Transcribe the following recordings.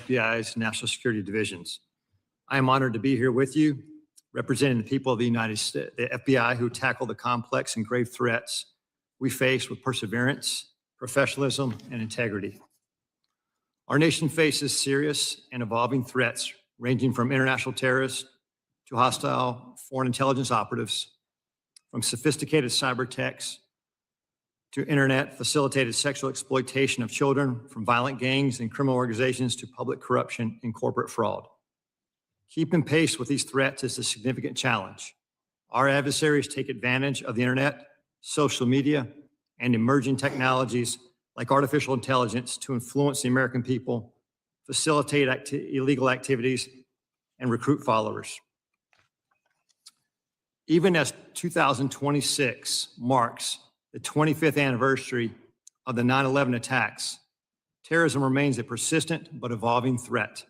FBI's National Security Divisions. I am honored to be here with you, representing the people of the United States, the FBI, who tackle the complex and grave threats we face with perseverance, professionalism, and integrity. Our nation faces serious and evolving threats ranging from international terrorists to hostile foreign intelligence operatives, from sophisticated cyber attacks to internet-facilitated sexual exploitation of children, from violent gangs and criminal organizations to public corruption and corporate fraud. Keeping pace with these threats is a significant challenge. Our adversaries take advantage of the internet, social media, and emerging technologies like artificial intelligence to influence the American people, facilitate illegal activities, and recruit followers. Even as 2026 marks the 25th anniversary of the 9/11 attacks, terrorism remains a persistent but evolving threat.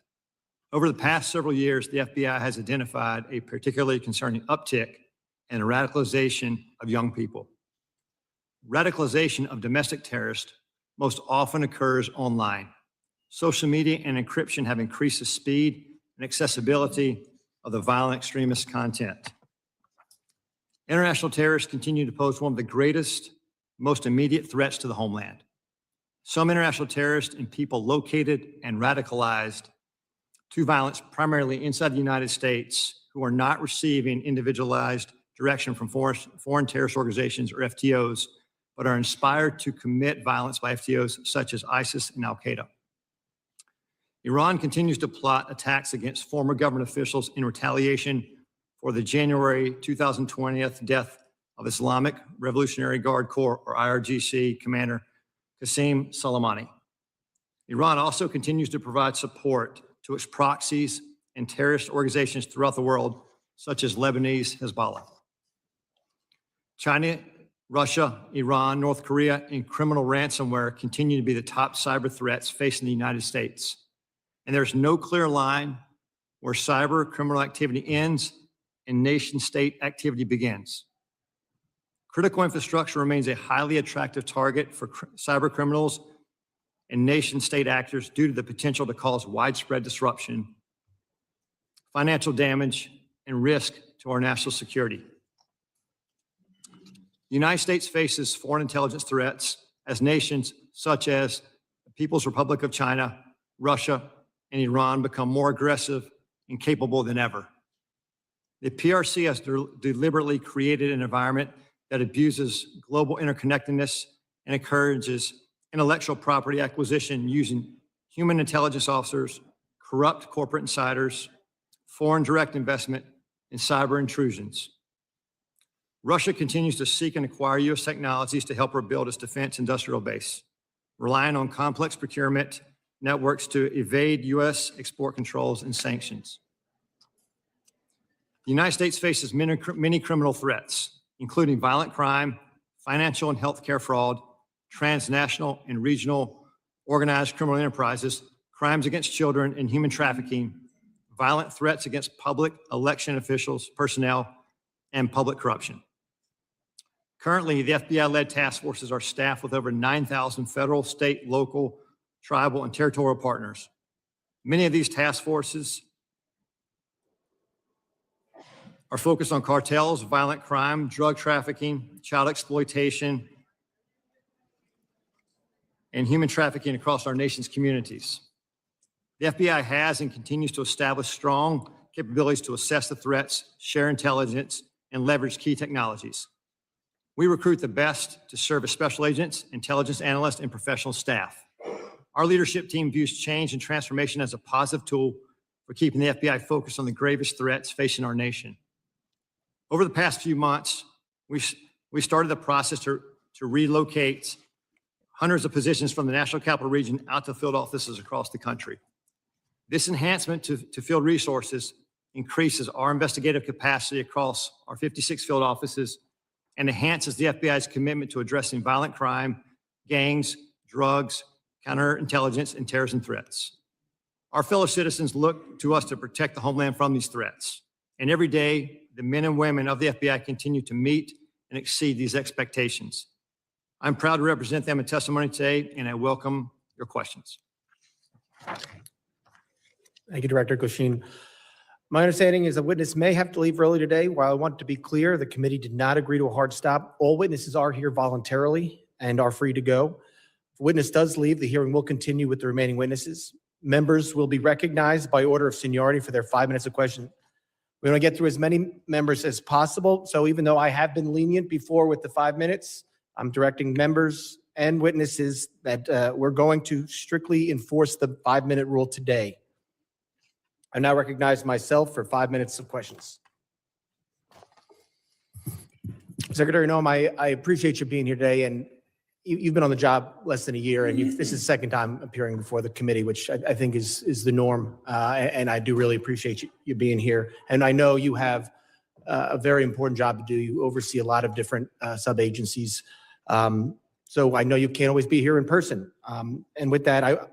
Over the past several years, the FBI has identified a particularly concerning uptick in the radicalization of young people. Radicalization of domestic terrorists most often occurs online. Social media and encryption have increased the speed and accessibility of the violent extremist content. International terrorists continue to pose one of the greatest, most immediate threats to the homeland. Some international terrorists and people located and radicalized to violence primarily inside the United States who are not receiving individualized direction from foreign terrorist organizations or FTOs, but are inspired to commit violence by FTOs such as ISIS and Al-Qaeda. Iran continues to plot attacks against former government officials in retaliation for the January 2020 death of Islamic Revolutionary Guard Corps, or IRGC, Commander Qasem Soleimani. Iran also continues to provide support to its proxies and terrorist organizations throughout the world, such as Lebanese Hezbollah. China, Russia, Iran, North Korea, and criminal ransomware continue to be the top cyber threats facing the United States. And there's no clear line where cyber criminal activity ends and nation-state activity begins. Critical infrastructure remains a highly attractive target for cyber criminals and nation-state actors due to the potential to cause widespread disruption, financial damage, and risk to our national security. The United States faces foreign intelligence threats as nations such as the People's Republic of China, Russia, and Iran become more aggressive and capable than ever. The PRC has deliberately created an environment that abuses global interconnectedness and encourages intellectual property acquisition using human intelligence officers, corrupt corporate insiders, foreign direct investment, and cyber intrusions. Russia continues to seek and acquire U.S. technologies to help rebuild its defense industrial base, relying on complex procurement networks to evade U.S. export controls and sanctions. The United States faces many criminal threats, including violent crime, financial and healthcare fraud, transnational and regional organized criminal enterprises, crimes against children, and human trafficking, violent threats against public election officials, personnel, and public corruption. Currently, the FBI-led task forces are staffed with over 9,000 federal, state, local, tribal, and territorial partners. Many of these task forces are focused on cartels, violent crime, drug trafficking, child exploitation, and human trafficking across our nation's communities. The FBI has and continues to establish strong capabilities to assess the threats, share intelligence, and leverage key technologies. We recruit the best to serve as special agents, intelligence analysts, and professional staff. Our leadership team views change and transformation as a positive tool for keeping the FBI focused on the gravest threats facing our nation. Over the past few months, we started the process to relocate hundreds of positions from the National Capital Region out to field offices across the country. This enhancement to field resources increases our investigative capacity across our 56 field offices and enhances the FBI's commitment to addressing violent crime, gangs, drugs, counterintelligence, and terrorism threats. Our fellow citizens look to us to protect the homeland from these threats. And every day, the men and women of the FBI continue to meet and exceed these expectations. I'm proud to represent them in testimony today, and I welcome your questions. Thank you, Director Goshin. My understanding is a witness may have to leave early today. While I want to be clear, the committee did not agree to a hard stop. All witnesses are here voluntarily and are free to go. If a witness does leave, the hearing will continue with the remaining witnesses. Members will be recognized by order of seniority for their 5 minutes of question. We want to get through as many members as possible. So even though I have been lenient before with the 5 minutes, I'm directing members and witnesses that we're going to strictly enforce the 5-minute rule today. I now recognize myself for 5 minutes of questions. Secretary Noem, I appreciate you being here today, and you've been on the job less than a year, and this is the second time appearing before the committee, which I think is the norm, and I do really appreciate you being here. And I know you have a very important job to do. You oversee a lot of different sub-agencies, so I know you can't always be here in person. And with that,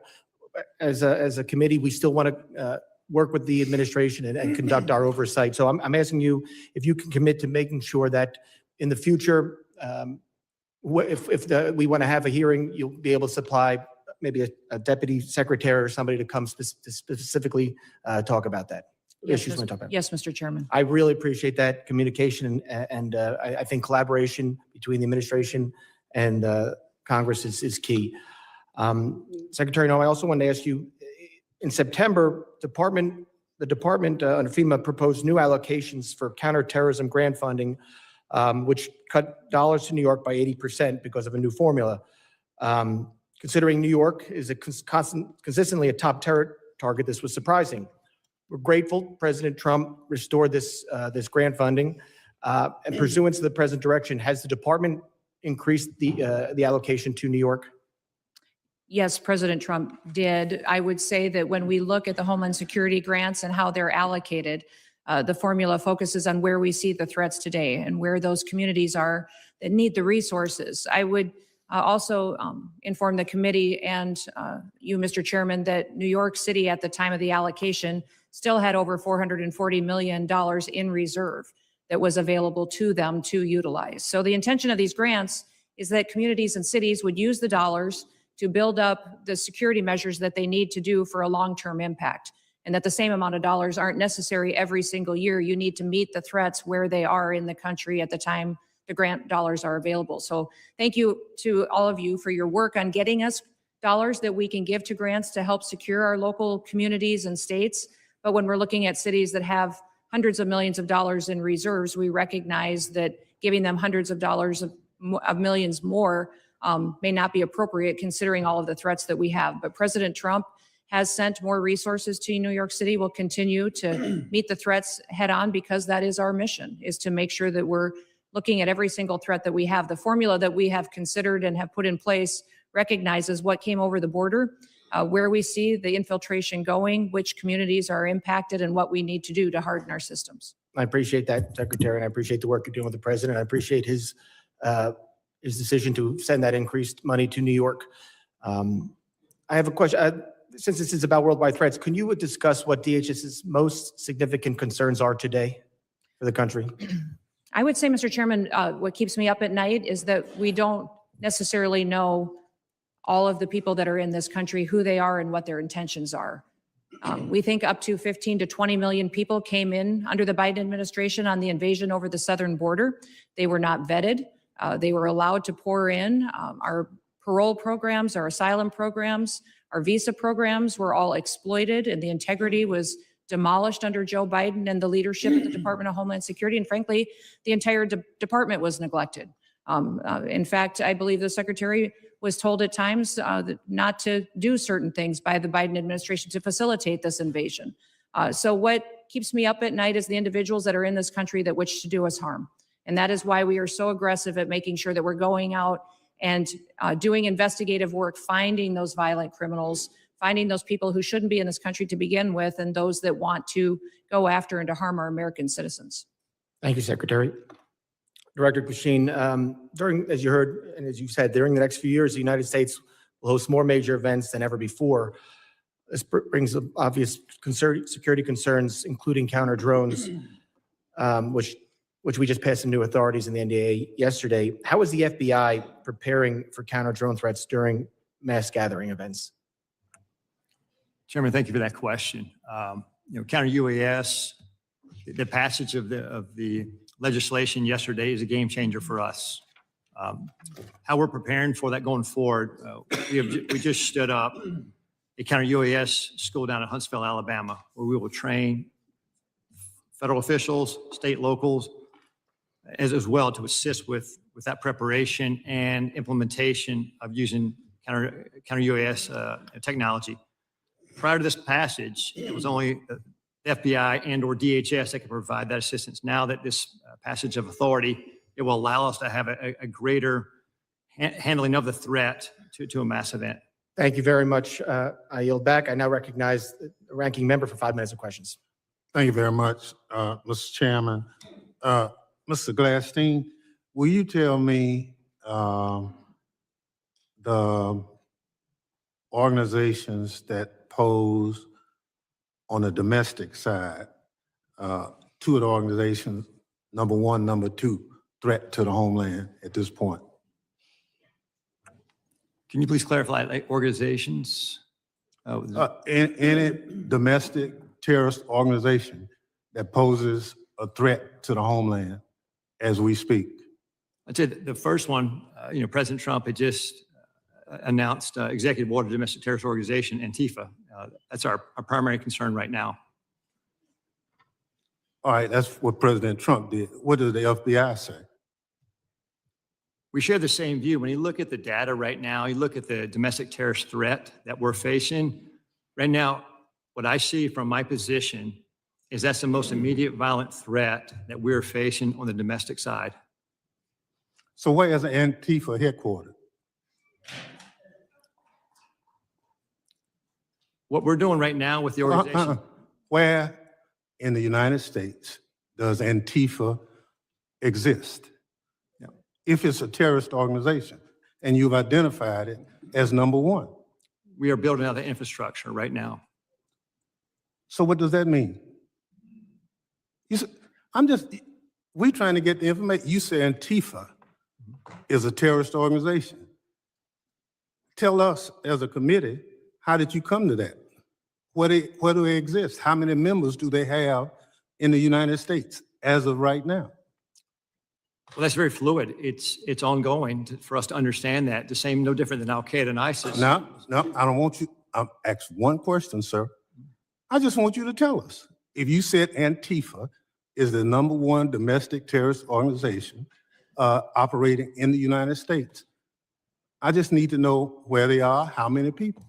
as a committee, we still want to work with the administration and conduct our oversight. So I'm asking you if you can commit to making sure that in the future, if we want to have a hearing, you'll be able to supply maybe a deputy secretary or somebody to come specifically talk about that. Yes, Issues we talk about. yes, Mr. Chairman. I really appreciate that communication, and I think collaboration between the administration and Congress is key. Secretary Noem, I also wanted to ask you, in September, the department under FEMA proposed new allocations for counterterrorism grant funding, which cut dollars to New York by 80% because of a new formula. Considering New York is consistently a top terror target, this was surprising. We're grateful President Trump restored this grant funding, and pursuant to the present direction, has the department increased the allocation to New York? Yes, President Trump did. I would say that when we look at the Homeland Security grants and how they're allocated, the formula focuses on where we see the threats today and where those communities are that need the resources. I would also inform the committee and you, Mr. Chairman, that New York City at the time of the allocation still had over $440 million in reserve that was available to them to utilize. So the intention of these grants is that communities and cities would use the dollars to build up the security measures that they need to do for a long-term impact, and that the same amount of dollars aren't necessary every single year. You need to meet the threats where they are in the country at the time the grant dollars are available. So thank you to all of you for your work on getting us dollars that we can give to grants to help secure our local communities and states. But when we're looking at cities that have hundreds of millions of dollars in reserves, we recognize that giving them hundreds of dollars of millions more may not be appropriate considering all of the threats that we have. But President Trump has sent more resources to New York City. We'll continue to meet the threats head on because that is our mission, is to make sure that we're looking at every single threat that we have. The formula that we have considered and have put in place recognizes what came over the border, where we see the infiltration going, which communities are impacted, and what we need to do to harden our systems. I appreciate that, Secretary, and I appreciate the work you're doing with the president. I appreciate his decision to send that increased money to New York. I have a question. Since this is about worldwide threats, can you discuss what DHS's most significant concerns are today for the country? I would say, Mr. Chairman, what keeps me up at night is that we don't necessarily know all of the people that are in this country, who they are and what their intentions are. We think up to 15 to 20 million people came in under the Biden administration on the invasion over the southern border. They were not vetted. They were allowed to pour in. Our parole programs, our asylum programs, our visa programs were all exploited, and the integrity was demolished under Joe Biden and the leadership of the Department of Homeland Security. And frankly, the entire department was neglected. In fact, I believe the secretary was told at times not to do certain things by the Biden administration to facilitate this invasion. So what keeps me up at night is the individuals that are in this country that wish to do us harm. And that is why we are so aggressive at making sure that we're going out and doing investigative work, finding those violent criminals, finding those people who shouldn't be in this country to begin with, and those that want to go after and to harm our American citizens. Thank you, Secretary. Director Goshin, as you heard and as you said, during the next few years, the United States will host more major events than ever before. This brings obvious security concerns, including counter drones, which we just passed some new authorities in the NDAA yesterday. How is the FBI preparing for counter drone threats during mass gathering events? Chairman, thank you for that question. Counter UAS, the passage of the legislation yesterday is a game changer for us. How we're preparing for that going forward, we just stood up a counter UAS school down in Huntsville, Alabama, where we will train federal officials, state locals, as well to assist with that preparation and implementation of using counter UAS technology. Prior to this passage, it was only the FBI and/or DHS that could provide that assistance. Now that this passage of authority, it will allow us to have a greater handling of the threat to a mass event. Thank you very much. I yield back. I now recognize the ranking member for 5 minutes of questions. Thank you very much, Mr. Chairman. Mr. Gladstein, will you tell me the organizations that pose on the domestic side, 2 of the organizations, number 1, number 2, threat to the homeland at this point? Can you please clarify, like organizations? Any domestic terrorist organization that poses a threat to the homeland as we speak? I'd say the first one, President Trump had just announced Executive Order Domestic Terrorist Organization, Antifa. That's our primary concern right now. All right, that's what President Trump did. What does the FBI say? We share the same view. When you look at the data right now, you look at the domestic terrorist threat that we're facing. Right now, what I see from my position is that's the most immediate violent threat that we're facing on the domestic side. So where is Antifa headquartered? What we're doing right now with the organization, Where in the United States does Antifa exist? Yeah. If it's a terrorist organization and you've identified it as number 1. we are building out the infrastructure right now. So what does that mean? You said, we trying to get the information. You say Antifa is a terrorist organization. Tell us as a committee, how did you come to that? Where do they exist? How many members do they have in the United States as of right now? Well, that's very fluid. It's ongoing for us to understand that. The same, no different than Al Qaeda and ISIS. No, I don't want you. I'll ask one question, sir. I just want you to tell us. If you said Antifa is the #1 domestic terrorist organization operating in the United States, I just need to know where they are, how many people.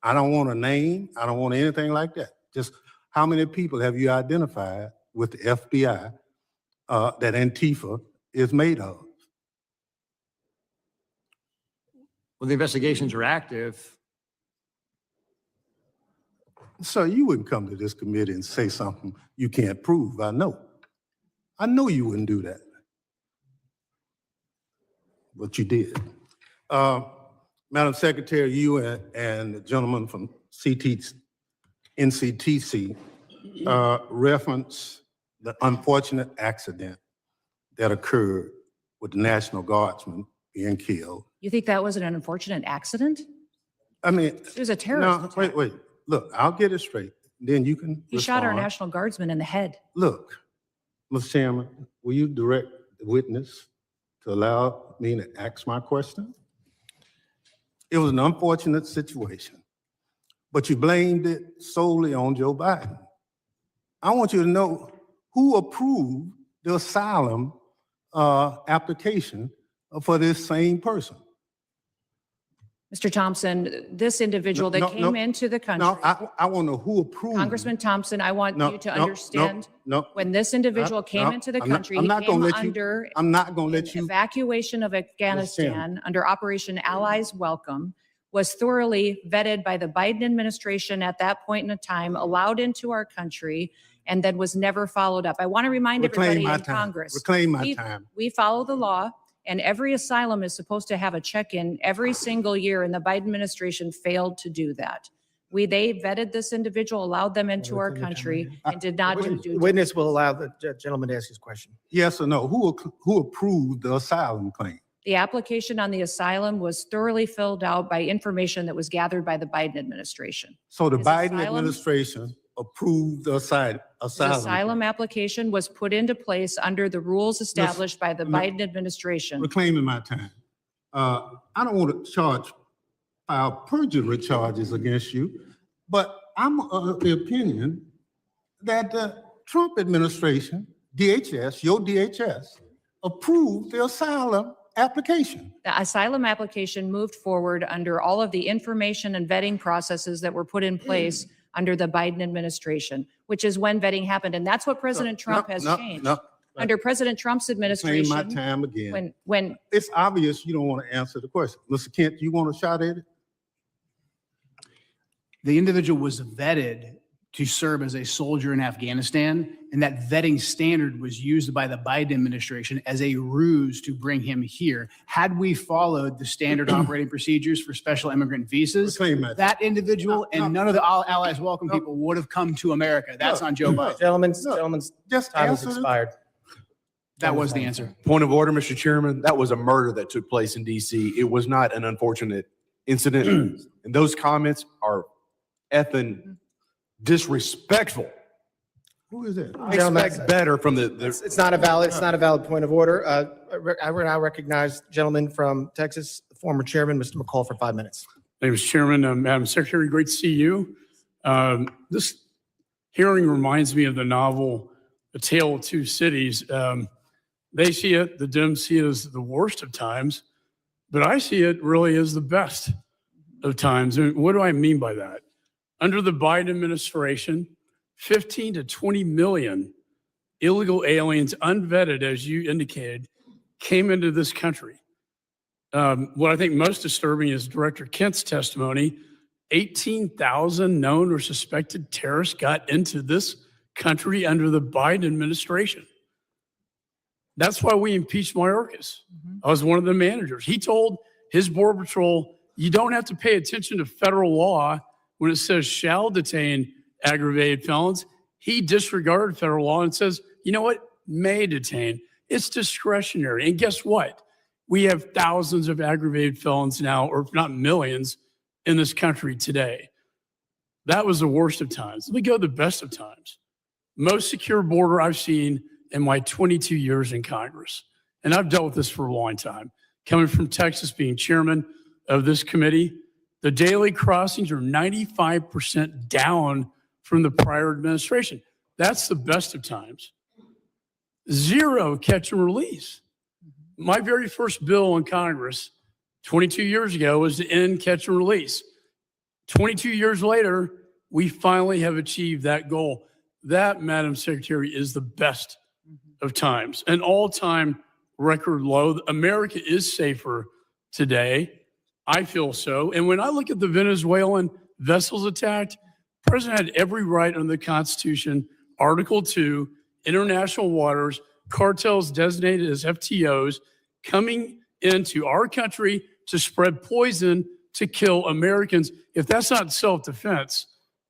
I don't want a name. I don't want anything like that. Just how many people have you identified with the FBI that Antifa is made of? Well, the investigations are active. So you wouldn't come to this committee and say something you can't prove. I know you wouldn't do that. But you did. Madam Secretary, you and the gentleman from NCTC reference the unfortunate accident that occurred with the National Guardsman being killed. You think that was an unfortunate accident? I mean, It was a terrorist no, attack. wait. Look, I'll get it straight. Then you can He shot our respond. National Guardsman in the head. Look, Mr. Chairman, will you direct the witness to allow me to ask my question? It was an unfortunate situation, but you blamed it solely on Joe Biden. I want you to know who approved the asylum application for this same person. Mr. Thompson, this individual that No, came no, into the country, No, I want to know who approved. Congressman Thompson, I want No, you to no, understand, No, when this individual no, came no, into the I'm not- country, I'm he not gonna came let you- under I'm not going to let you. evacuation of Afghanistan under Operation Allies Welcome, was thoroughly vetted by the Biden administration at that point in time, allowed into our country, and then was never followed up. I want to remind Reclaim everybody my in time. Congress. Reclaim my we- time. We follow the law, and every asylum is supposed to have a check-in every single year, and the Biden administration failed to do that. They vetted this individual, allowed them into our country, and did not do The due witness will allow the gentleman to ask his question. Yes or no? Who approved the asylum claim? The application on the asylum was thoroughly filled out by information that was gathered by the Biden administration. So the His Biden asylum- administration approved the The asylum application was put into place under the rules established by the no. Biden administration. Reclaiming my time. I don't want to file perjury charges against you, but I'm of the opinion that the Trump administration, DHS, your DHS, approved the asylum application. The asylum application moved forward under all of the information and vetting processes that were put in place under the Biden administration, which is when vetting happened. And that's what President Trump has changed. Under President Trump's Reclaim administration, my time again. when It's obvious you don't want to answer the question. Mr. Kent, you want a shot at it? The individual was vetted to serve as a soldier in Afghanistan, and that vetting standard was used by the Biden administration as a ruse to bring him here. Had we followed the standard operating procedures for special immigrant visas, Reclaim my time. that individual and none of the allies welcome people would have come to America. That's on Joe Biden. Gentlemen's Just time has answer the expired. That was the answer. Point of order, Mr. Chairman. That was a murder that took place in DC. It was not an unfortunate incident. And those comments are effing disrespectful. Who is that? Gentlemen, Expect better from the it's not a valid point of order. I will now recognize gentleman from Texas, former chairman, Mr. McCall, for 5 minutes. Thank you, Mr. Chairman. Madam Secretary, great to see you. This hearing reminds me of the novel, A Tale of Two Cities. They see it, the Dems see it as the worst of times, but I see it really as the best of times. And what do I mean by that? Under the Biden administration, 15 to 20 million illegal aliens, unvetted, as you indicated, came into this country. What I think most disturbing is Director Kent's testimony. 18,000 known or suspected terrorists got into this country under the Biden administration. That's why we impeached Mayorkas. I was one of the managers. He told his Border Patrol, you don't have to pay attention to federal law when it says shall detain aggravated felons. He disregarded federal law and says, you know what, may detain. It's discretionary. And guess what? We have thousands of aggravated felons now, or if not millions, in this country today. That was the worst of times. Let me go to the best of times. Most secure border I've seen in my 22 years in Congress. And I've dealt with this for a long time. Coming from Texas, being chairman of this committee, the daily crossings are 95% down from the prior administration. That's the best of times. Zero catch and release. My very first bill in Congress 22 years ago was to end catch and release. 22 years later, we finally have achieved that goal. That, Madam Secretary, is the best of times, an all-time record low. America is safer today. I feel so. And when I look at the Venezuelan vessels attacked, the president had every right under the Constitution, Article 2, international waters, cartels designated as FTOs, coming into our country to spread poison to kill Americans. If that's not self-defense,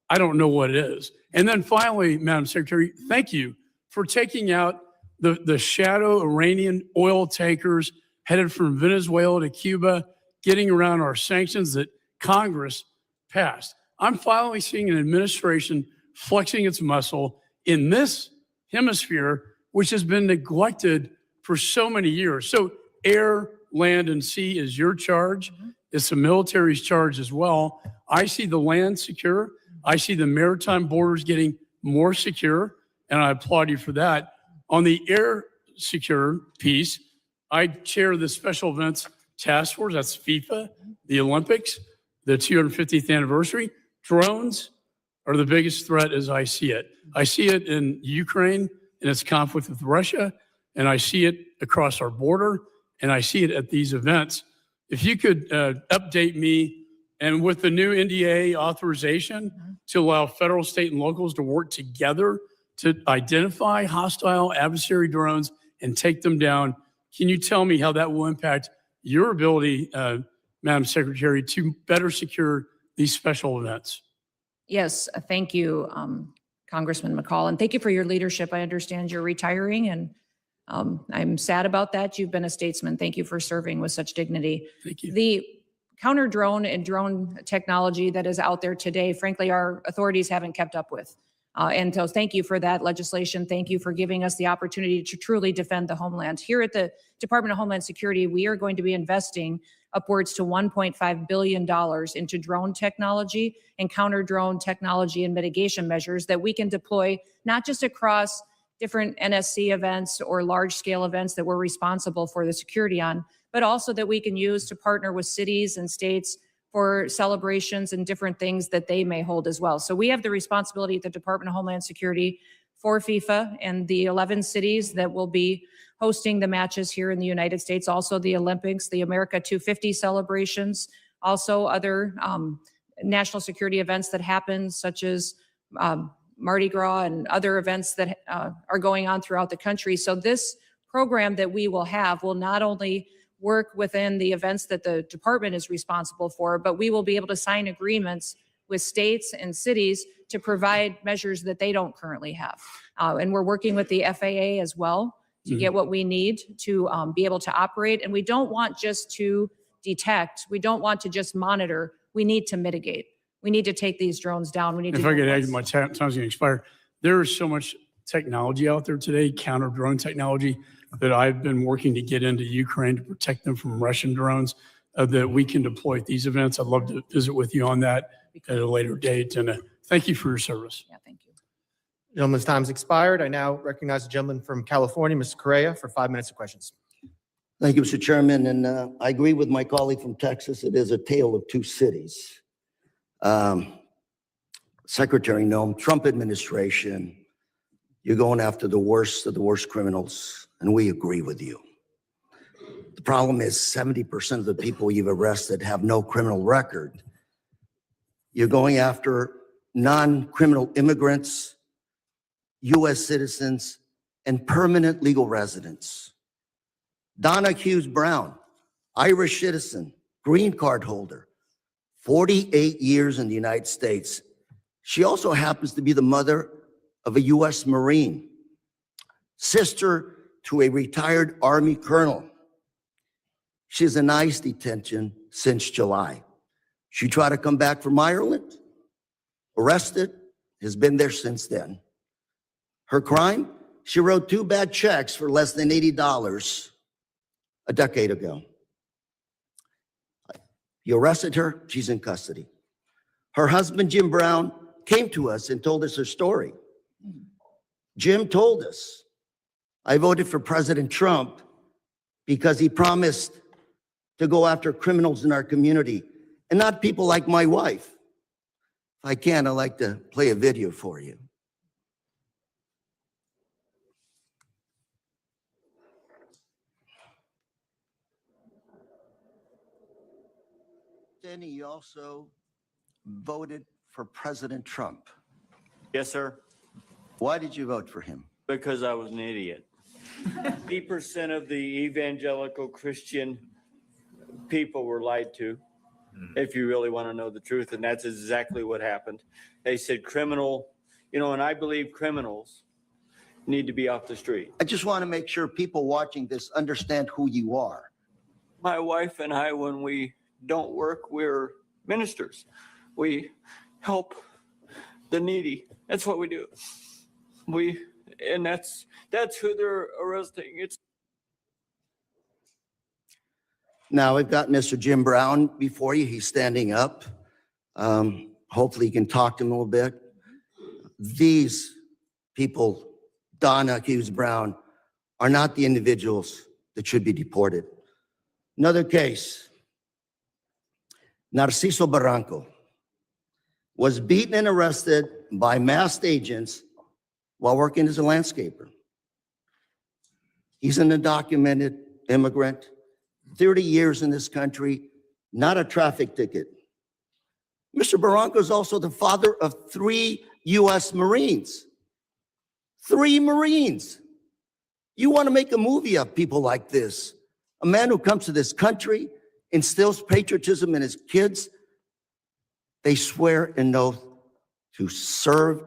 I don't know what it is. And then finally, Madam Secretary, thank you for taking out the shadow Iranian oil tankers headed from Venezuela to Cuba, getting around our sanctions that Congress passed. I'm finally seeing an administration flexing its muscle in this hemisphere, which has been neglected for so many years. So air, land, and sea is your charge. It's the military's charge as well. I see the land secure. I see the maritime borders getting more secure, and I applaud you for that. On the air secure piece, I chair the special events task force. That's FIFA, the Olympics, the 250th anniversary. Drones are the biggest threat as I see it. I see it in Ukraine and its conflict with Russia, and I see it across our border, and I see it at these events. If you could update me, and with the new NDA authorization to allow federal, state, and locals to work together to identify hostile adversary drones and take them down, can you tell me how that will impact your ability, Madam Secretary, to better secure these special events? Yes, thank you, Congressman McCall, and thank you for your leadership. I understand you're retiring, and I'm sad about that. You've been a statesman. Thank you for serving with such dignity. Thank you. The counter drone and drone technology that is out there today, frankly, our authorities haven't kept up with. And so thank you for that legislation. Thank you for giving us the opportunity to truly defend the homeland. Here at the Department of Homeland Security, we are going to be investing upwards to $1.5 billion into drone technology and counter drone technology and mitigation measures that we can deploy not just across different NSC events or large scale events that we're responsible for the security on, but also that we can use to partner with cities and states for celebrations and different things that they may hold as well. So we have the responsibility at the Department of Homeland Security for FIFA and the 11 cities that will be hosting the matches here in the United States, also the Olympics, the America 250 celebrations, also other national security events that happen, such as Mardi Gras and other events that are going on throughout the country. So this program that we will have will not only work within the events that the department is responsible for, but we will be able to sign agreements with states and cities to provide measures that they don't currently have. And we're working with the FAA as well to get what we need to be able to operate. And we don't want just to detect. We don't want to just monitor. We need to mitigate. We need to take these drones down. We need If to. I could add, my time's going to expire. There is so much technology out there today, counter drone technology, that I've been working to get into Ukraine to protect them from Russian drones that we can deploy at these events. I'd love to visit with you on that at a later date. And thank you for your service. Yeah, thank you. Gentleman's time's expired. I now recognize the gentleman from California, Mr. Correa, for 5 minutes of questions. Thank you, Mr. Chairman, and I agree with my colleague from Texas. It is a tale of two cities. Secretary Noem, Trump administration, you're going after the worst of the worst criminals, and we agree with you. The problem is 70% of the people you've arrested have no criminal record. You're going after non-criminal immigrants, U.S. citizens, and permanent legal residents. Donna Hughes Brown, Irish citizen, green card holder, 48 years in the United States. She also happens to be the mother of a U.S. Marine, sister to a retired Army colonel. She's in ICE detention since July. She tried to come back from Ireland, arrested, has been there since then. Her crime? She wrote 2 bad checks for less than $80 a decade ago. You arrested her, she's in custody. Her husband, Jim Brown, came to us and told us her story. Jim told us, I voted for President Trump because he promised to go after criminals in our community and not people like my wife. If I can, I'd like to play a video for you. Then he also voted for President Trump. Yes, sir, Why did you vote for him? because I was an idiot. 80% of the evangelical Christian people were lied to, if you really want to know the truth, and that's exactly what happened. They said criminal, and I believe criminals need to be off the street. I just want to make sure people watching this understand who you are. My wife and I, when we don't work, we're ministers. We help the needy. That's what we do. And that's who they're arresting. It's Now, we've got Mr. Jim Brown before you. He's standing up. Hopefully you can talk to him a little bit. These people, Donna Hughes Brown, are not the individuals that should be deported. Another case, Narciso Barranco was beaten and arrested by masked agents while working as a landscaper. He's an undocumented immigrant, 30 years in this country, not a traffic ticket. Mr. Barranco is also the father of 3 U.S. Marines. 3 Marines. You want to make a movie of people like this. A man who comes to this country, instills patriotism in his kids. They swear an oath to serve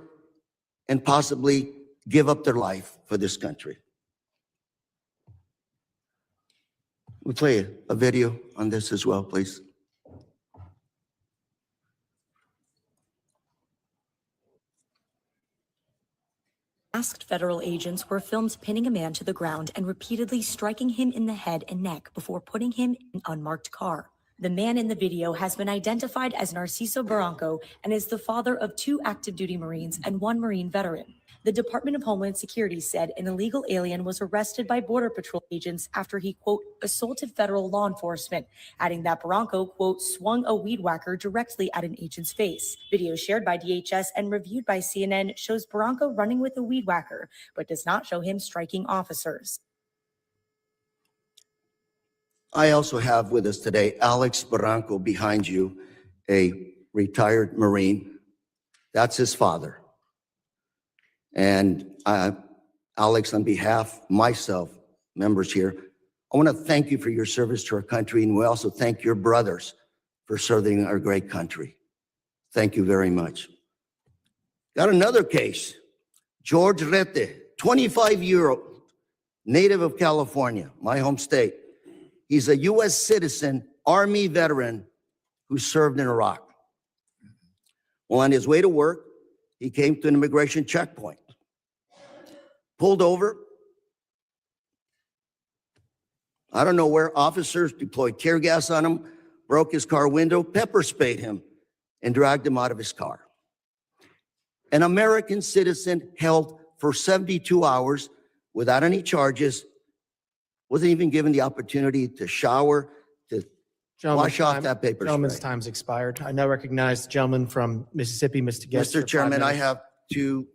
and possibly give up their life for this country. We play a video on this as well, please. Masked federal agents were filmed pinning a man to the ground and repeatedly striking him in the head and neck before putting him in an unmarked car. The man in the video has been identified as Narciso Barranco and is the father of 2 active duty Marines and 1 Marine veteran. The Department of Homeland Security said an illegal alien was arrested by Border Patrol agents after he, quote, assaulted federal law enforcement, adding that Barranco, quote, swung a weed whacker directly at an agent's face. Video shared by DHS and reviewed by CNN shows Barranco running with a weed whacker, but does not show him striking officers. I also have with us today Alex Barranco behind you, a retired Marine. That's his father. And Alex, on behalf of myself, members here, I want to thank you for your service to our country, and we also thank your brothers for serving our great country. Thank you very much. Got another case. George Rete, 25-year-old, native of California, my home state. He's a U.S. citizen, Army veteran who served in Iraq. Well, on his way to work, he came to an immigration checkpoint. Pulled over. I don't know where officers deployed tear gas on him, broke his car window, pepper sprayed him, and dragged him out of his car. An American citizen held for 72 hours without any charges, wasn't even given the opportunity to shower, to wash off that paper Gentleman's spray. time's expired. I now recognize the gentleman from Mississippi, Mr. Guest. for Mr. 5 Chairman, I minutes. have 2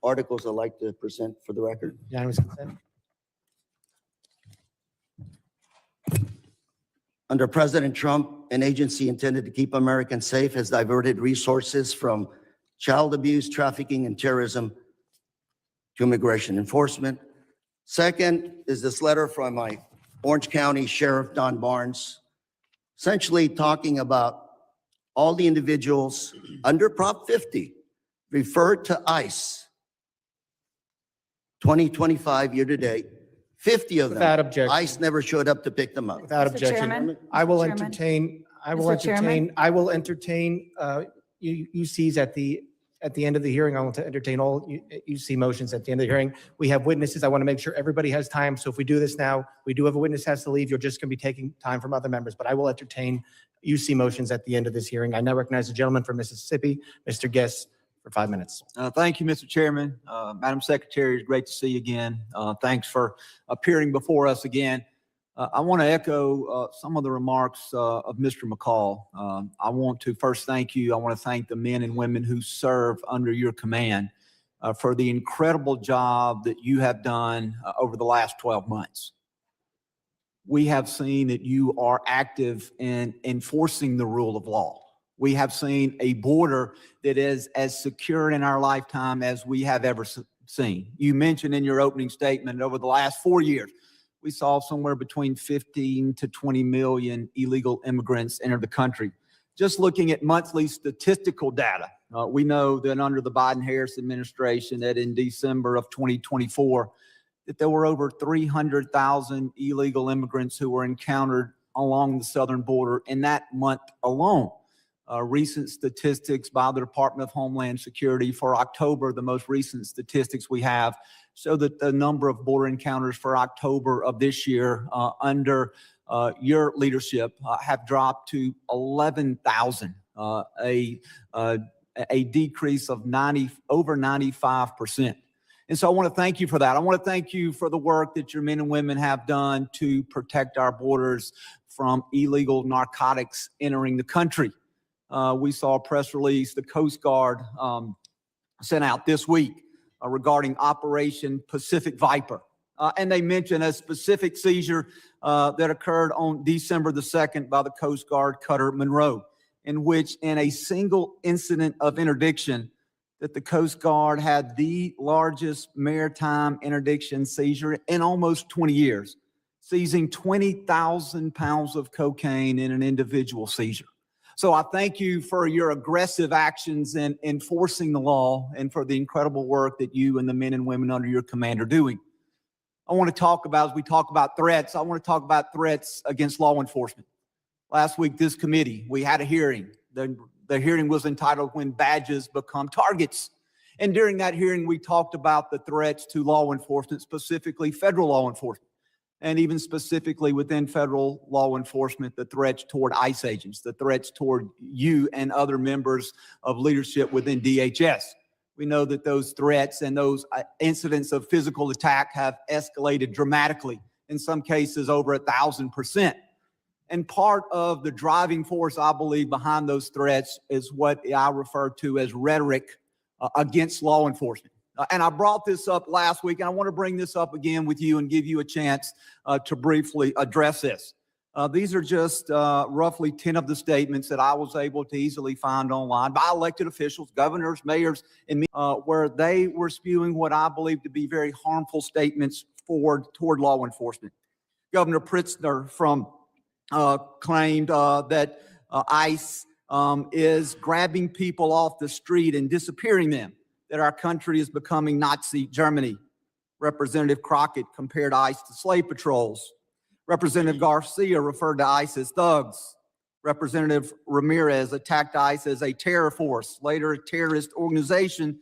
articles I'd like to present for the record. Unanimous consent. Under President Trump, an agency intended to keep Americans safe has diverted resources from child abuse, trafficking, and terrorism to immigration enforcement. Second is this letter from my Orange County Sheriff, Don Barnes, essentially talking about all the individuals under Prop 50 referred to ICE 2025 year to date, 50 of them. Without objection. ICE never showed up to pick them up. Without Mr. objection. Chairman? I will Mr. Chairman? entertain, Mr. Chairman? UCs at the end of the hearing. I want to entertain all UC motions at the end of the hearing. We have witnesses. I want to make sure everybody has time. So if we do this now, we do have a witness has to leave. You're just going to be taking time from other members, but I will entertain UC motions at the end of this hearing. I now recognize the gentleman from Mississippi, Mr. Guest, for 5 minutes. Thank you, Mr. Chairman. Madam Secretary, it's great to see you again. Thanks for appearing before us again. I want to echo some of the remarks of Mr. McCall. I want to first thank you. I want to thank the men and women who serve under your command for the incredible job that you have done over the last 12 months. We have seen that you are active in enforcing the rule of law. We have seen a border that is as secure in our lifetime as we have ever seen. You mentioned in your opening statement over the last 4 years, we saw somewhere between 15 to 20 million illegal immigrants enter the country. Just looking at monthly statistical data, we know that under the Biden-Harris administration, that in December of 2024, that there were over 300,000 illegal immigrants who were encountered along the southern border in that month alone. Recent statistics by the Department of Homeland Security for October, the most recent statistics we have, show that the number of border encounters for October of this year under your leadership have dropped to 11,000, a decrease of over 95%. And so I want to thank you for that. I want to thank you for the work that your men and women have done to protect our borders from illegal narcotics entering the country. We saw a press release the Coast Guard sent out this week regarding Operation Pacific Viper. And they mentioned a specific seizure that occurred on December the 2nd by the Coast Guard cutter Monroe, in which in a single incident of interdiction that the Coast Guard had the largest maritime interdiction seizure in almost 20 years, seizing 20,000 pounds of cocaine in an individual seizure. So I thank you for your aggressive actions in enforcing the law and for the incredible work that you and the men and women under your command are doing. I want to talk about, as we talk about threats, I want to talk about threats against law enforcement. Last week, this committee, we had a hearing. The hearing was entitled When Badges Become Targets. And during that hearing, we talked about the threats to law enforcement, specifically federal law enforcement, and even specifically within federal law enforcement, the threats toward ICE agents, the threats toward you and other members of leadership within DHS. We know that those threats and those incidents of physical attack have escalated dramatically, in some cases over 1,000%. And part of the driving force, I believe, behind those threats is what I refer to as rhetoric against law enforcement. And I brought this up last week, and I want to bring this up again with you and give you a chance to briefly address this. These are just roughly 10 of the statements that I was able to easily find online by elected officials, governors, mayors, and where they were spewing what I believe to be very harmful statements toward law enforcement. Governor Pritzker claimed that ICE is grabbing people off the street and disappearing them, that our country is becoming Nazi Germany. Representative Crockett compared ICE to slave patrols. Representative Garcia referred to ICE as thugs. Representative Ramirez attacked ICE as a terror force, later a terrorist organization,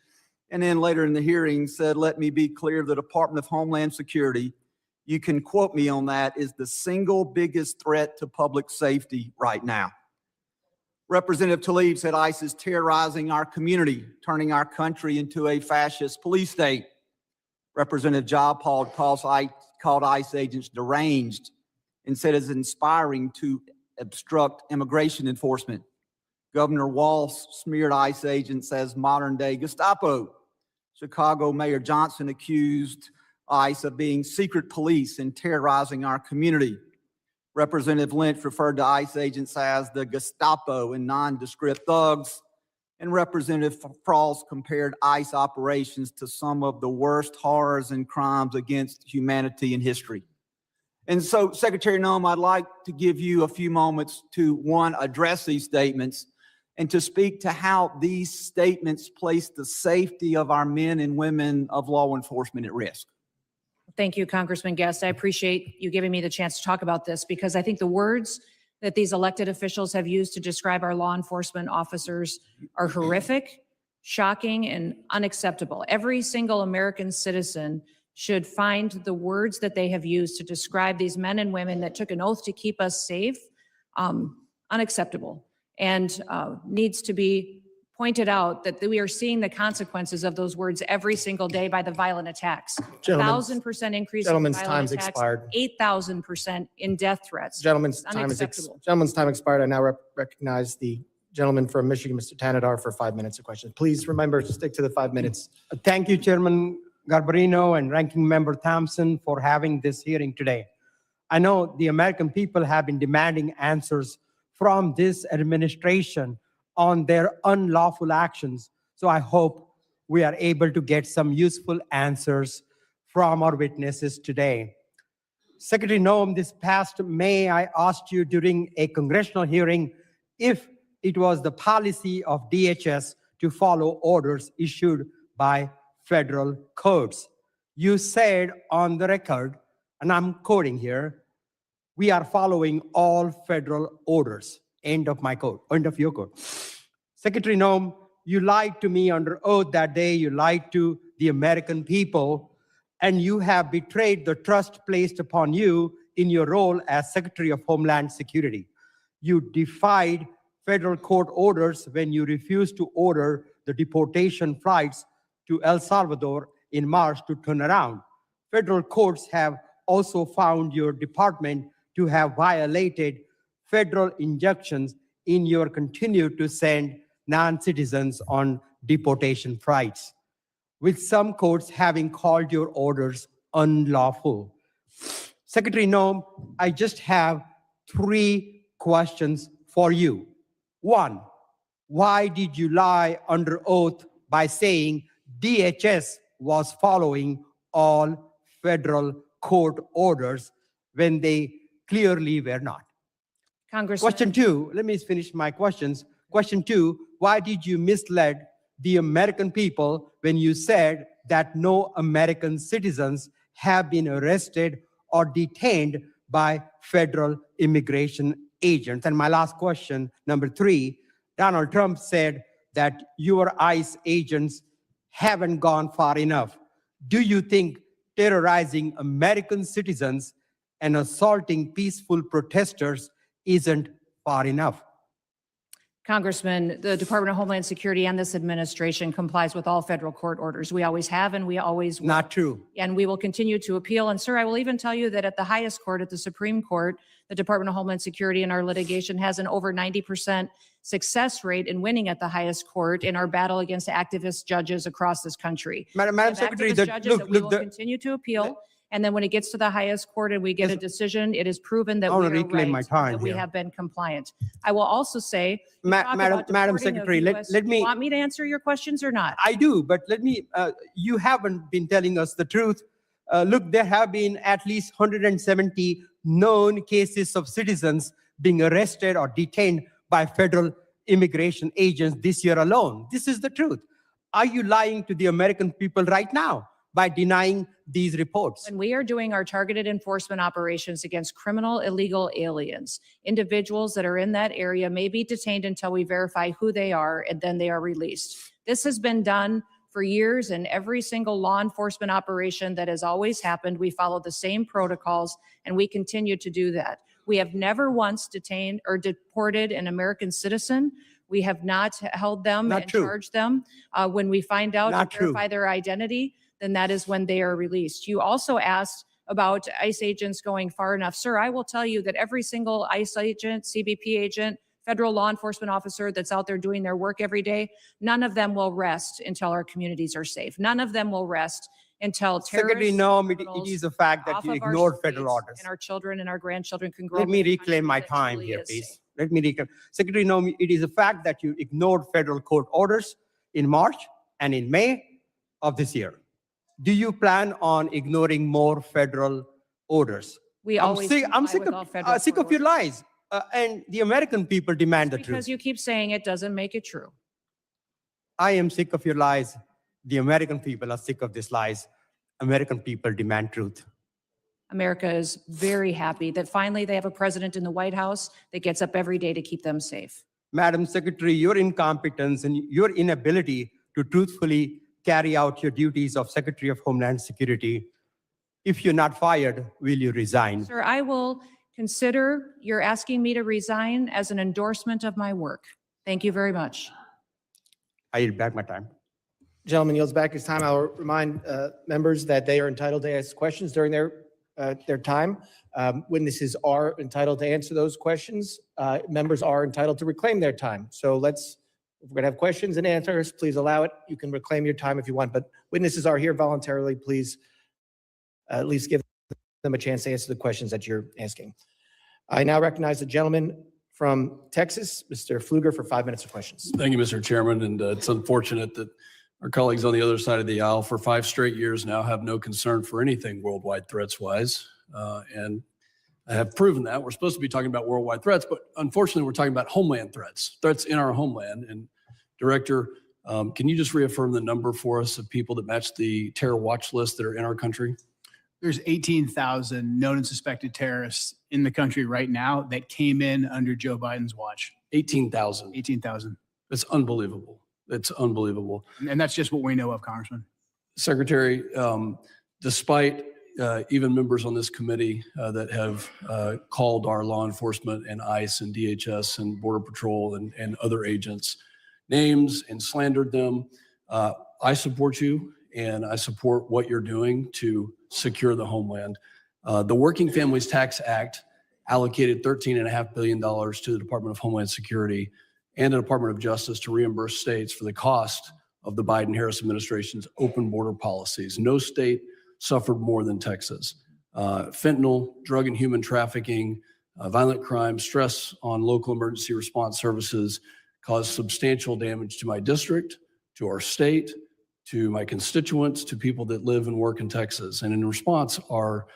and then later in the hearing said, let me be clear, the Department of Homeland Security, you can quote me on that, is the single biggest threat to public safety right now. Representative Tlaib said ICE is terrorizing our community, turning our country into a fascist police state. Representative Jayapal called ICE agents deranged and said it's inspiring to obstruct immigration enforcement. Governor Walz smeared ICE agents as modern-day Gestapo. Chicago Mayor Johnson accused ICE of being secret police and terrorizing our community. Representative Lynch referred to ICE agents as the Gestapo and nondescript thugs. And Representative Frost compared ICE operations to some of the worst horrors and crimes against humanity in history. And so, Secretary Noem, I'd like to give you a few moments to, one, address these statements and to speak to how these statements place the safety of our men and women of law enforcement at risk. Thank you, Congressman Guest. I appreciate you giving me the chance to talk about this because I think the words that these elected officials have used to describe our law enforcement officers are horrific, shocking, and unacceptable. Every single American citizen should find the words that they have used to describe these men and women that took an oath to keep us safe unacceptable and needs to be pointed out that we are seeing the consequences of those words every single day by the violent attacks. Gentlemen's- 1,000% increase in Gentlemen's violent time's attacks, expired. 8,000% in death threats. Gentlemen's It's time unacceptable. gentlemen's time expired. I now recognize the gentleman from Michigan, Mr. Tanadar, for 5 minutes of questions. Please remember to stick to the 5 minutes. Thank you, Chairman Garbarino and Ranking Member Thompson, for having this hearing today. I know the American people have been demanding answers from this administration on their unlawful actions. So I hope we are able to get some useful answers from our witnesses today. Secretary Noem, this past May, I asked you during a congressional hearing if it was the policy of DHS to follow orders issued by federal courts. You said on the record, and I'm quoting here, we are following all federal orders. End of my quote, end of your quote. Secretary Noem, you lied to me under oath that day. You lied to the American people, and you have betrayed the trust placed upon you in your role as Secretary of Homeland Security. You defied federal court orders when you refused to order the deportation flights to El Salvador in March to turn around. Federal courts have also found your department to have violated federal injunctions in your continue to send non-citizens on deportation flights, with some courts having called your orders unlawful. Secretary Noem, I just have 3 questions for you. 1, why did you lie under oath by saying DHS was following all federal court orders when they clearly were not? Congressman. Question 2, let me finish my questions. Question 2, why did you mislead the American people when you said that no American citizens have been arrested or detained by federal immigration agents? And my last question, number 3, Donald Trump said that your ICE agents haven't gone far enough. Do you think terrorizing American citizens and assaulting peaceful protesters isn't far enough? Congressman, the Department of Homeland Security and this administration complies with all federal court orders. We always have and we always will. Not true. And we will continue to appeal. And sir, I will even tell you that at the highest court, at the Supreme Court, the Department of Homeland Security in our litigation has an over 90% success rate in winning at the highest court in our battle against activist judges across this country. Madam We have Secretary, activist judges that we will the, continue to appeal. And then when it gets to the highest court and we get a decision, it is proven that I we wanna are reclaim my right, time that we here. have been compliant. I will also say, you talk Madam about deporting of Secretary, US let Do me. you want me to answer your questions or not? I do, but let me, you haven't been telling us the truth. Look, there have been at least 170 known cases of citizens being arrested or detained by federal immigration agents this year alone. This is the truth. Are you lying to the American people right now by denying these reports? When we are doing our targeted enforcement operations against criminal illegal aliens, individuals that are in that area may be detained until we verify who they are and then they are released. This has been done for years, and every single law enforcement operation that has always happened, we follow the same protocols and we continue to do that. We have never once detained or deported an American citizen. We have not held them Not and true. charged them. When we find out Not and verify their identity, then that is when they are released. You also asked about ICE agents going far enough. Sir, I will tell you that every single ICE agent, CBP agent, federal law enforcement officer that's out there doing their work every day, none of them will rest until our communities are safe. None of them will rest until Secretary, terrorists, no, it criminals is a fact that off you of our ignored federal streets orders. and our children and our grandchildren can grow Let up me in a reclaim country my that time truly here, is please. safe. Let me reclaim. Secretary, no, it is a fact that you ignored federal court orders in March and in May of this year. Do you plan on ignoring more federal orders? We always I'm comply sick with all of, federal sick court of your orders. lies. And the American people demand the Because truth. you keep saying it doesn't make it true. I am sick of your lies. The American people are sick of these lies. American people demand truth. America is very happy that finally they have a president in the White House that gets up every day to keep them safe. Madam Secretary, your incompetence and your inability to truthfully carry out your duties of Secretary of Homeland Security, if you're not fired, will you resign? Sir, I will consider your asking me to resign as an endorsement of my work. Thank you very much. I yield back my time. Gentleman yields back his time. I'll remind members that they are entitled to ask questions during their time. Witnesses are entitled to answer those questions. Members are entitled to reclaim their time. So if we're going to have questions and answers, please allow it. You can reclaim your time if you want, but witnesses are here voluntarily. Please at least give them a chance to answer the questions that you're asking. I now recognize the gentleman from Texas, Mr. Pfluger, for 5 minutes of questions. Thank you, Mr. Chairman, and it's unfortunate that our colleagues on the other side of the aisle for 5 straight years now have no concern for anything worldwide threats-wise, and I have proven that. We're supposed to be talking about worldwide threats, but unfortunately, we're talking about homeland threats in our homeland. And Director, can you just reaffirm the number for us of people that match the terror watch list that are in our country? There's 18,000 known and suspected terrorists in the country right now that came in under Joe Biden's watch. 18,000. 18,000. It's unbelievable. It's unbelievable. And that's just what we know of, Congressman. Secretary, despite even members on this committee that have called our law enforcement and ICE and DHS and Border Patrol and other agents names and slandered them, I support you and I support what you're doing to secure the homeland. The Working Families Tax Act allocated $13.5 billion to the Department of Homeland Security and the Department of Justice to reimburse states for the cost of the Biden-Harris administration's open border policies. No state suffered more than Texas. Fentanyl, drug and human trafficking, violent crime, stress on local emergency response services caused substantial damage to my district, to our state, to my constituents, to people that live and work in Texas. And in response, our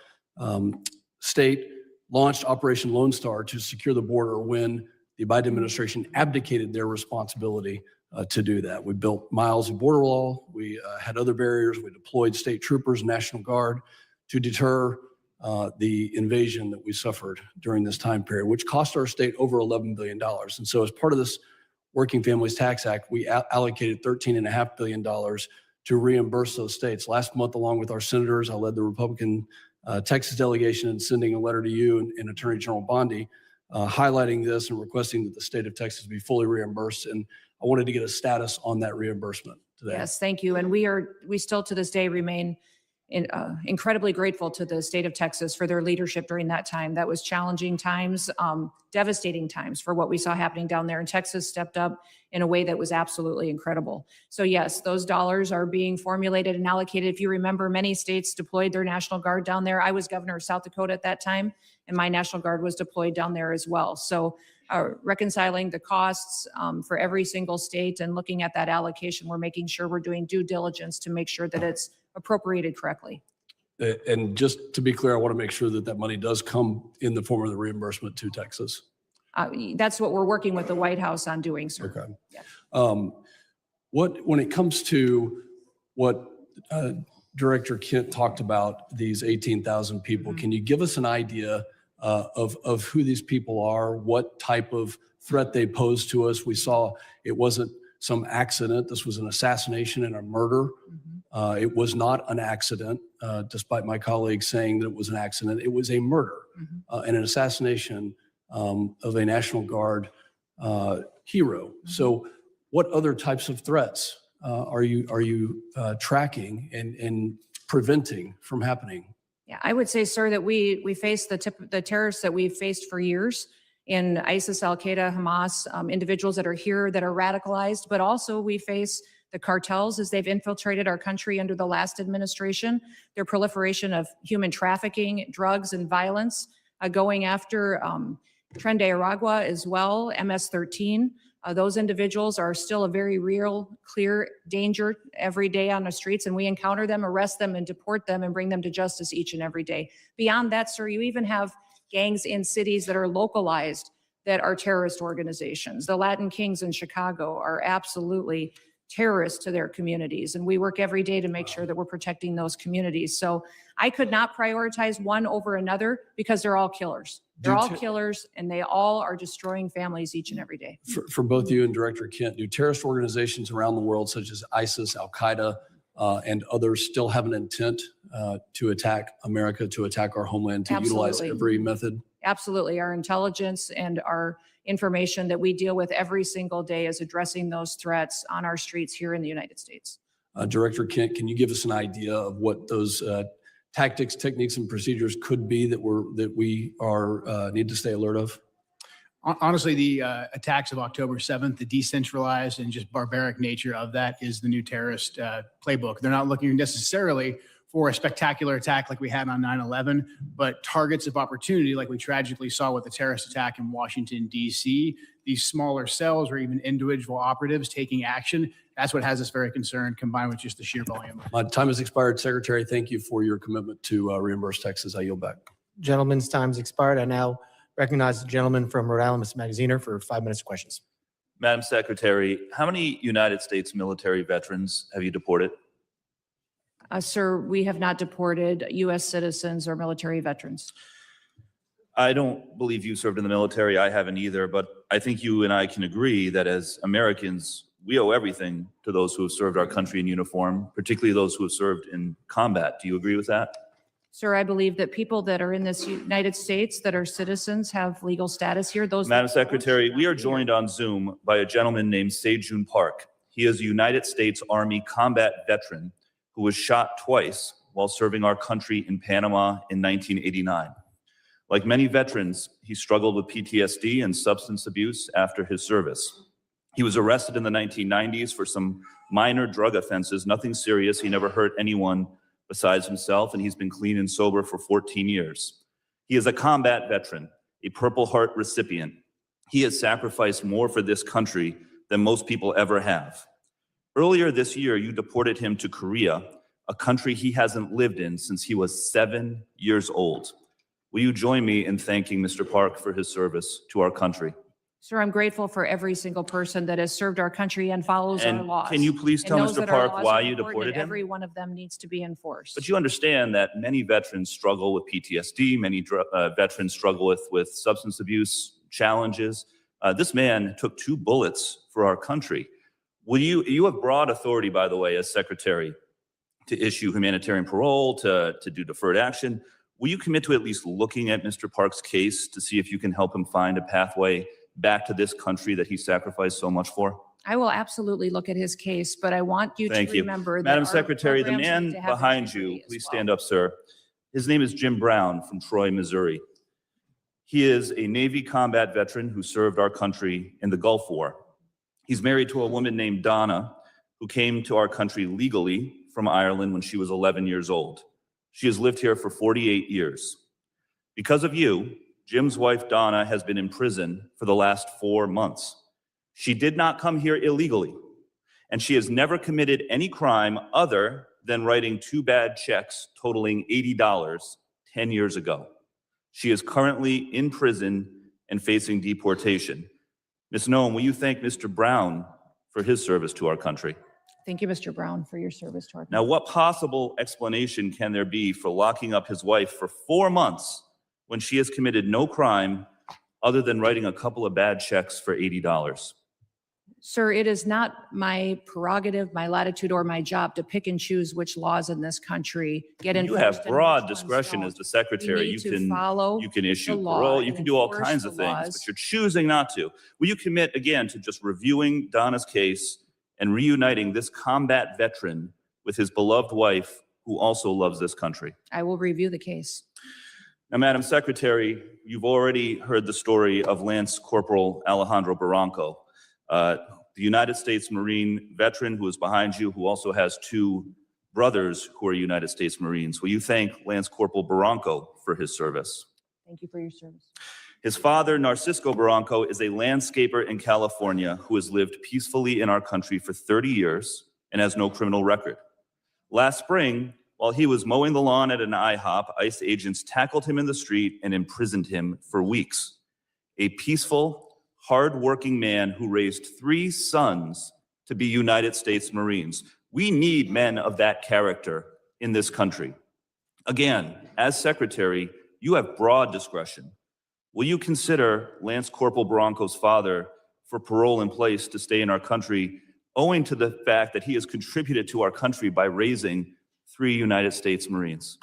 state launched Operation Lone Star to secure the border when the Biden administration abdicated their responsibility to do that. We built miles of border wall. We had other barriers. We deployed state troopers, National Guard to deter the invasion that we suffered during this time period, which cost our state over $11 billion. And so as part of this Working Families Tax Act, we allocated $13.5 billion to reimburse those states. Last month, along with our senators, I led the Republican Texas delegation in sending a letter to you and Attorney General Bondi highlighting this and requesting that the state of Texas be fully reimbursed. And I wanted to get a status on that reimbursement today. Yes, thank you. And we still to this day remain incredibly grateful to the state of Texas for their leadership during that time. That was challenging times, devastating times for what we saw happening down there. And Texas stepped up in a way that was absolutely incredible. So yes, those dollars are being formulated and allocated. If you remember, many states deployed their National Guard down there. I was governor of South Dakota at that time, and my National Guard was deployed down there as well. So reconciling the costs for every single state and looking at that allocation, we're making sure we're doing due diligence to make sure that it's appropriated correctly. And just to be clear, I want to make sure that that money does come in the form of the reimbursement to Texas. That's what we're working with the White House on doing, sir. Okay. Yeah. When it comes to what Director Kent talked about, these 18,000 people, can you give us an idea of who these people are, what type of threat they pose to us? We saw it wasn't some accident. This was an assassination and a murder. It was not an accident, despite my colleagues saying that it was an accident. It was a murder and an assassination of a National Guard hero. So what other types of threats are you tracking and preventing from happening? Yeah, I would say, sir, that we face the terrorists that we've faced for years in ISIS, Al-Qaeda, Hamas, individuals that are here that are radicalized, but also we face the cartels as they've infiltrated our country under the last administration, their proliferation of human trafficking, drugs, and violence, going after Tren de Aragua as well, MS-13. Those individuals are still a very real, clear danger every day on the streets, and we encounter them, arrest them, and deport them and bring them to justice each and every day. Beyond that, sir, you even have gangs in cities that are localized that are terrorist organizations. The Latin Kings in Chicago are absolutely terrorists to their communities, and we work every day to make sure that we're protecting those communities. So I could not prioritize one over another because they're all killers. They're all killers, and they all are destroying families each and every day. For both you and Director Kent, do terrorist organizations around the world, such as ISIS, Al-Qaeda, and others, still have an intent to attack America, to attack our homeland, to utilize every method? Absolutely. Our intelligence and our information that we deal with every single day is addressing those threats on our streets here in the United States. Director Kent, can you give us an idea of what those tactics, techniques, and procedures could be that we need to stay alert of? Honestly, the attacks of October 7th, the decentralized and just barbaric nature of that is the new terrorist playbook. They're not looking necessarily for a spectacular attack like we had on 9/11, but targets of opportunity like we tragically saw with the terrorist attack in Washington, D.C., these smaller cells or even individual operatives taking action. That's what has us very concerned, combined with just the sheer volume. My time has expired. Secretary, thank you for your commitment to reimburse Texas. I yield back. Gentleman's time's expired. I now recognize the gentleman from Rhode Island, Mr. Magaziner, for 5 minutes of questions. Madam Secretary, how many United States military veterans have you deported? Sir, we have not deported U.S. citizens or military veterans. I don't believe you served in the military. I haven't either, but I think you and I can agree that as Americans, we owe everything to those who have served our country in uniform, particularly those who have served in combat. Do you agree with that? Sir, I believe that people that are in this United States that are citizens have legal status here. Madam Secretary, we are joined on Zoom by a gentleman named Sejun Park. He is a United States Army combat veteran who was shot twice while serving our country in Panama in 1989. Like many veterans, he struggled with PTSD and substance abuse after his service. He was arrested in the 1990s for some minor drug offenses, nothing serious. He never hurt anyone besides himself, and he's been clean and sober for 14 years. He is a combat veteran, a Purple Heart recipient. He has sacrificed more for this country than most people ever have. Earlier this year, you deported him to Korea, a country he hasn't lived in since he was 7 years old. Will you join me in thanking Mr. Park for his service to our country? Sir, I'm grateful for every single person that has served our country and follows our And laws. can you please and tell knows Mr. that our Park laws why are you important deported and him? Every one of them needs to be enforced. But you understand that many veterans struggle with PTSD, many veterans struggle with substance abuse challenges. This man took 2 bullets for our country. You have broad authority, by the way, as secretary, to issue humanitarian parole, to do deferred action. Will you commit to at least looking at Mr. Park's case to see if you can help him find a pathway back to this country that he sacrificed so much for? I will absolutely look at his case, but I want you Thank to you. remember that Madam our Secretary, the programs need man to have behind integrity you, as please well. stand up, sir. His name is Jim Brown from Troy, Missouri. He is a Navy combat veteran who served our country in the Gulf War. He's married to a woman named Donna, who came to our country legally from Ireland when she was 11 years old. She has lived here for 48 years. Because of you, Jim's wife, Donna, has been in prison for the last 4 months. She did not come here illegally, and she has never committed any crime other than writing 2 bad checks totaling $80 10 years ago. She is currently in prison and facing deportation. Ms. Noem, will you thank Mr. Brown for his service to our country? Thank you, Mr. Brown, for your service to our country. Now, what possible explanation can there be for locking up his wife for 4 months when she has committed no crime other than writing a couple of bad checks for $80? Sir, it is not my prerogative, my latitude, or my job to pick and choose which laws in this country get enforced. You have and broad which ones discretion don't. as the secretary. We need to follow You can issue the law parole, you and can do all enforce kinds the of things, laws. but you're choosing not to. Will you commit again to just reviewing Donna's case and reuniting this combat veteran with his beloved wife who also loves this country? I will review the case. Now, Madam Secretary, you've already heard the story of Lance Corporal Alejandro Barranco, the United States Marine veteran who is behind you, who also has 2 brothers who are United States Marines. Will you thank Lance Corporal Barranco for his service? Thank you for your service. His father, Narcisco Barranco, is a landscaper in California who has lived peacefully in our country for 30 years and has no criminal record. Last spring, while he was mowing the lawn at an IHOP, ICE agents tackled him in the street and imprisoned him for weeks. A peaceful, hardworking man who raised 3 sons to be United States Marines. We need men of that character in this country. Again, as secretary, you have broad discretion. Will you consider Lance Corporal Barranco's father for parole in place to stay in our country, owing to the fact that he has contributed to our country by raising 3 United States Marines?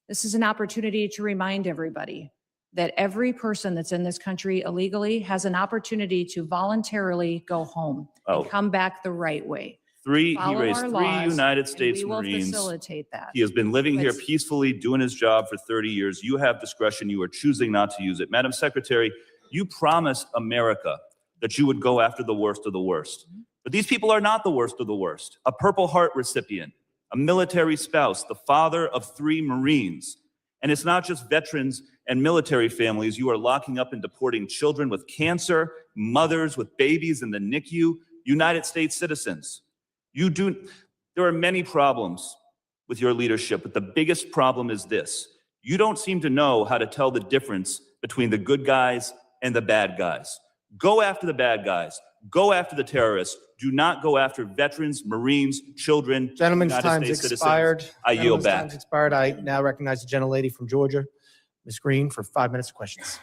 This is an opportunity to remind everybody that every person that's in this country illegally has an opportunity to voluntarily go home Oh. and come back the right way. He Follow raised our 3 laws, United and States we will Marines. facilitate that. He has been living here But- peacefully, doing his job for 30 years. You have discretion. You are choosing not to use it. Madam Secretary, you promised America that you would go after the worst of the worst. But these people are not the worst of the worst. A Purple Heart recipient, a military spouse, the father of 3 Marines. And it's not just veterans and military families. You are locking up and deporting children with cancer, mothers with babies in the NICU, United States citizens. There are many problems with your leadership, but the biggest problem is this. You don't seem to know how to tell the difference between the good guys and the bad guys. Go after the bad guys. Go after the terrorists. Do not go after veterans, Marines, children, Gentleman's United time's States citizens. expired. I yield Gentleman's back. time's expired. I now recognize the gentlelady from Georgia, Ms. Green, for 5 minutes of questions.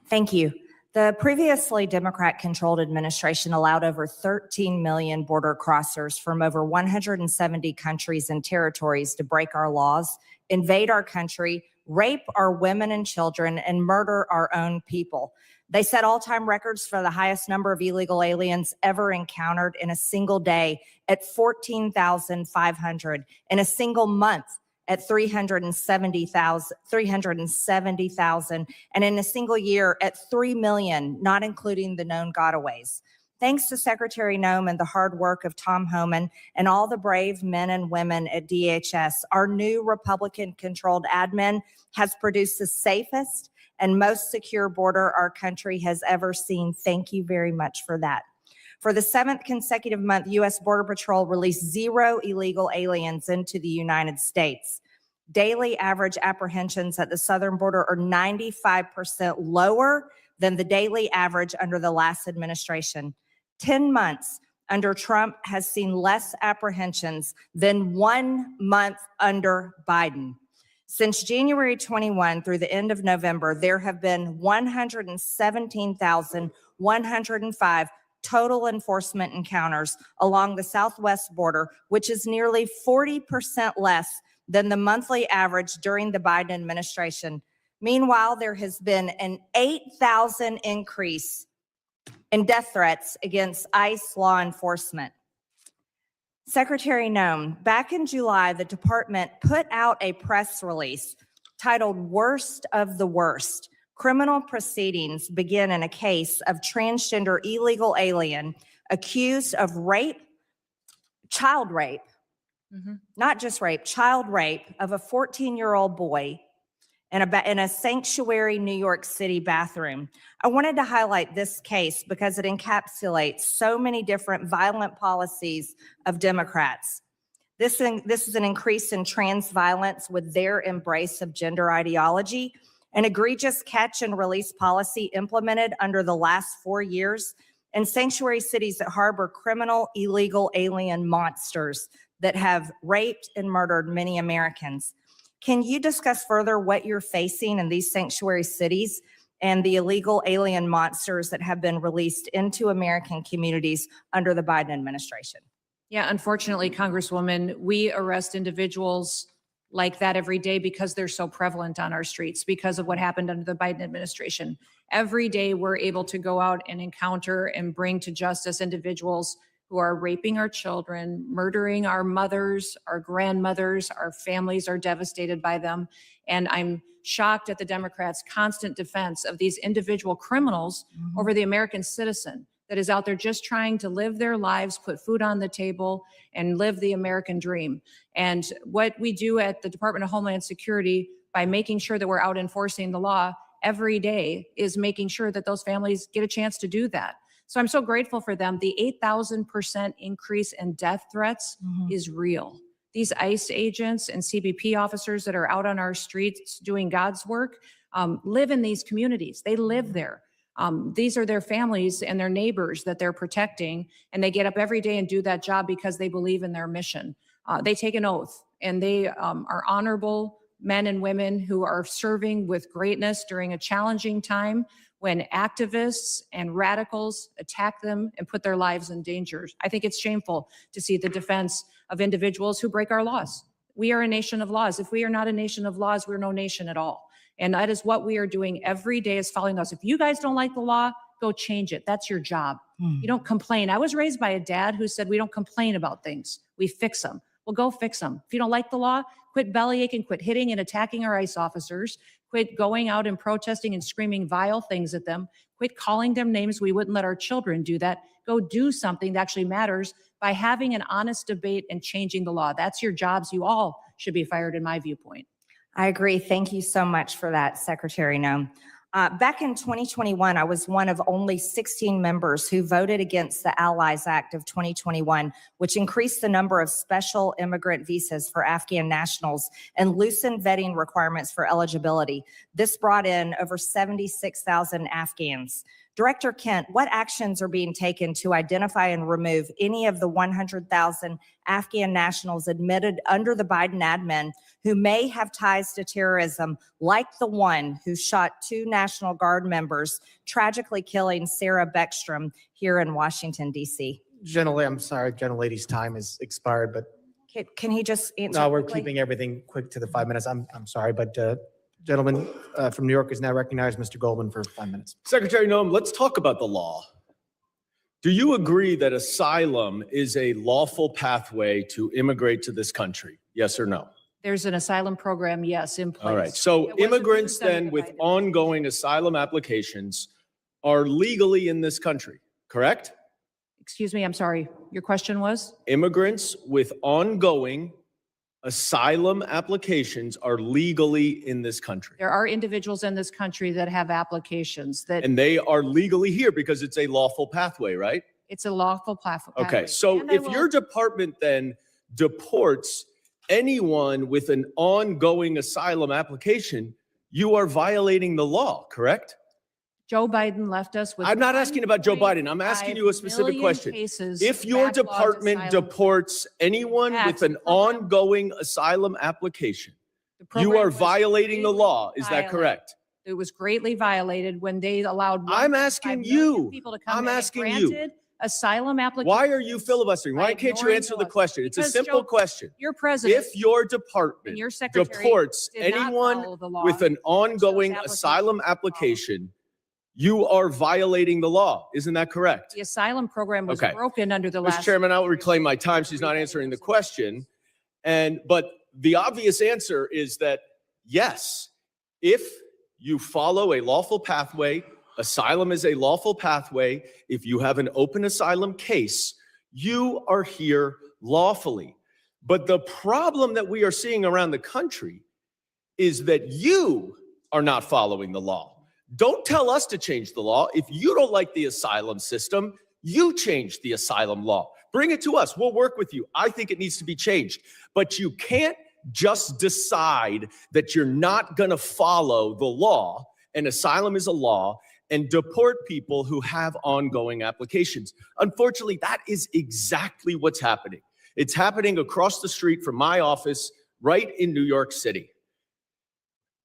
Thank you. The previously Democrat-controlled administration allowed over 13 million border crossers from over 170 countries and territories to break our laws, invade our country, rape our women and children, and murder our own people. They set all-time records for the highest number of illegal aliens ever encountered in a single day at 14,500, in a single month at 370,000, and in a single year at 3 million, not including the known gotaways. Thanks to Secretary Noem and the hard work of Tom Homan and all the brave men and women at DHS, our new Republican-controlled admin has produced the safest and most secure border our country has ever seen. Thank you very much for that. For the 7th consecutive month, U.S. Border Patrol released 0 illegal aliens into the United States. Daily average apprehensions at the southern border are 95% lower than the daily average under the last administration. 10 months under Trump has seen less apprehensions than 1 month under Biden. Since January 21 through the end of November, there have been 117,105 total enforcement encounters along the southwest border, which is nearly 40% less than the monthly average during the Biden administration. Meanwhile, there has been an 8,000 increase in death threats against ICE law enforcement. Secretary Noem, back in July, the department put out a press release titled Worst of the Worst. Criminal proceedings begin in a case of transgender illegal alien accused of rape, child rape, not just rape, child rape of a 14-year-old boy in a sanctuary New York City bathroom. I wanted to highlight this case because it encapsulates so many different violent policies of Democrats. This is an increase in trans violence with their embrace of gender ideology, an egregious catch and release policy implemented under the last 4 years, and sanctuary cities that harbor criminal illegal alien monsters that have raped and murdered many Americans. Can you discuss further what you're facing in these sanctuary cities and the illegal alien monsters that have been released into American communities under the Biden administration? Yeah, unfortunately, Congresswoman, we arrest individuals like that every day because they're so prevalent on our streets because of what happened under the Biden administration. Every day we're able to go out and encounter and bring to justice individuals who are raping our children, murdering our mothers, our grandmothers, our families are devastated by them. And I'm shocked at the Democrats' constant defense of these individual criminals over the American citizen that is out there just trying to live their lives, put food on the table, and live the American dream. And what we do at the Department of Homeland Security by making sure that we're out enforcing the law every day is making sure that those families get a chance to do that. So I'm so grateful for them. The 8,000% increase in death threats is real. These ICE agents and CBP officers that are out on our streets doing God's work live in these communities. They live there. These are their families and their neighbors that they're protecting, and they get up every day and do that job because they believe in their mission. They take an oath, and they are honorable men and women who are serving with greatness during a challenging time when activists and radicals attack them and put their lives in danger. I think it's shameful to see the defense of individuals who break our laws. We are a nation of laws. If we are not a nation of laws, we're no nation at all. And that is what we are doing every day, is following us. If you guys don't like the law, go change it. That's your job. You don't complain. I was raised by a dad who said, we don't complain about things. We fix them. Well, go fix them. If you don't like the law, quit bellyaching, quit hitting and attacking our ICE officers, quit going out and protesting and screaming vile things at them, quit calling them names. We wouldn't let our children do that. Go do something that actually matters by having an honest debate and changing the law. That's your jobs. You all should be fired, in my viewpoint. I agree. Thank you so much for that, Secretary Noem. Back in 2021, I was one of only 16 members who voted against the Allies Act of 2021, which increased the number of special immigrant visas for Afghan nationals and loosened vetting requirements for eligibility. This brought in over 76,000 Afghans. Director Kent, what actions are being taken to identify and remove any of the 100,000 Afghan nationals admitted under the Biden admin who may have ties to terrorism, like the one who shot 2 National Guard members, tragically killing Sarah Beckstrom here in Washington, D.C.? I'm sorry, gentlelady's time is expired, but Can he just answer? no, we're quickly? keeping everything quick to the 5 minutes. I'm sorry, but gentleman from New York is now recognized, Mr. Goldman, for 5 minutes. Secretary Noem, let's talk about the law. Do you agree that asylum is a lawful pathway to immigrate to this country? Yes or no? There's an asylum program, yes, in place. All right. So It wasn't immigrants used under then the with Biden ongoing asylum applications are legally in this country, correct? Excuse me, I'm sorry. Your question was? Immigrants with ongoing asylum applications are legally in this country. There are individuals in this country that have applications that And they are legally here because it's a lawful pathway, right? it's a lawful platform. Okay, so if your department then deports anyone with an ongoing asylum application, you are violating the law, correct? Joe Biden left us with. I'm not asking about Joe Biden. I'm asking you a 1.5 specific million question. cases If your backlogged department asylum. deports anyone with an ongoing asylum application, The you program are was violating the law. Is that violated. correct? It was greatly violated when they allowed. I'm 1.5 asking million you. People to come I'm in and asking you. granted asylum applications. Why are you filibustering? Why by can't you ignoring answer the laws. question? It's a Because, simple Joe, question. Your president If your and department your secretary deports did not anyone follow the law, with an ongoing applications asylum were application, you are violating the law. Isn't that correct? the asylum program was Okay. broken under the Mr. last. Chairman, I'll reclaim my time. She's not answering the question. But the obvious answer is that yes, if you follow a lawful pathway, asylum is a lawful pathway. If you have an open asylum case, you are here lawfully. But the problem that we are seeing around the country is that you are not following the law. Don't tell us to change the law. If you don't like the asylum system, you change the asylum law. Bring it to us. We'll work with you. I think it needs to be changed. But you can't just decide that you're not going to follow the law, and asylum is a law, and deport people who have ongoing applications. Unfortunately, that is exactly what's happening. It's happening across the street from my office right in New York City.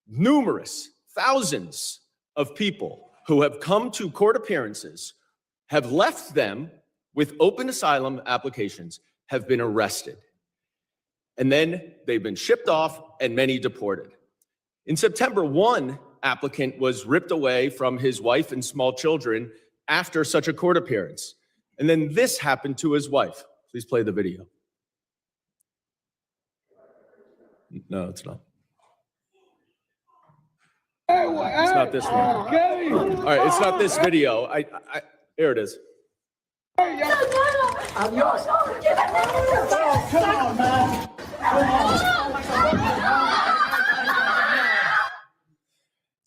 Numerous, thousands of people who have come to court appearances, have left them with open asylum applications, have been arrested. And then they've been shipped off and many deported. In September, one applicant was ripped away from his wife and small children after such a court appearance. And then this happened to his wife. Please play the video. No, it's not. It's not this one. All right, it's not this video. Here it is.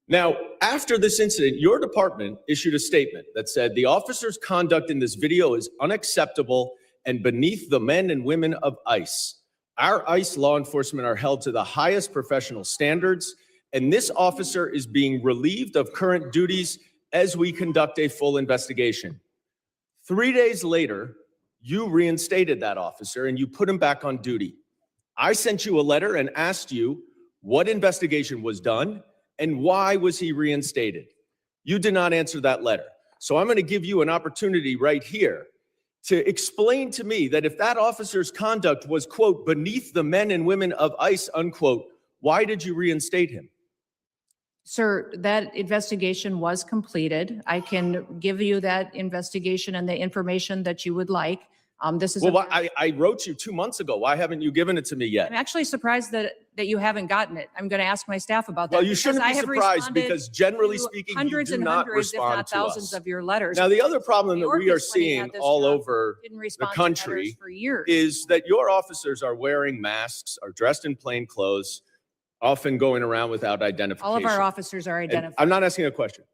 Now, after this incident, your department issued a statement that said the officer's conduct in this video is unacceptable and beneath the men and women of ICE. Our ICE law enforcement are held to the highest professional standards, and this officer is being relieved of current duties as we conduct a full investigation. 3 days later, you reinstated that officer and you put him back on duty. I sent you a letter and asked you what investigation was done and why was he reinstated. You did not answer that letter. So I'm going to give you an opportunity right here to explain to me that if that officer's conduct was, quote, beneath the men and women of ICE, unquote, why did you reinstate him? Sir, that investigation was completed. I can give you that investigation and the information that you would like. This is. Well, I wrote you 2 months ago. Why haven't you given it to me I'm yet? actually surprised that you haven't gotten it. I'm going to ask my staff about that. Well, you because shouldn't I be have surprised responded because generally to speaking, you hundreds do and not hundreds, if respond not to thousands us. of your letters. Now, the other problem New that we York are is when he had seeing this all job, over didn't the respond to letters country for years. is that your officers are wearing masks, are dressed in plain clothes, often going around without identification. All of our officers are And identified. I'm not asking a question.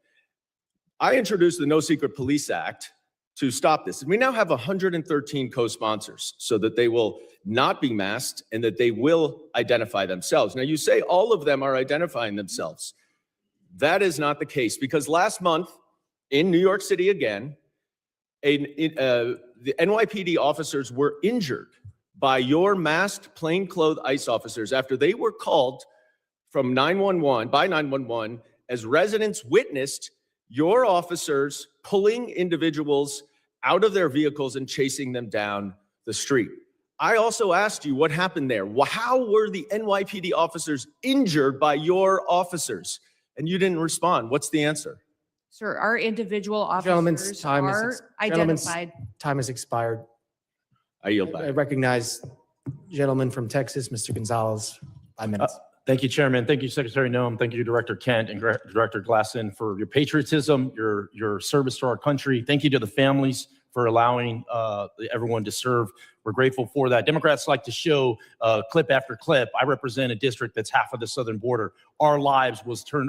I introduced the No Secret Police Act to stop this. And we now have 113 co-sponsors so that they will not be masked and that they will identify themselves. Now, you say all of them are identifying themselves. That is not the case because last month in New York City again, the NYPD officers were injured by your masked plainclothes ICE officers after they were called from 911 as residents witnessed your officers pulling individuals out of their vehicles and chasing them down the street. I also asked you what happened there. How were the NYPD officers injured by your officers? And you didn't respond. What's the answer? Sir, our individual Gentlemen's officers time are is identified. time has expired. I yield I back. recognize gentleman from Texas, Mr. Gonzalez, 5 minutes. Thank you, Chairman. Thank you, Secretary Noem. Thank you, Director Kent and Director Glasson, for your patriotism, your service to our country. Thank you to the families for allowing everyone to serve. We're grateful for that. Democrats like to show clip after clip. I represent a district that's half of the southern border. Our lives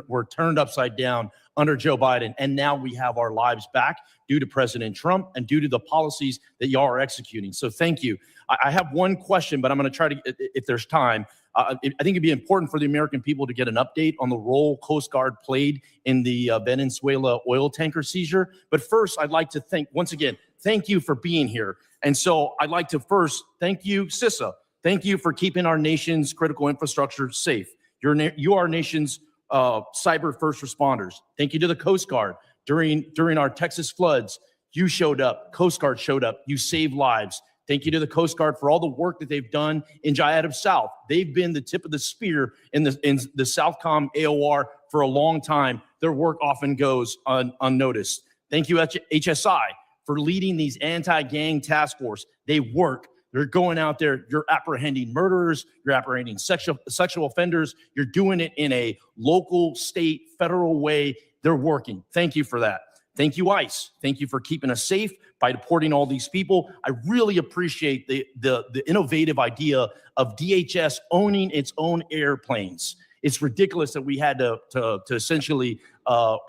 were turned upside down under Joe Biden, and now we have our lives back due to President Trump and due to the policies that y'all are executing. So thank you. I have one question, but I'm going to try to, if there's time. I think it'd be important for the American people to get an update on the role Coast Guard played in the Venezuela oil tanker seizure. But first, I'd like to once again, thank you for being here. And so I'd like to first thank you, CISA. Thank you for keeping our nation's critical infrastructure safe. You are our nation's cyber first responders. Thank you to the Coast Guard. During our Texas floods, you showed up, Coast Guard showed up, you saved lives. Thank you to the Coast Guard for all the work that they've done in Jayadov South. They've been the tip of the spear in the Southcom AOR for a long time. Their work often goes unnoticed. Thank you, HSI, for leading these anti-gang task force. They work. They're going out there. You're apprehending murderers. You're apprehending sexual offenders. You're doing it in a local, state, federal way. They're working. Thank you for that. Thank you, ICE. Thank you for keeping us safe by deporting all these people. I really appreciate the innovative idea of DHS owning its own airplanes. It's ridiculous that we had to essentially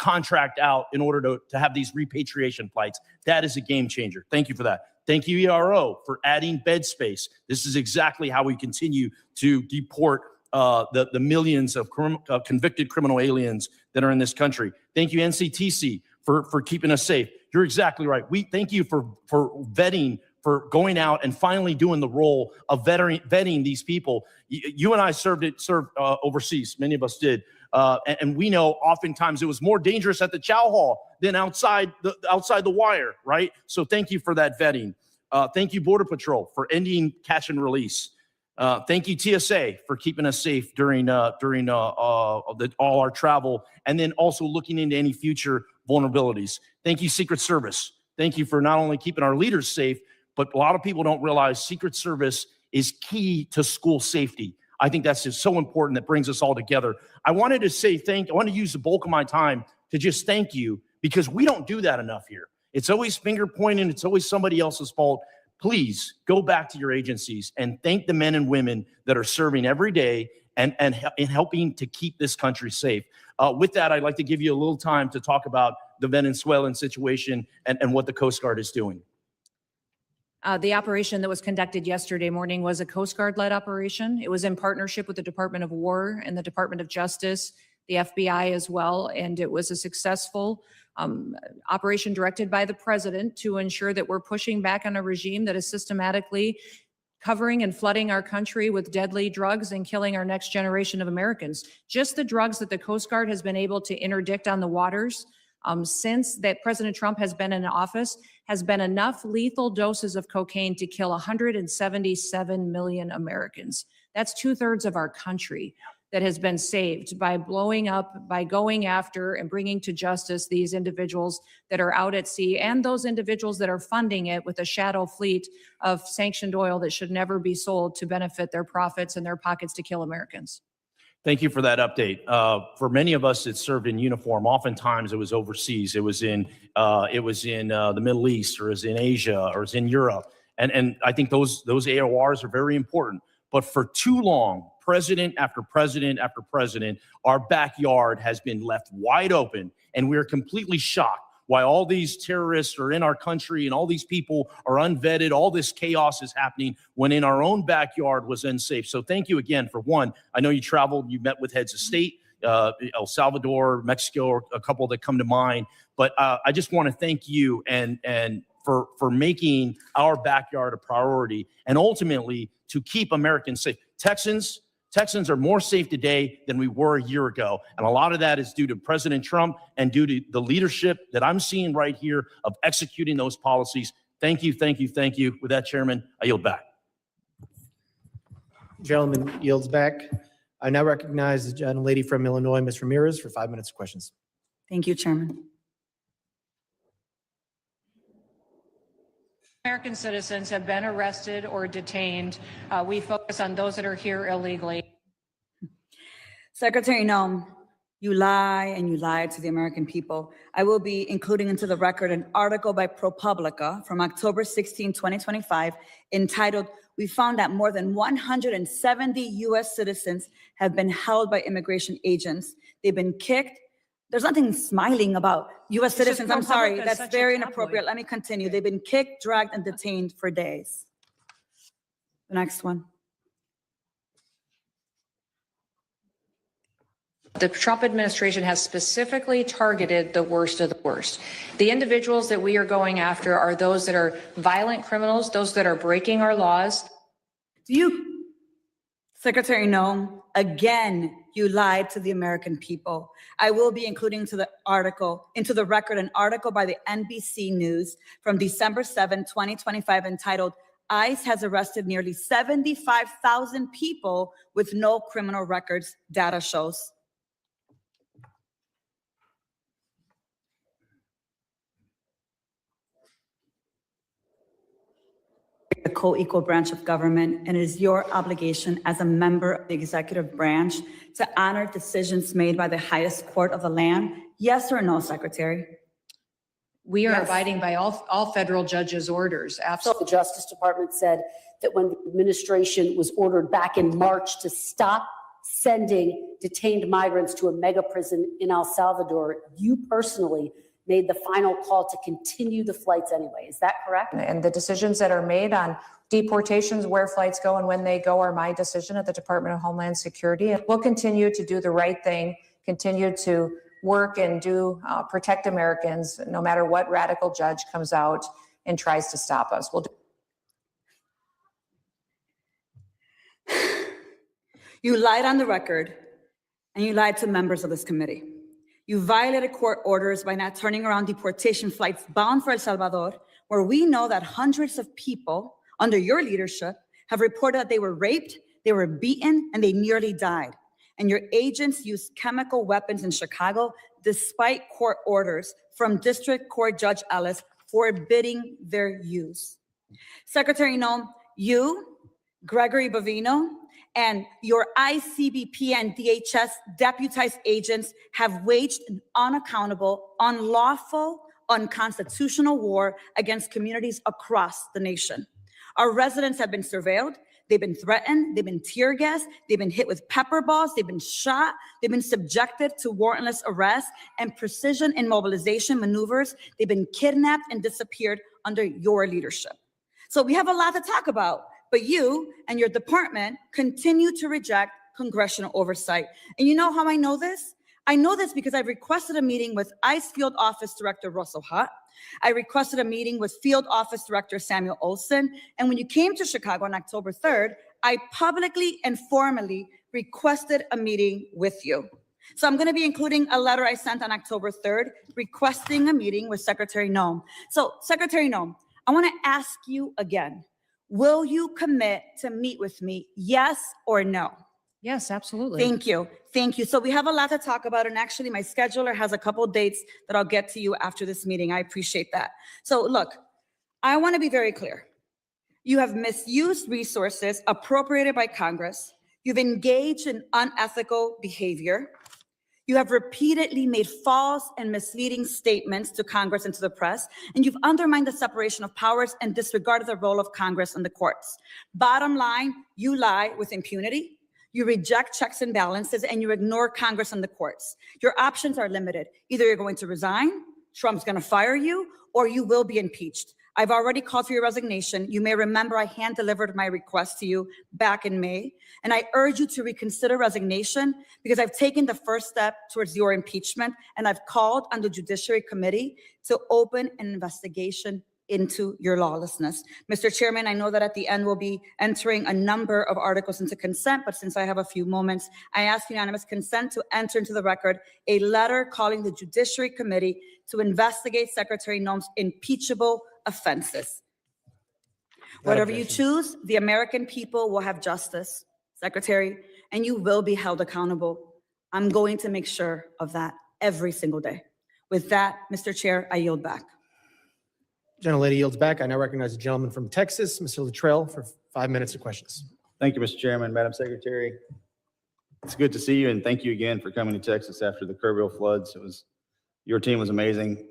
contract out in order to have these repatriation flights. That is a game changer. Thank you for that. Thank you, ERO, for adding bed space. This is exactly how we continue to deport the millions of convicted criminal aliens that are in this country. Thank you, NCTC, for keeping us safe. You're exactly right. We thank you for vetting, for going out and finally doing the role of vetting these people. You and I served overseas. Many of us did. And we know oftentimes it was more dangerous at the chow hall than outside the wire, right? So thank you for that vetting. Thank you, Border Patrol, for ending catch and release. Thank you, TSA, for keeping us safe during all our travel, and then also looking into any future vulnerabilities. Thank you, Secret Service. Thank you for not only keeping our leaders safe, but a lot of people don't realize Secret Service is key to school safety. I think that's just so important that brings us all together. I wanted to say I want to use the bulk of my time to just thank you, because we don't do that enough here. It's always finger pointing. It's always somebody else's fault. Please go back to your agencies and thank the men and women that are serving every day and helping to keep this country safe. With that, I'd like to give you a little time to talk about the Venezuelan situation and what the Coast Guard is doing. The operation that was conducted yesterday morning was a Coast Guard-led operation. It was in partnership with the Department of War and the Department of Justice, the FBI as well, and it was a successful operation directed by the president to ensure that we're pushing back on a regime that is systematically covering and flooding our country with deadly drugs and killing our next generation of Americans. Just the drugs that the Coast Guard has been able to interdict on the waters since that President Trump has been in office has been enough lethal doses of cocaine to kill 177 million Americans. That's 2/3 of our country that has been saved by blowing up, by going after and bringing to justice these individuals that are out at sea and those individuals that are funding it with a shadow fleet of sanctioned oil that should never be sold to benefit their profits and their pockets to kill Americans. Thank you for that update. For many of us that served in uniform, oftentimes it was overseas. It was in the Middle East, or it was in Asia, or it was in Europe. And I think those AORs are very important. But for too long, president after president after president, our backyard has been left wide open, and we're completely shocked why all these terrorists are in our country and all these people are unvetted. All this chaos is happening when in our own backyard was unsafe. So thank you again for one. I know you traveled, you met with heads of state, El Salvador, Mexico, a couple that come to mind. But I just want to thank you and for making our backyard a priority and ultimately to keep Americans safe. Texans are more safe today than we were a year ago. And a lot of that is due to President Trump and due to the leadership that I'm seeing right here of executing those policies. Thank you, thank you, thank you. With that, Chairman, I yield back. Gentleman yields back. I now recognize the gentlelady from Illinois, Ms. Ramirez, for 5 minutes of questions. Thank you, Chairman. American citizens have been arrested or detained. We focus on those that are here illegally. Secretary Noem, you lie and you lied to the American people. I will be including into the record an article by ProPublica from October 16, 2025, entitled, "We found that more than 170 U.S. citizens have been held by immigration agents. They've been kicked." There's nothing smiling about U.S. citizens. I'm sorry, ProPublica is that's such a very tabloid. inappropriate. Let me continue. They've been kicked, dragged, and detained for days. The next one. The Trump administration has specifically targeted the worst of the worst. The individuals that we are going after are those that are violent criminals, those that are breaking our laws. Do you, Secretary Noem, again, you lied to the American people. I will be including into the record, an article by the NBC News from December 7, 2025, entitled, ICE has arrested nearly 75,000 people with no criminal records, data shows. The co-equal branch of government, and it is your obligation as a member of the executive branch to honor decisions made by the highest court of the land. Yes or no, Secretary? We are Yes. abiding by all federal judges' orders. Absolutely. The Justice Department said that when the administration was ordered back in March to stop sending detained migrants to a mega prison in El Salvador, you personally made the final call to continue the flights anyway. Is that correct? And the decisions that are made on deportations, where flights go and when they go are my decision at the Department of Homeland Security. And we'll continue to do the right thing, continue to work and protect Americans, no matter what radical judge comes out and tries to stop us. We'll do. You lied on the record, and you lied to members of this committee. You violated court orders by not turning around deportation flights bound for El Salvador, where we know that hundreds of people under your leadership have reported that they were raped, they were beaten, and they nearly died. And your agents used chemical weapons in Chicago despite court orders from District Court Judge Ellis forbidding their use. Secretary Noem, you, Gregory Bovino, and your ICBP and DHS deputized agents have waged an unaccountable, unlawful, unconstitutional war against communities across the nation. Our residents have been surveilled, they've been threatened, they've been tear gassed, they've been hit with pepper balls, they've been shot, they've been subjected to warrantless arrest and precision immobilization maneuvers, they've been kidnapped and disappeared under your leadership. So we have a lot to talk about. But you and your department continue to reject congressional oversight. And you know how I know this? I know this because I've requested a meeting with ICE Field Office Director Russell Hutt. I requested a meeting with Field Office Director Samuel Olson. And when you came to Chicago on October 3rd, I publicly and formally requested a meeting with you. So I'm going to be including a letter I sent on October 3rd requesting a meeting with Secretary Noem. So Secretary Noem, I want to ask you again. Will you commit to meet with me, yes or no? Yes, absolutely. Thank you. Thank you. So we have a lot to talk about. And actually, my scheduler has a couple dates that I'll get to you after this meeting. I appreciate that. So look, I want to be very clear. You have misused resources appropriated by Congress. You've engaged in unethical behavior. You have repeatedly made false and misleading statements to Congress and to the press, and you've undermined the separation of powers and disregarded the role of Congress and the courts. Bottom line, you lie with impunity, you reject checks and balances, and you ignore Congress and the courts. Your options are limited. Either you're going to resign, Trump's going to fire you, or you will be impeached. I've already called for your resignation. You may remember I hand-delivered my request to you back in May, and I urge you to reconsider resignation because I've taken the first step towards your impeachment, and I've called on the Judiciary Committee to open an investigation into your lawlessness. Mr. Chairman, I know that at the end we'll be entering a number of articles into consent, but since I have a few moments, I ask unanimous consent to enter into the record a letter calling the Judiciary Committee to investigate Secretary Noem's impeachable offenses. Whatever you choose, the American people will have justice, Secretary, and you will be held accountable. I'm going to make sure of that every single day. With that, Mr. Chair, I yield back. Gentlelady yields back. I now recognize the gentleman from Texas, Mr. Luttrell, for 5 minutes of questions. Thank you, Mr. Chairman, Madam Secretary. It's good to see you, and thank you again for coming to Texas after the Kerrville floods. Your team was amazing.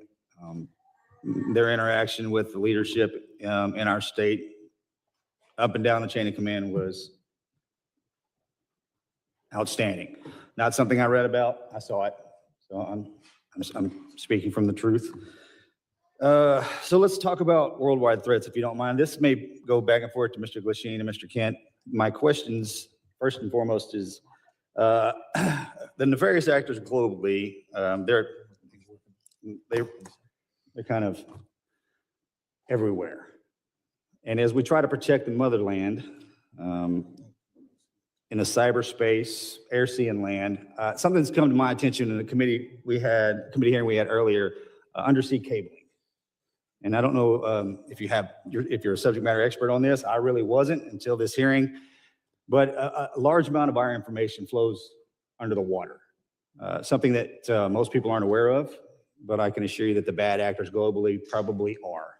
Their interaction with the leadership in our state, up and down the chain of command, was outstanding. Not something I read about, I saw it. So I'm speaking from the truth. So let's talk about worldwide threats, if you don't mind. This may go back and forth to Mr. Glasheen and Mr. Kent. My questions, first and foremost, is The nefarious actors globally, they're kind of everywhere. And as we try to protect the motherland, in the cyberspace, air, sea, and land, something's come to my attention in the committee hearing we had earlier, undersea cabling. And I don't know if you're a subject matter expert on this. I really wasn't until this hearing. But a large amount of our information flows under the water, something that most people aren't aware of, but I can assure you that the bad actors globally probably are.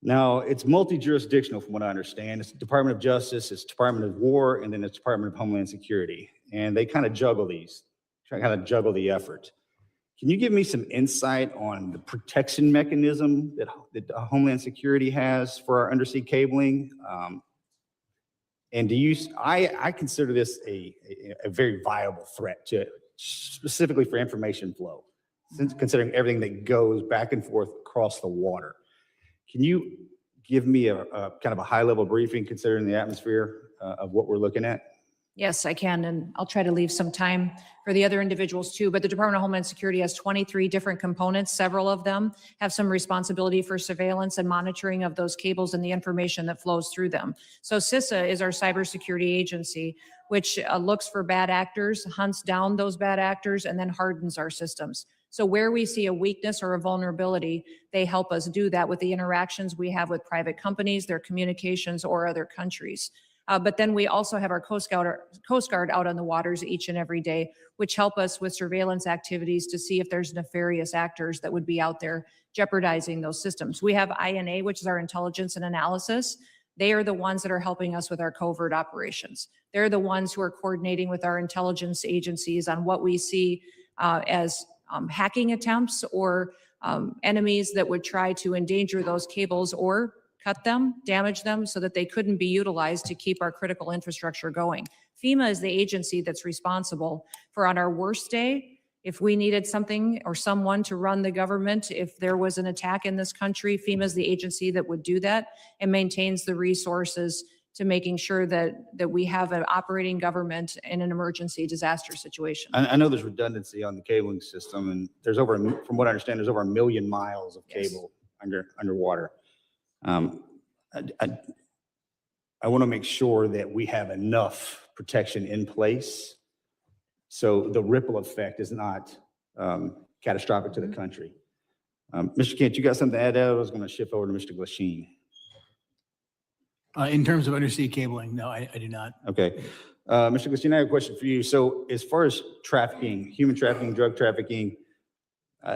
Now, it's multi-jurisdictional from what I understand. It's the Department of Justice, it's Department of War, and then it's Department of Homeland Security. And they kind of juggle these, kind of juggle the effort. Can you give me some insight on the protection mechanism that Homeland Security has for our undersea cabling? And I consider this a very viable threat specifically for information flow, since considering everything that goes back and forth across the water. Can you give me a kind of a high-level briefing considering the atmosphere of what we're looking at? Yes, I can, and I'll try to leave some time for the other individuals too. But the Department of Homeland Security has 23 different components. Several of them have some responsibility for surveillance and monitoring of those cables and the information that flows through them. So CISA is our cybersecurity agency, which looks for bad actors, hunts down those bad actors, and then hardens our systems. So where we see a weakness or a vulnerability, they help us do that with the interactions we have with private companies, their communications, or other countries. But then we also have our Coast Guard out on the waters each and every day, which help us with surveillance activities to see if there's nefarious actors that would be out there jeopardizing those systems. We have INA, which is our intelligence and analysis. They are the ones that are helping us with our covert operations. They're the ones who are coordinating with our intelligence agencies on what we see as hacking attempts or enemies that would try to endanger those cables or cut them, damage them so that they couldn't be utilized to keep our critical infrastructure going. FEMA is the agency that's responsible for, on our worst day, if we needed something or someone to run the government, if there was an attack in this country, FEMA is the agency that would do that and maintains the resources to making sure that we have an operating government in an emergency disaster situation. I know there's redundancy on the cabling system, and there's from what I understand, there's over 1 million miles of cable underwater. I want to make sure that we have enough protection in place so the ripple effect is not catastrophic to the country. Mr. Kent, you got something to add? I was going to shift over to Mr. Glasheen. In terms of undersea cabling, no, I do not. Okay. Mr. Glasheen, I have a question for you. So as far as trafficking, human trafficking, drug trafficking,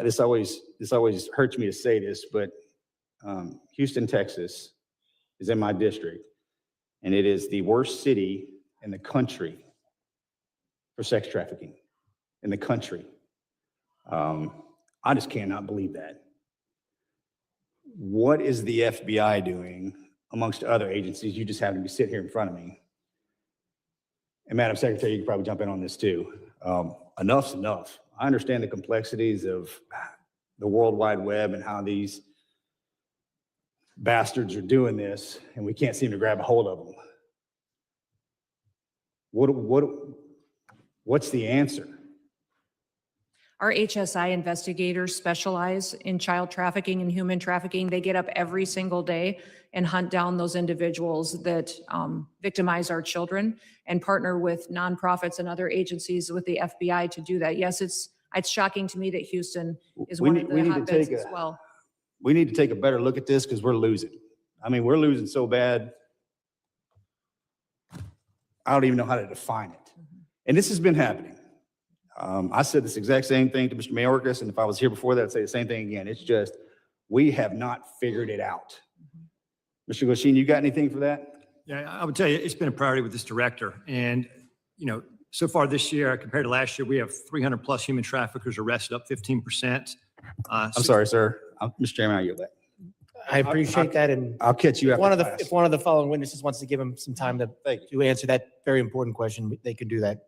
this always hurts me to say this, but Houston, Texas is in my district, and it is the worst city in the country for sex trafficking in the country. I just cannot believe that. What is the FBI doing amongst other agencies? You just happen to be sitting here in front of me. And Madam Secretary, you can probably jump in on this too. Enough's enough. I understand the complexities of the World Wide Web and how these bastards are doing this, and we can't seem to grab a hold of them. What's the answer? Our HSI investigators specialize in child trafficking and human trafficking. They get up every single day and hunt down those individuals that victimize our children and partner with nonprofits and other agencies with the FBI to do that. Yes, it's shocking to me that Houston is one of the hotbeds as well. We need to take a better look at this because we're losing. I mean, we're losing so bad. I don't even know how to define it. And this has been happening. I said this exact same thing to Mr. Mayorkas, and if I was here before that, I'd say the same thing again. It's just, we have not figured it out. Mr. Glasheen, you got anything for that? Yeah, I would tell you, it's been a priority with this director. And, so far this year, compared to last year, we have 300 plus human traffickers arrested, up 15%. I'm sorry, sir. Mr. Chairman, I yield that. I appreciate that, and I'll catch you after class. if one of the following witnesses wants to give him some time to answer that very important question, they can do that.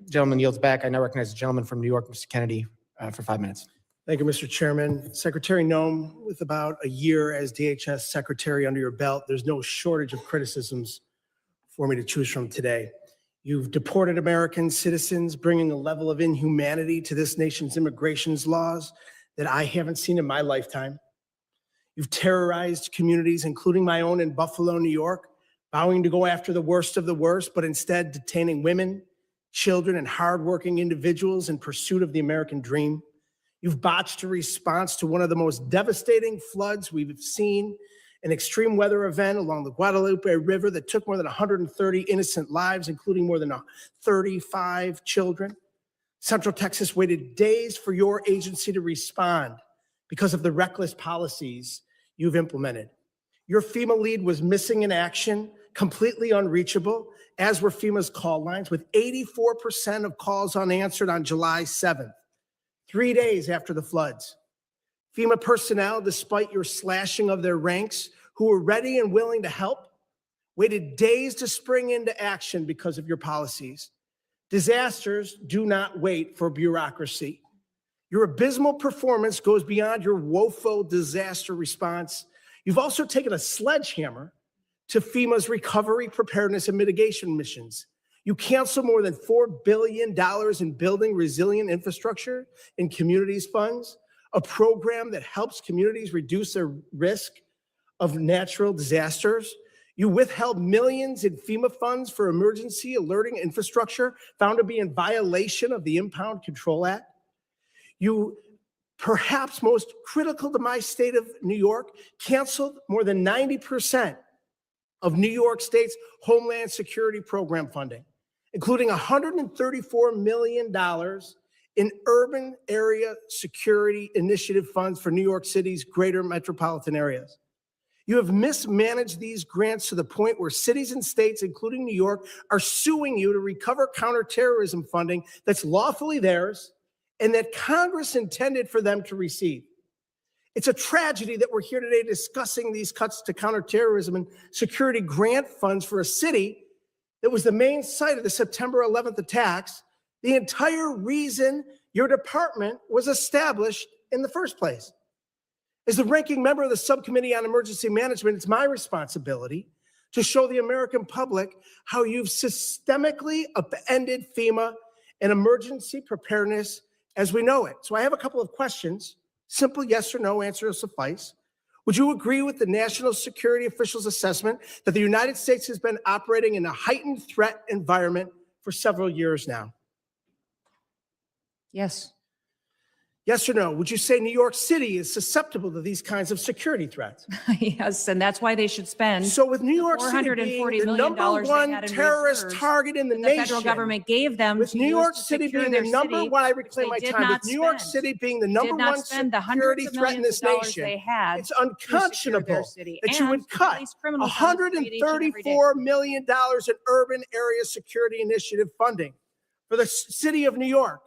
Gentleman yields back. I now recognize the gentleman from New York, Mr. Kennedy, for 5 minutes. Thank you, Mr. Chairman. Secretary Noem, with about a year as DHS Secretary under your belt, there's no shortage of criticisms for me to choose from today. You've deported American citizens, bringing a level of inhumanity to this nation's immigration laws that I haven't seen in my lifetime. You've terrorized communities, including my own in Buffalo, New York, vowing to go after the worst of the worst, but instead detaining women, children, and hardworking individuals in pursuit of the American dream. You've botched a response to one of the most devastating floods we've seen, an extreme weather event along the Guadalupe River that took more than 130 innocent lives, including more than 35 children. Central Texas waited days for your agency to respond because of the reckless policies you've implemented. Your FEMA lead was missing in action, completely unreachable, as were FEMA's call lines, with 84% of calls unanswered on July 7th, 3 days after the floods. FEMA personnel, despite your slashing of their ranks, who were ready and willing to help, waited days to spring into action because of your policies. Disasters do not wait for bureaucracy. Your abysmal performance goes beyond your woeful disaster response. You've also taken a sledgehammer to FEMA's recovery, preparedness, and mitigation missions. You canceled more than $4 billion in building resilient infrastructure in communities funds, a program that helps communities reduce their risk of natural disasters. You withheld millions in FEMA funds for emergency alerting infrastructure found to be in violation of the Impound Control Act. You, perhaps most critical to my state of New York, canceled more than 90% of New York State's Homeland Security Program funding, including $134 million in urban area security initiative funds for New York City's greater metropolitan areas. You have mismanaged these grants to the point where cities and states, including New York, are suing you to recover counterterrorism funding that's lawfully theirs and that Congress intended for them to receive. It's a tragedy that we're here today discussing these cuts to counterterrorism and security grant funds for a city that was the main site of the September 11th attacks, the entire reason your department was established in the first place. As the ranking member of the Subcommittee on Emergency Management, it's my responsibility to show the American public how you've systemically upended FEMA and emergency preparedness as we know it. So I have a couple of questions. Simple yes or no answer will suffice. Would you agree with the national security officials' assessment that the United States has been operating in a heightened threat environment for several years now? Yes. Yes or no? Would you say New York City is susceptible to these kinds of security threats? Yes, and that's why they should spend. So with New York City being $440 the million number they one had in terrorist reserves target in the the nation. federal government gave them With to New use York to City secure being their the number, city, why I reclaim my they did time, with not New York spend. City being the They number did not one spend the security hundreds of threat in millions this of dollars nation, they had it's to secure their unconscionable city that you would and to cut release criminals on the street each and every day. $134 million in urban area security initiative funding for the city of New York.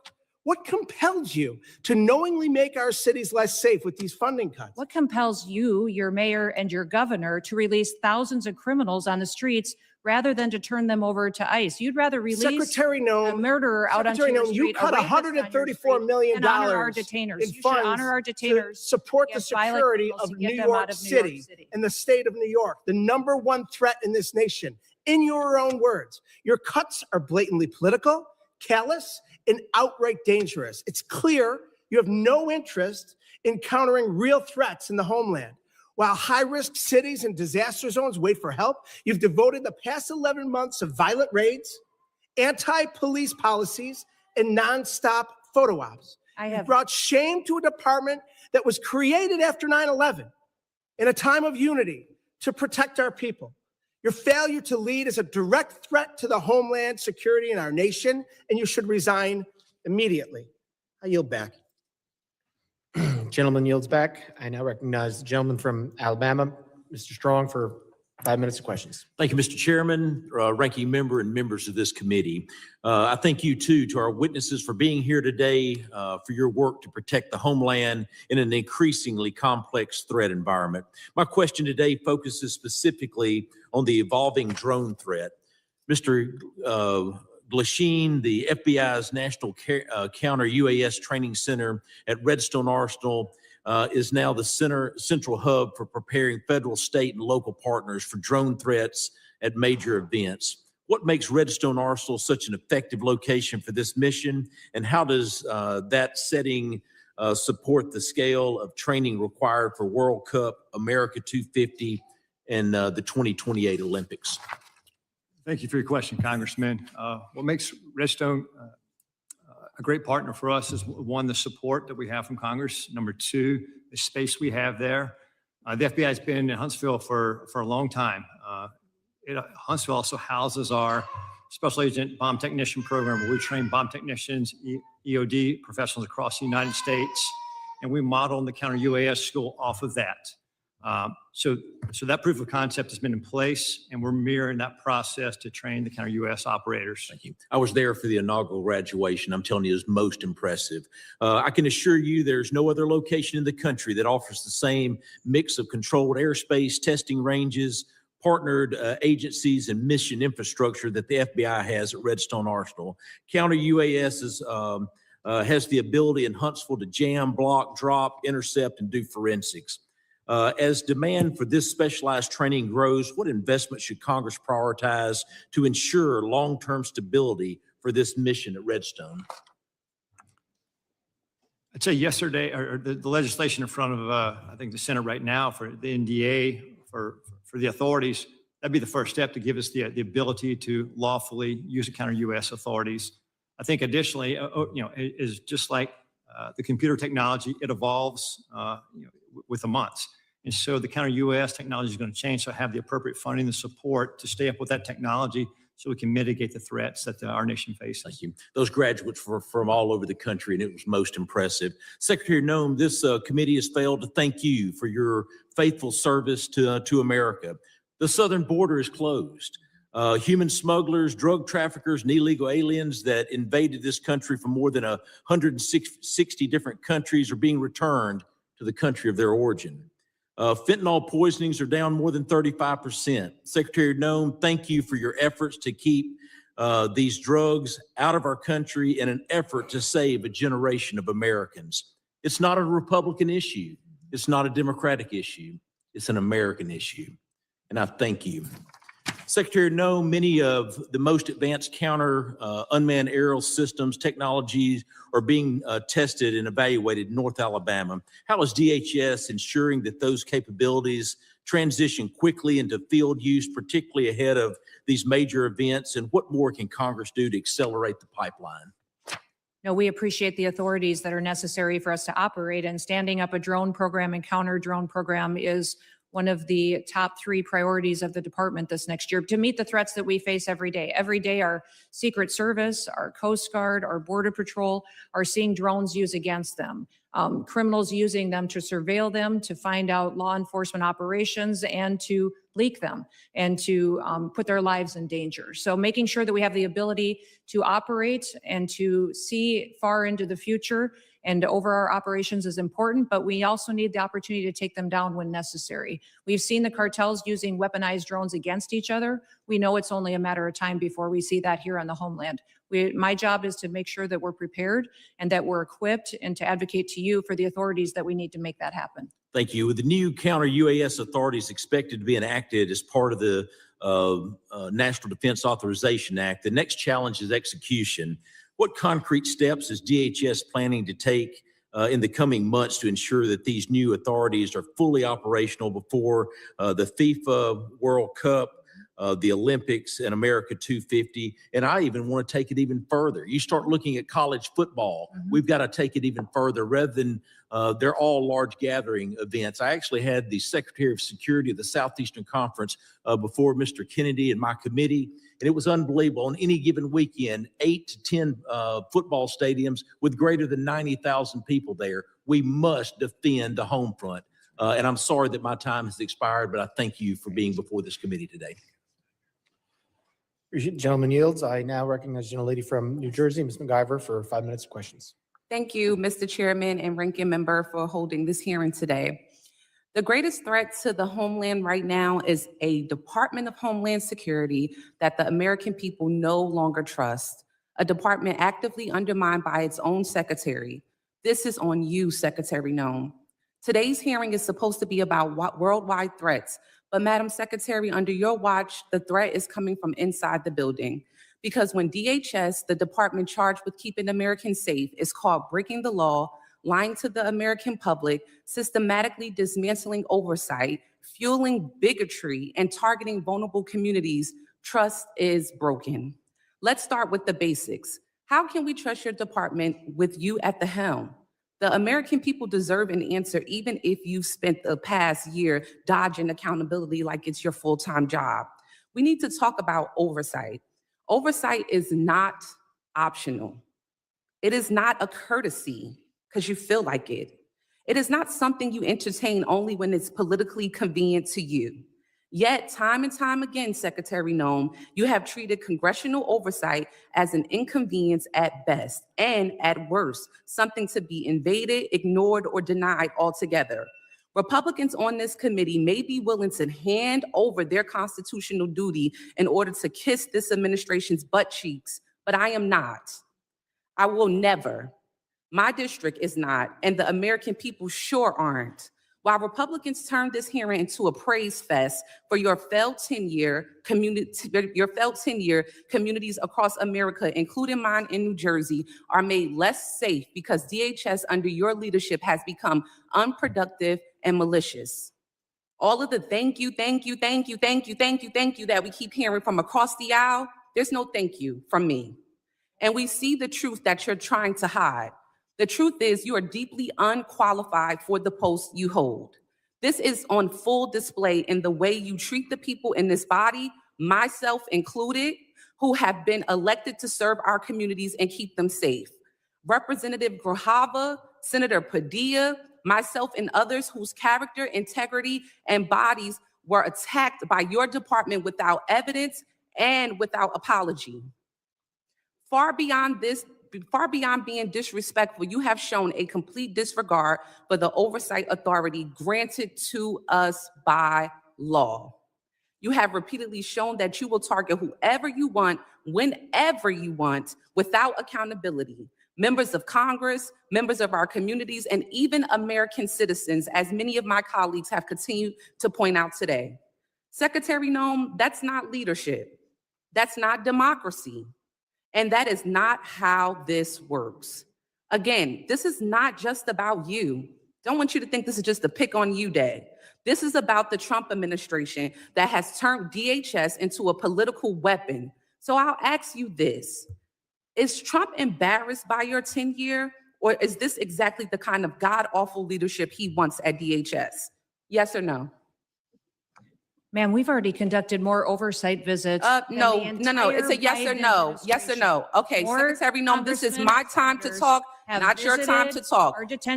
What compelled you to knowingly make our cities less safe with these funding cuts? What compels you, your mayor, and your governor to release thousands of criminals on the streets rather than to turn them over to ICE? You'd rather release Secretary Noem, a murderer out onto your Noem, you street, a cut rapist on your $134 street, million and honor our detainers. in You should funds honor our to detainers. support the against violent security criminals of and New get them York out of New York City City. and the state of New York, the number one threat in this nation. In your own words, your cuts are blatantly political, callous, and outright dangerous. It's clear you have no interest in countering real threats in the homeland. While high-risk cities and disaster zones wait for help, you've devoted the past 11 months of violent raids, anti-police policies, and nonstop photo ops. You've brought shame to a department that was created after 9/11 in a time of unity to protect our people. Your failure to lead is a direct threat to the homeland security in our nation, and you should resign immediately. I yield back. Gentleman yields back. I now recognize the gentleman from Alabama, Mr. Strong, for 5 minutes of questions. Thank you, Mr. Chairman, ranking member, and members of this committee. I thank you too, to our witnesses, for being here today, for your work to protect the homeland in an increasingly complex threat environment. My question today focuses specifically on the evolving drone threat. Mr. Glasheen, the FBI's National Counter UAS Training Center at Redstone Arsenal is now the central hub for preparing federal, state, and local partners for drone threats at major events. What makes Redstone Arsenal such an effective location for this mission? And how does that setting support the scale of training required for World Cup, America 250, and the 2028 Olympics? Thank you for your question, Congressman. What makes Redstone a great partner for us is, one, the support that we have from Congress. Number two, the space we have there. The FBI has been in Huntsville for a long time. Huntsville also houses our Special Agent Bomb Technician Program, where we train bomb technicians, EOD professionals across the United States, and we model the counter UAS school off of that. So that proof of concept has been in place, and we're mirroring that process to train the counter UAS operators. Thank you. I was there for the inaugural graduation. I'm telling you, it was most impressive. I can assure you there's no other location in the country that offers the same mix of controlled airspace, testing ranges, partnered agencies, and mission infrastructure that the FBI has at Redstone Arsenal. Counter UAS has the ability in Huntsville to jam, block, drop, intercept, and do forensics. As demand for this specialized training grows, what investment should Congress prioritize to ensure long-term stability for this mission at Redstone? I'd say yesterday, or the legislation in front of, I think, the Senate right now for the NDA, for the authorities, that'd be the first step to give us the ability to lawfully use the counter U.S. authorities. I think additionally, is just like the computer technology, it evolves with the months. And so the counter UAS technology is going to change. So have the appropriate funding, the support to stay up with that technology so we can mitigate the threats that our nation faces. Thank you. Those graduates were from all over the country, and it was most impressive. Secretary Noem, this committee has failed to thank you for your faithful service to America. The southern border is closed. Human smugglers, drug traffickers, and illegal aliens that invaded this country from more than 160 different countries are being returned to the country of their origin. Fentanyl poisonings are down more than 35%. Secretary Noem, thank you for your efforts to keep these drugs out of our country in an effort to save a generation of Americans. It's not a Republican issue. It's not a Democratic issue. It's an American issue. And I thank you. Secretary Noem, many of the most advanced counter unmanned aerial systems technologies are being tested and evaluated in North Alabama. How is DHS ensuring that those capabilities transition quickly into field use, particularly ahead of these major events? And what more can Congress do to accelerate the pipeline? No, we appreciate the authorities that are necessary for us to operate, and standing up a drone program and counter drone program is one of the top 3 priorities of the department this next year to meet the threats that we face every day. Every day, our Secret Service, our Coast Guard, our Border Patrol are seeing drones used against them. Criminals using them to surveil them, to find out law enforcement operations, and to leak them, and to put their lives in danger. So making sure that we have the ability to operate and to see far into the future and over our operations is important, but we also need the opportunity to take them down when necessary. We've seen the cartels using weaponized drones against each other. We know it's only a matter of time before we see that here on the homeland. My job is to make sure that we're prepared and that we're equipped, and to advocate to you for the authorities that we need to make that happen. Thank you. With the new counter UAS authorities expected to be enacted as part of the National Defense Authorization Act, the next challenge is execution. What concrete steps is DHS planning to take in the coming months to ensure that these new authorities are fully operational before the FIFA World Cup, the Olympics, and America 250? And I even want to take it even further. You start looking at college football. We've got to take it even further rather than they're all large gathering events. I actually had the Secretary of Security of the Southeastern Conference before Mr. Kennedy and my committee, and it was unbelievable. On any given weekend, 8 to 10 football stadiums with greater than 90,000 people there. We must defend the home front. And I'm sorry that my time has expired, but I thank you for being before this committee today. Appreciate the gentleman yields. I now recognize the gentlelady from New Jersey, Ms. MacGyver, for 5 minutes of questions. Thank you, Mr. Chairman and Ranking Member, for holding this hearing today. The greatest threat to the homeland right now is a Department of Homeland Security that the American people no longer trust, a department actively undermined by its own secretary. This is on you, Secretary Noem. Today's hearing is supposed to be about worldwide threats, But Madam Secretary, under your watch, the threat is coming from inside the building. Because when DHS, the department charged with keeping Americans safe, is caught breaking the law, lying to the American public, systematically dismantling oversight, fueling bigotry, and targeting vulnerable communities, trust is broken. Let's start with the basics. How can we trust your department with you at the helm? The American people deserve an answer, even if you've spent the past year dodging accountability like it's your full-time job. We need to talk about oversight. Oversight is not optional. It is not a courtesy because you feel like it. It is not something you entertain only when it's politically convenient to you. Yet, time and time again, Secretary Noem, you have treated congressional oversight as an inconvenience at best, and at worst, something to be invaded, ignored, or denied altogether. Republicans on this committee may be willing to hand over their constitutional duty in order to kiss this administration's butt cheeks, but I am not. I will never. My district is not, and the American people sure aren't. While Republicans turned this hearing into a praise fest for your failed 10-year communities across America, including mine in New Jersey, are made less safe because DHS under your leadership has become unproductive and malicious. All of the thank you that we keep hearing from across the aisle, there's no thank you from me. And we see the truth that you're trying to hide. The truth is you are deeply unqualified for the post you hold. This is on full display in the way you treat the people in this body, myself included, who have been elected to serve our communities and keep them safe. Representative Grijalva, Senator Padilla, myself and others whose character, integrity, and bodies were attacked by your department without evidence and without apology. Far beyond being disrespectful, you have shown a complete disregard for the oversight authority granted to us by law. You have repeatedly shown that you will target whoever you want, whenever you want, without accountability. Members of Congress, members of our communities, and even American citizens, as many of my colleagues have continued to point out today. Secretary Noem, that's not leadership. That's not democracy. And that is not how this works. Again, this is not just about you. Don't want you to think this is just a pick on you day. This is about the Trump administration that has turned DHS into a political weapon. So I'll ask you this. Is Trump embarrassed by your tenure, or is this exactly the kind of god-awful leadership he wants at DHS? Yes or no? Ma'am, we've already conducted more oversight visits. No. It's a yes or no. Yes or no. Okay, Secretary Noem, this is my time to talk, not your time to talk.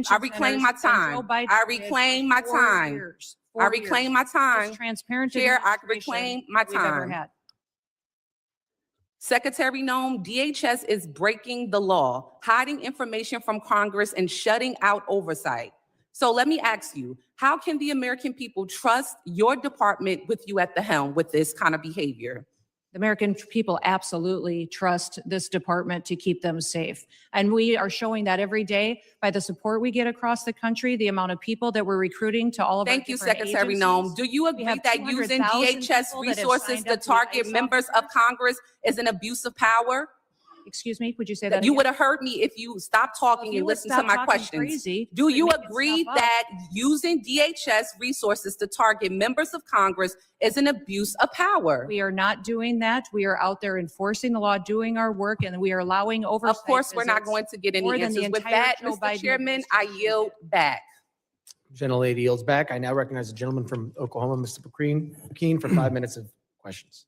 I reclaim my time. I reclaim my time. I reclaim my time. Transparent Chair, I reclaim my time. Secretary Noem, DHS is breaking the law, hiding information from Congress, and shutting out oversight. So let me ask you, how can the American people trust your department with you at the helm with this kind of behavior? The American people absolutely trust this department to keep them safe. And we are showing that every day by the support we get across the country, the amount of people that we're recruiting to all of our Thank you, different Secretary agencies. Noem. Do you agree that using 200,000 DHS people that have resources signed to up to target ICE members of Congress is an abuse of power? Excuse me, would you say that? You again? would have heard me if you stopped talking you and would listened to stop my talking questions. crazy, Do we'd you make it agree stop up. that using DHS resources to target members of Congress is an abuse of power? We are not doing that. We are out there enforcing the law, doing our work, and we are allowing oversight. Of course, we're not visits going to get more any than the answers. With entire that, Joe Mr. Biden Chairman, I yield back. Gentlelady yields back. I now recognize the gentleman from Oklahoma, Mr. Breen, for 5 minutes of questions.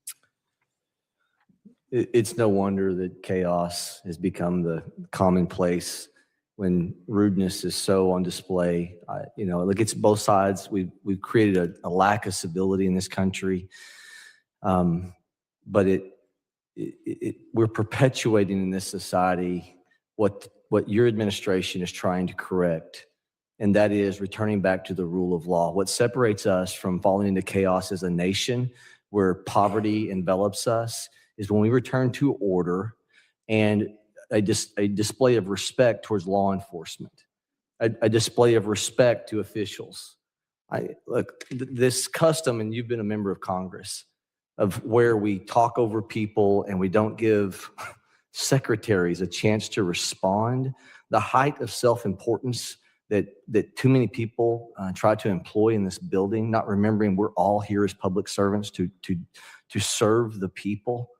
It's no wonder that chaos has become the commonplace when rudeness is so on display. Look, it's both sides. We've created a lack of civility in this country, but we're perpetuating in this society what your administration is trying to correct, and that is returning back to the rule of law. What separates us from falling into chaos as a nation where poverty envelops us is when we return to order and a display of respect towards law enforcement, a display of respect to officials. Look, this custom, and you've been a member of Congress, of where we talk over people and we don't give secretaries a chance to respond, the height of self-importance that too many people try to employ in this building, not remembering we're all here as public servants to serve the people.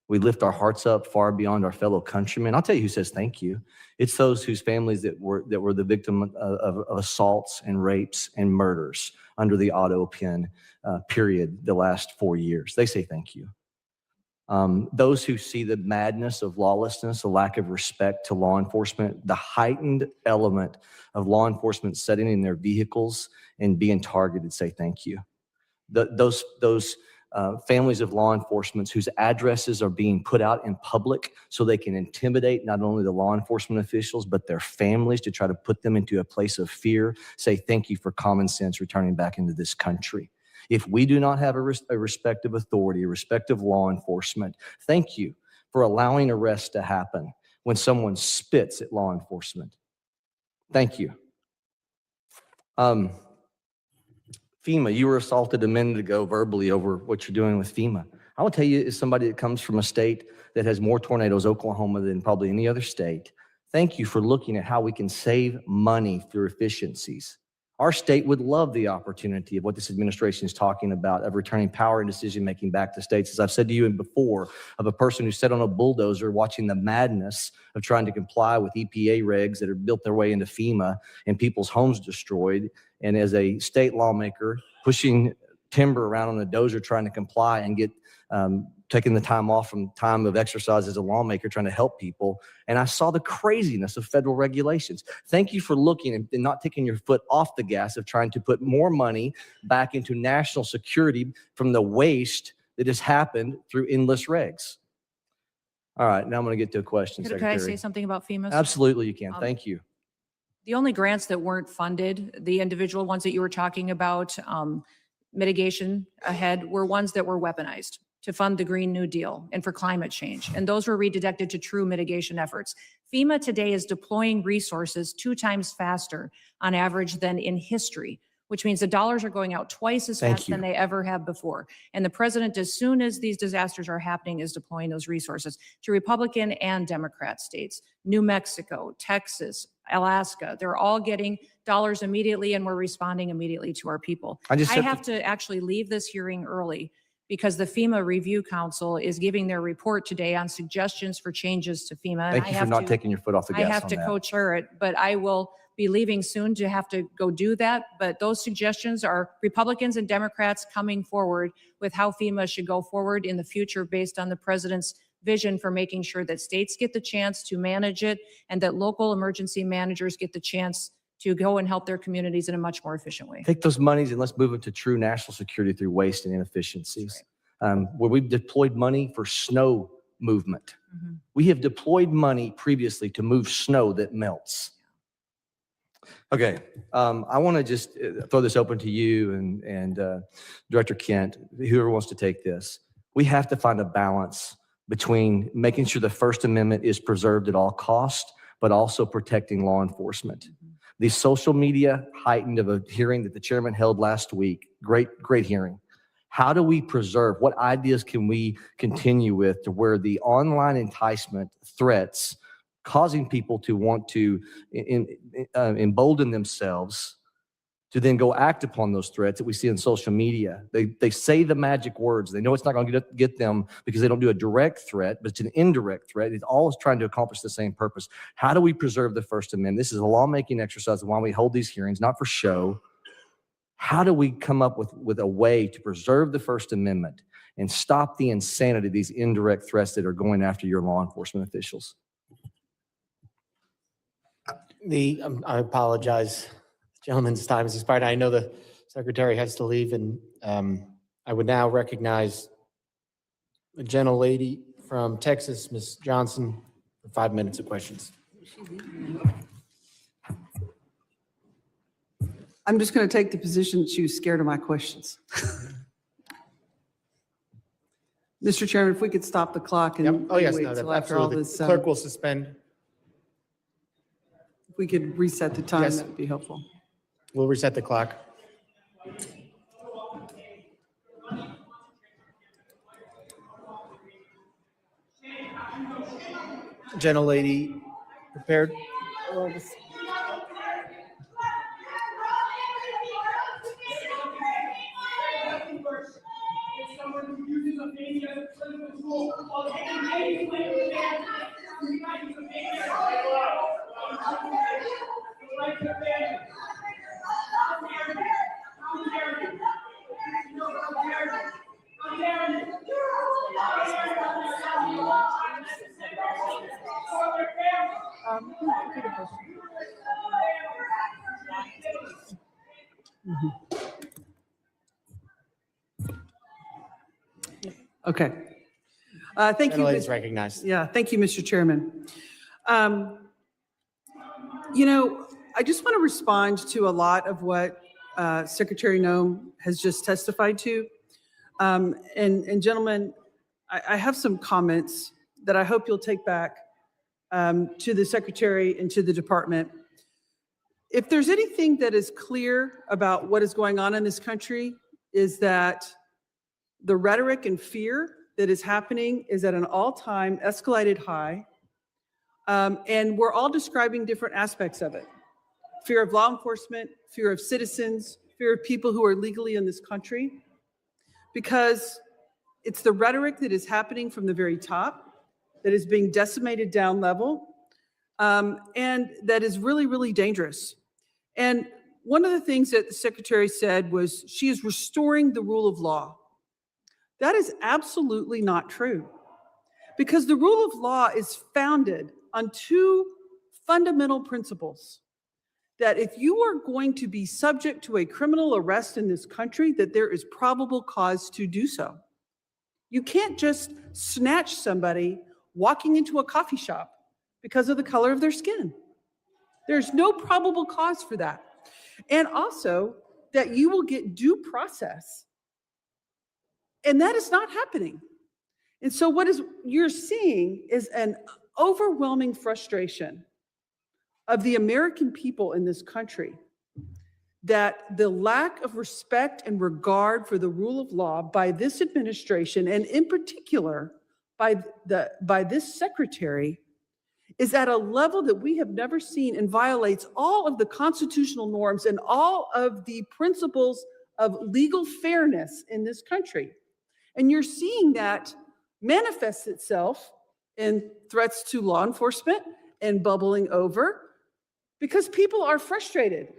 We lift our hearts up far beyond our fellow countrymen. I'll tell you who says thank you. It's those whose families that were the victim of assaults and rapes and murders under the auto pen period the last 4 years. They say thank you. Those who see the madness of lawlessness, a lack of respect to law enforcement, the heightened element of law enforcement sitting in their vehicles and being targeted, say thank you. Those families of law enforcement whose addresses are being put out in public so they can intimidate not only the law enforcement officials, but their families to try to put them into a place of fear, say thank you for common sense returning back into this country. If we do not have a respect of authority, a respect of law enforcement, thank you for allowing arrests to happen when someone spits at law enforcement. Thank you. FEMA, you were assaulted a minute ago verbally over what you're doing with FEMA. I will tell you, as somebody that comes from a state that has more tornadoes, Oklahoma, than probably any other state, thank you for looking at how we can save money through efficiencies. Our state would love the opportunity of what this administration is talking about, of returning power and decision-making back to states. As I've said to you before, of a person who sat on a bulldozer watching the madness of trying to comply with EPA regs that have built their way into FEMA and people's homes destroyed. And as a state lawmaker, pushing timber around on a dozer trying to comply and get taking the time off from time of exercise as a lawmaker trying to help people. And I saw the craziness of federal regulations. Thank you for looking and not taking your foot off the gas of trying to put more money back into national security from the waste that has happened through endless regs. All right, now I'm going to get to a question, Could I Secretary. say something about FEMA? Absolutely, you can. Thank you. The only grants that weren't funded, the individual ones that you were talking about, mitigation ahead, were ones that were weaponized to fund the Green New Deal and for climate change. And those were redirected to true mitigation efforts. FEMA today is deploying resources 2 times faster on average than in history, which means the dollars are going out twice as fast than they ever have before. And the president, as soon as these disasters are happening, is deploying those resources to Republican and Democrat states. New Mexico, Texas, Alaska, they're all getting dollars immediately, and we're responding immediately to our people. I have to actually leave this hearing early because the FEMA Review Council is giving their report today on suggestions for changes to FEMA. Thank you for not taking your foot off the gas I have on to that. co-chair it, but I will be leaving soon to have to go do that. But those suggestions are Republicans and Democrats coming forward with how FEMA should go forward in the future based on the president's vision for making sure that states get the chance to manage it and that local emergency managers get the chance to go and help their communities in a much more efficient way. Take those monies and let's move them to true national security through waste and inefficiencies. Where we've deployed money for snow movement. We have deployed money previously to move snow that melts. Okay, I want to just throw this open to you and Director Kent, whoever wants to take this. We have to find a balance between making sure the First Amendment is preserved at all costs, but also protecting law enforcement. The social media heightened of a hearing that the chairman held last week. Great hearing. How do we preserve? What ideas can we continue with to where the online enticement threats causing people to want to embolden themselves to then go act upon those threats that we see in social media? They say the magic words. They know it's not going to get them because they don't do a direct threat, but it's an indirect threat. It's all trying to accomplish the same purpose. How do we preserve the First Amendment? This is a lawmaking exercise and why we hold these hearings, not for show. How do we come up with a way to preserve the First Amendment and stop the insanity of these indirect threats that are going after your law enforcement officials? I apologize. Gentleman's time has expired. I know the secretary has to leave, and I would now recognize a gentlelady from Texas, Ms. Johnson, for 5 minutes of questions. I'm just going to take the position that she was scared of my questions. Mr. Chairman, if we could stop the clock and Oh, yes, wait no, till after all absolutely. this. Clerk will suspend. If we could reset the time, Yes. that would be helpful. We'll reset the clock. Gentlelady prepared? Okay. Thank you. Gentlelady is recognized. Yeah, thank you, Mr. Chairman. You know, I just want to respond to a lot of what Secretary Noem has just testified to. And gentlemen, I have some comments that I hope you'll take back to the Secretary and to the department. If there's anything that is clear about what is going on in this country, is that the rhetoric and fear that is happening is at an all-time escalated high. And we're all describing different aspects of it. Fear of law enforcement, fear of citizens, fear of people who are legally in this country. Because it's the rhetoric that is happening from the very top that is being decimated down level, and that is really, really dangerous. And one of the things that the Secretary said was she is restoring the rule of law. That is absolutely not true, because the rule of law is founded on two fundamental principles: that if you are going to be subject to a criminal arrest in this country, that there is probable cause to do so. You can't just snatch somebody walking into a coffee shop because of the color of their skin. There's no probable cause for that. And also that you will get due process. And that is not happening. And so what you're seeing is an overwhelming frustration of the American people in this country, that the lack of respect and regard for the rule of law by this administration, and in particular by this secretary, is at a level that we have never seen and violates all of the constitutional norms and all of the principles of legal fairness in this country. And you're seeing that manifest itself in threats to law enforcement and bubbling over, because people are frustrated.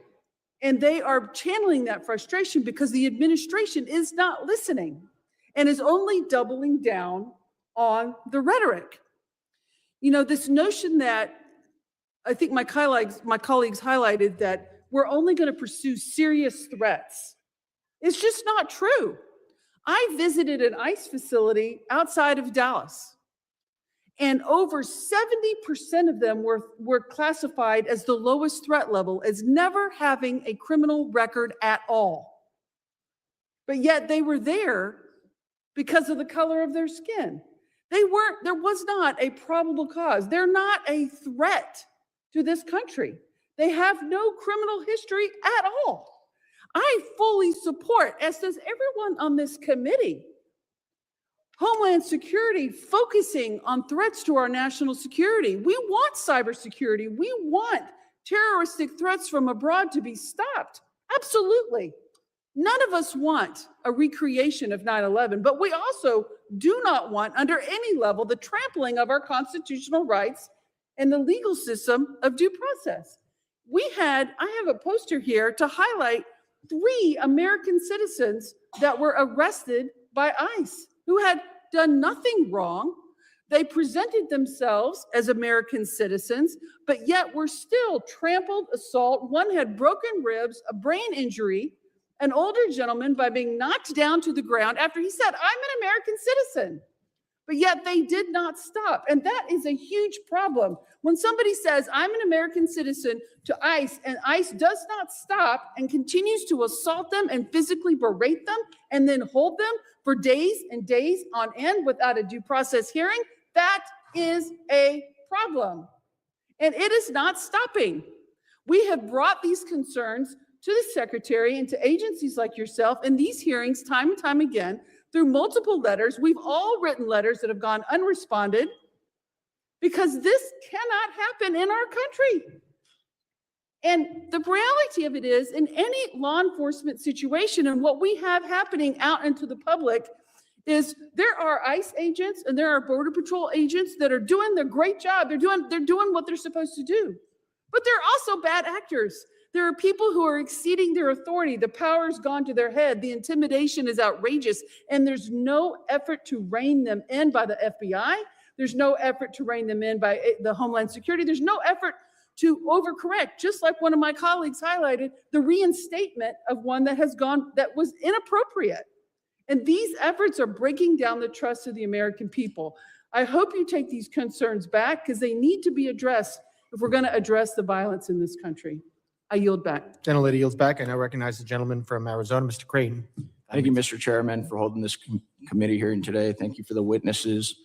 And they are channeling that frustration because the administration is not listening and is only doubling down on the rhetoric. You know, this notion that I think my colleagues highlighted, that we're only going to pursue serious threats. It's just not true. I visited an ICE facility outside of Dallas, and over 70% of them were classified as the lowest threat level, as never having a criminal record at all. But yet they were there because of the color of their skin. There was not a probable cause. They're not a threat to this country. They have no criminal history at all. I fully support, as does everyone on this committee, Homeland Security focusing on threats to our national security. We want cybersecurity. We want terroristic threats from abroad to be stopped. Absolutely. None of us want a recreation of 9/11, but we also do not want, under any level, the trampling of our constitutional rights and the legal system of due process. I have a poster here to highlight 3 American citizens that were arrested by ICE who had done nothing wrong. They presented themselves as American citizens, but yet were still trampled, assault. One had broken ribs, a brain injury, an older gentleman by being knocked down to the ground after he said, "I'm an American citizen." But yet they did not stop. And that is a huge problem. When somebody says, "I'm an American citizen," to ICE, and ICE does not stop and continues to assault them and physically berate them and then hold them for days and days on end without a due process hearing, that is a problem. And it is not stopping. We have brought these concerns to the secretary and to agencies like yourself in these hearings time and time again through multiple letters. We've all written letters that have gone unresponded because this cannot happen in our country. And the reality of it is, in any law enforcement situation and what we have happening out into the public is there are ICE agents and there are Border Patrol agents that are doing their great job. They're doing what they're supposed to do. But there are also bad actors. There are people who are exceeding their authority. The power's gone to their head. The intimidation is outrageous. And there's no effort to rein them in by the FBI. There's no effort to rein them in by the Homeland Security. There's no effort to overcorrect, just like one of my colleagues highlighted, the reinstatement of one that was inappropriate. And these efforts are breaking down the trust of the American people. I hope you take these concerns back because they need to be addressed if we're going to address the violence in this country. I yield back. Gentlelady yields back. I now recognize the gentleman from Arizona, Mr. Creighton. Thank you, Mr. Chairman, for holding this committee hearing today. Thank you for the witnesses.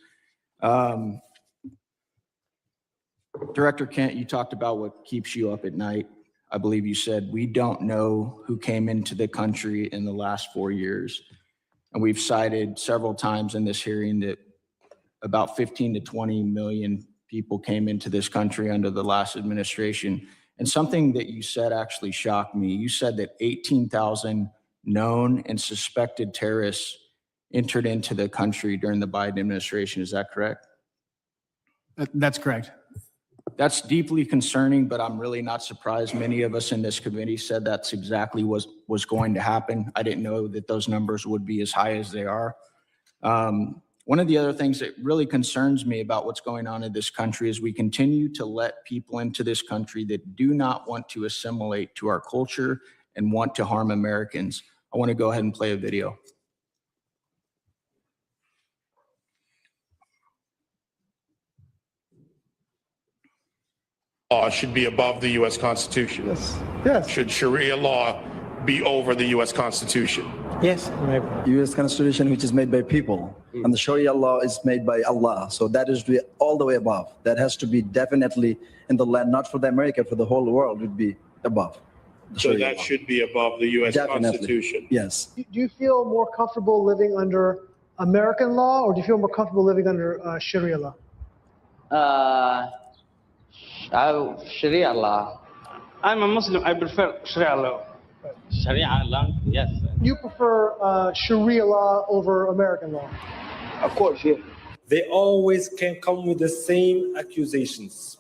Director Kent, you talked about what keeps you up at night. I believe you said, we don't know who came into the country in the last 4 years. And we've cited several times in this hearing that about 15 to 20 million people came into this country under the last administration. And something that you said actually shocked me. You said that 18,000 known and suspected terrorists entered into the country during the Biden administration. Is that correct? That's correct. That's deeply concerning, but I'm really not surprised. Many of us in this committee said that's exactly what was going to happen. I didn't know that those numbers would be as high as they are. One of the other things that really concerns me about what's going on in this country is we continue to let people into this country that do not want to assimilate to our culture and want to harm Americans. I want to go ahead and play a video. Law should be above the U.S. Constitution. Yes. Yes. Should Sharia law be over the U.S. Constitution? Yes. U.S. Constitution, which is made by people, and the Sharia law is made by Allah. So that is all the way above. That has to be definitely in the land, not for the America, for the whole world would be above. So that should be above the U.S. Constitution. Yes. Do you feel more comfortable living under American law, or do you feel more comfortable living under Sharia law? Sharia law. I'm a Muslim. I prefer Sharia law. Sharia law, yes. You prefer Sharia law over American law? Of course, yeah. They always can come with the same accusations.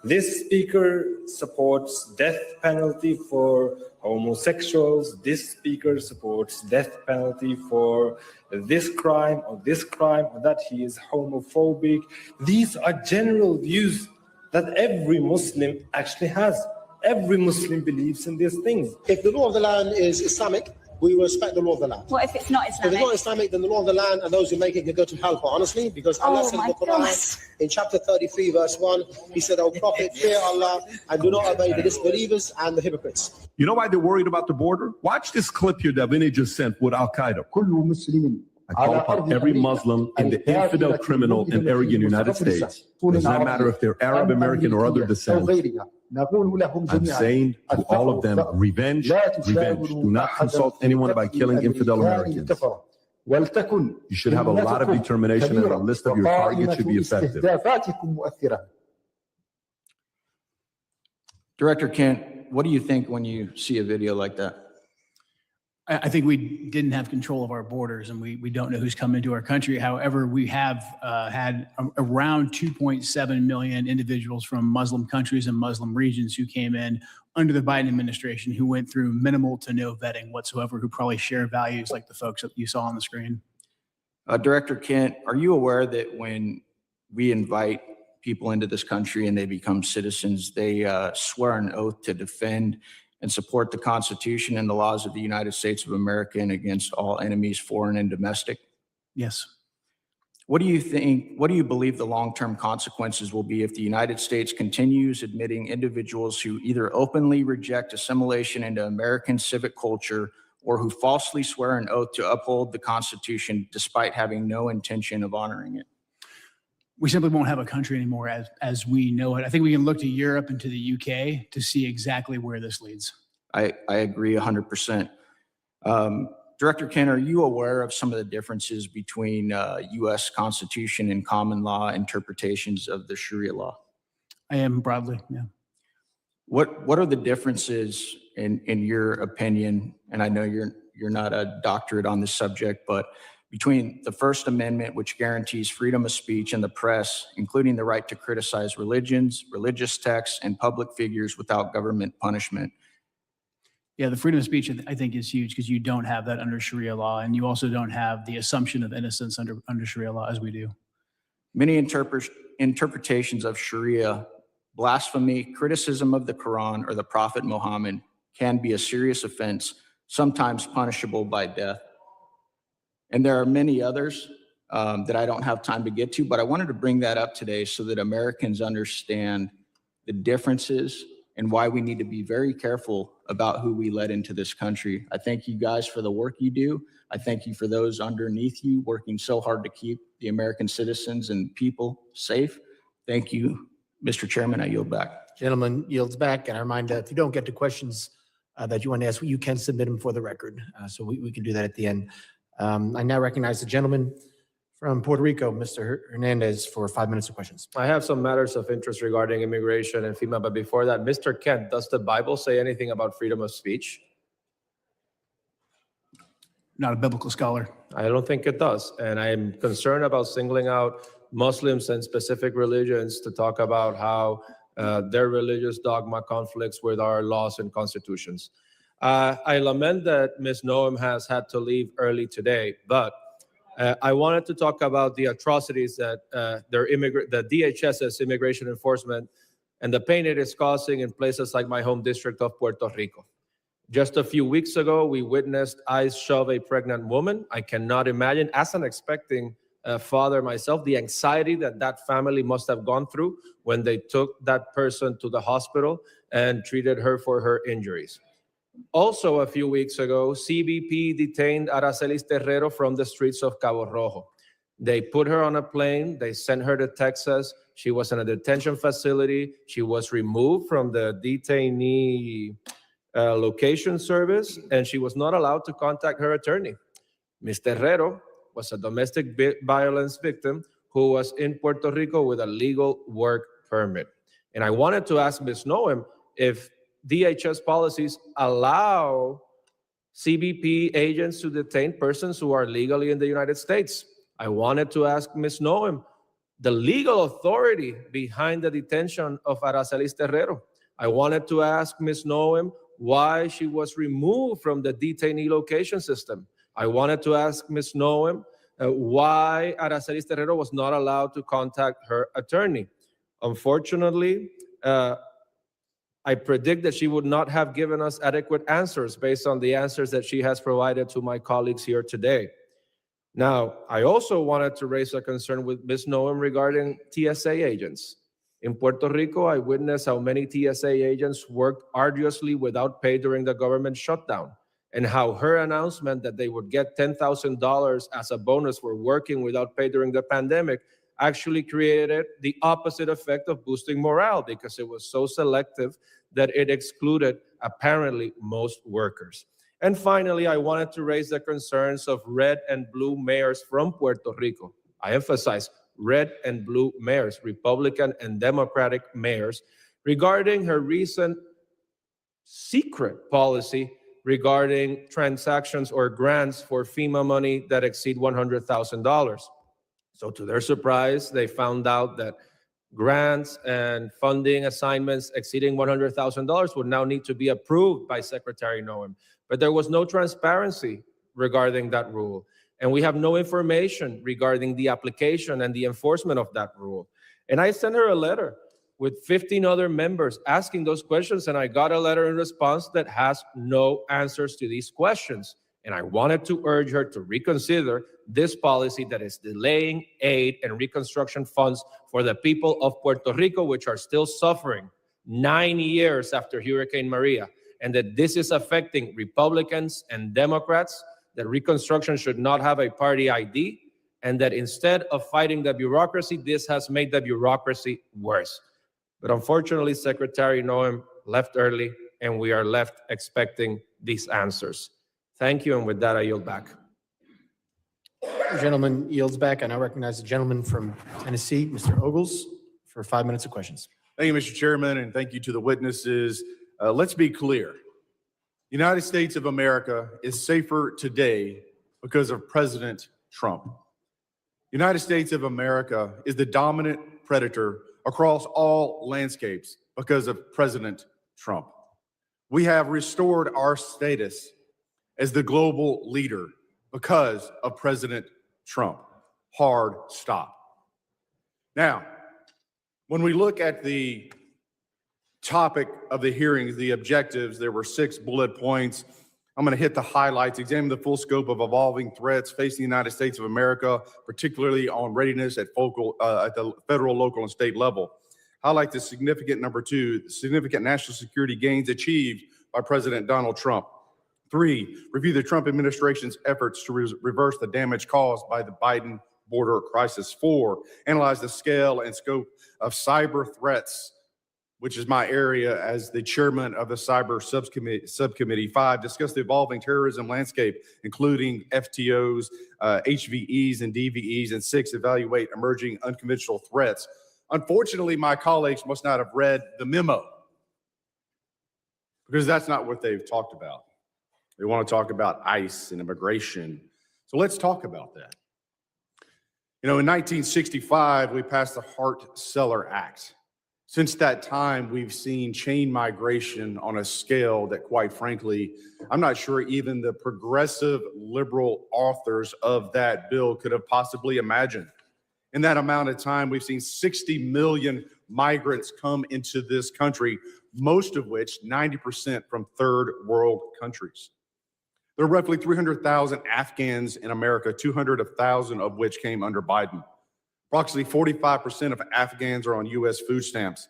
This speaker supports death penalty for homosexuals. This speaker supports death penalty for this crime or that he is homophobic. These are general views that every Muslim actually has. Every Muslim believes in these things. If the law of the land is Islamic, we respect the law of the land. What if it's not If Islamic? it's not Islamic, then the law of the land and those who make it can go to hellfire, honestly, because Allah says in the Quran, in chapter 33, verse 1, he said, "O Prophet, fear Allah and do not obey the disbelievers and the hypocrites." You know why they're worried about the border? Watch this clip here that Vinny just sent with Al-Qaeda. I call upon every Muslim in the infidel, criminal, and arrogant United States. Does not matter if they're Arab, American, or other descent. I'm saying to all of them, revenge, revenge. Do not consult anyone about killing infidel Americans. You should have a lot of determination and a list of your targets should be effective. Director Kent, what do you think when you see a video like that? I think we didn't have control of our borders and we don't know who's come into our country. However, we have had around 2.7 million individuals from Muslim countries and Muslim regions who came in under the Biden administration, who went through minimal to no vetting whatsoever, who probably share values like the folks that you saw on the screen. Director Kent, are you aware that when we invite people into this country and they become citizens, they swear an oath to defend and support the Constitution and the laws of the United States of America and against all enemies, foreign and domestic? Yes. What do you believe the long-term consequences will be if the United States continues admitting individuals who either openly reject assimilation into American civic culture or who falsely swear an oath to uphold the Constitution despite having no intention of honoring it? We simply won't have a country anymore as we know it. I think we can look to Europe and to the UK to see exactly where this leads. I agree 100%. Director Kent, are you aware of some of the differences between U.S. Constitution and common law interpretations of the Sharia law? I am broadly, yeah. What are the differences in your opinion? And I know you're not a doctorate on this subject, but between the First Amendment, which guarantees freedom of speech and the press, including the right to criticize religions, religious texts, and public figures without government punishment. Yeah, the freedom of speech, I think, is huge because you don't have that under Sharia law, and you also don't have the assumption of innocence under Sharia law as we do. Many interpretations of Sharia, blasphemy, criticism of the Quran or the Prophet Muhammad can be a serious offense, sometimes punishable by death. And there are many others that I don't have time to get to, but I wanted to bring that up today so that Americans understand the differences and why we need to be very careful about who we let into this country. I thank you guys for the work you do. I thank you for those underneath you working so hard to keep the American citizens and people safe. Thank you, Mr. Chairman. I yield back. Gentleman yields back, and I remind if you don't get to questions that you want to ask, you can submit them for the record. So we can do that at the end. I now recognize the gentleman from Puerto Rico, Mr. Hernandez, for 5 minutes of questions. I have some matters of interest regarding immigration and FEMA, but before that, Mr. Kent, does the Bible say anything about freedom of speech? Not a biblical scholar. I don't think it does. And I'm concerned about singling out Muslims and specific religions to talk about how their religious dogma conflicts with our laws and constitutions. I lament that Ms. Noem has had to leave early today, but I wanted to talk about the atrocities that the DHS's immigration enforcement and the pain it is causing in places like my home district of Puerto Rico. Just a few weeks ago, we witnessed ICE shove a pregnant woman. I cannot imagine, as an expecting father myself, the anxiety that family must have gone through when they took that person to the hospital and treated her for her injuries. Also, a few weeks ago, CBP detained Aracelis Terrero from the streets of Cabo Rojo. They put her on a plane. They sent her to Texas. She was in a detention facility. She was removed from the detainee location service, and she was not allowed to contact her attorney. Ms. Terrero was a domestic violence victim who was in Puerto Rico with a legal work permit. And I wanted to ask Ms. Noem if DHS policies allow CBP agents to detain persons who are legally in the United States. I wanted to ask Ms. Noem the legal authority behind the detention of Aracelis Terrero. I wanted to ask Ms. Noem why she was removed from the detainee location system. I wanted to ask Ms. Noem why Aracelis Terrero was not allowed to contact her attorney. Unfortunately, I predict that she would not have given us adequate answers based on the answers that she has provided to my colleagues here today. Now, I also wanted to raise a concern with Ms. Noem regarding TSA agents. In Puerto Rico, I witnessed how many TSA agents worked arduously without pay during the government shutdown, and how her announcement that they would get $10,000 as a bonus for working without pay during the pandemic actually created the opposite effect of boosting morale, because it was so selective that it excluded apparently most workers. And finally, I wanted to raise the concerns of red and blue mayors from Puerto Rico. I emphasize red and blue mayors, Republican and Democratic mayors, regarding her recent secret policy regarding transactions or grants for FEMA money that exceed $100,000. So to their surprise, they found out that grants and funding assignments exceeding $100,000 would now need to be approved by Secretary Noem. But there was no transparency regarding that rule. And we have no information regarding the application and the enforcement of that rule. And I sent her a letter with 15 other members asking those questions, and I got a letter in response that has no answers to these questions. And I wanted to urge her to reconsider this policy that is delaying aid and reconstruction funds for the people of Puerto Rico, which are still suffering 9 years after Hurricane Maria, and that this is affecting Republicans and Democrats, that reconstruction should not have a party ID, and that instead of fighting the bureaucracy, this has made the bureaucracy worse. But unfortunately, Secretary Noem left early. and we are left expecting these answers. Thank you, and with that, I yield back. The gentleman yields back. I now recognize the gentleman from Tennessee, Mr. Ogles, for 5 minutes of questions. Thank you, Mr. Chairman, and thank you to the witnesses. Let's be clear. The United States of America is safer today because of President Trump. The United States of America is the dominant predator across all landscapes because of President Trump. We have restored our status as the global leader because of President Trump. Hard stop. Now, when we look at the topic of the hearings, the objectives, there were 6 bullet points. I'm going to hit the highlights, examine the full scope of evolving threats facing the United States of America, particularly on readiness at the federal, local, and state level. Highlight the significant, number 2, the significant national security gains achieved by President Donald Trump. 3, review the Trump administration's efforts to reverse the damage caused by the Biden border crisis. 4, analyze the scale and scope of cyber threats, which is my area as the chairman of the cyber subcommittee. 5, discuss the evolving terrorism landscape, including FTOs, HVEs, and DVEs. And 6, evaluate emerging unconventional threats. Unfortunately, my colleagues must not have read the memo, because that's not what they've talked about. They want to talk about ICE and immigration. So let's talk about that. You know, in 1965, we passed the Hart-Celler Act. Since that time, we've seen chain migration on a scale that, quite frankly, I'm not sure even the progressive liberal authors of that bill could have possibly imagined. In that amount of time, we've seen 60 million migrants come into this country, most of which, 90%, from third world countries. There are roughly 300,000 Afghans in America, 200,000 of which came under Biden. Approximately 45% of Afghans are on U.S. food stamps.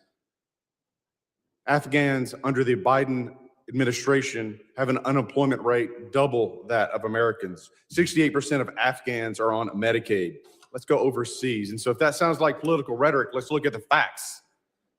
Afghans under the Biden administration have an unemployment rate double that of Americans. 68% of Afghans are on Medicaid. Let's go overseas. And so if that sounds like political rhetoric, let's look at the facts.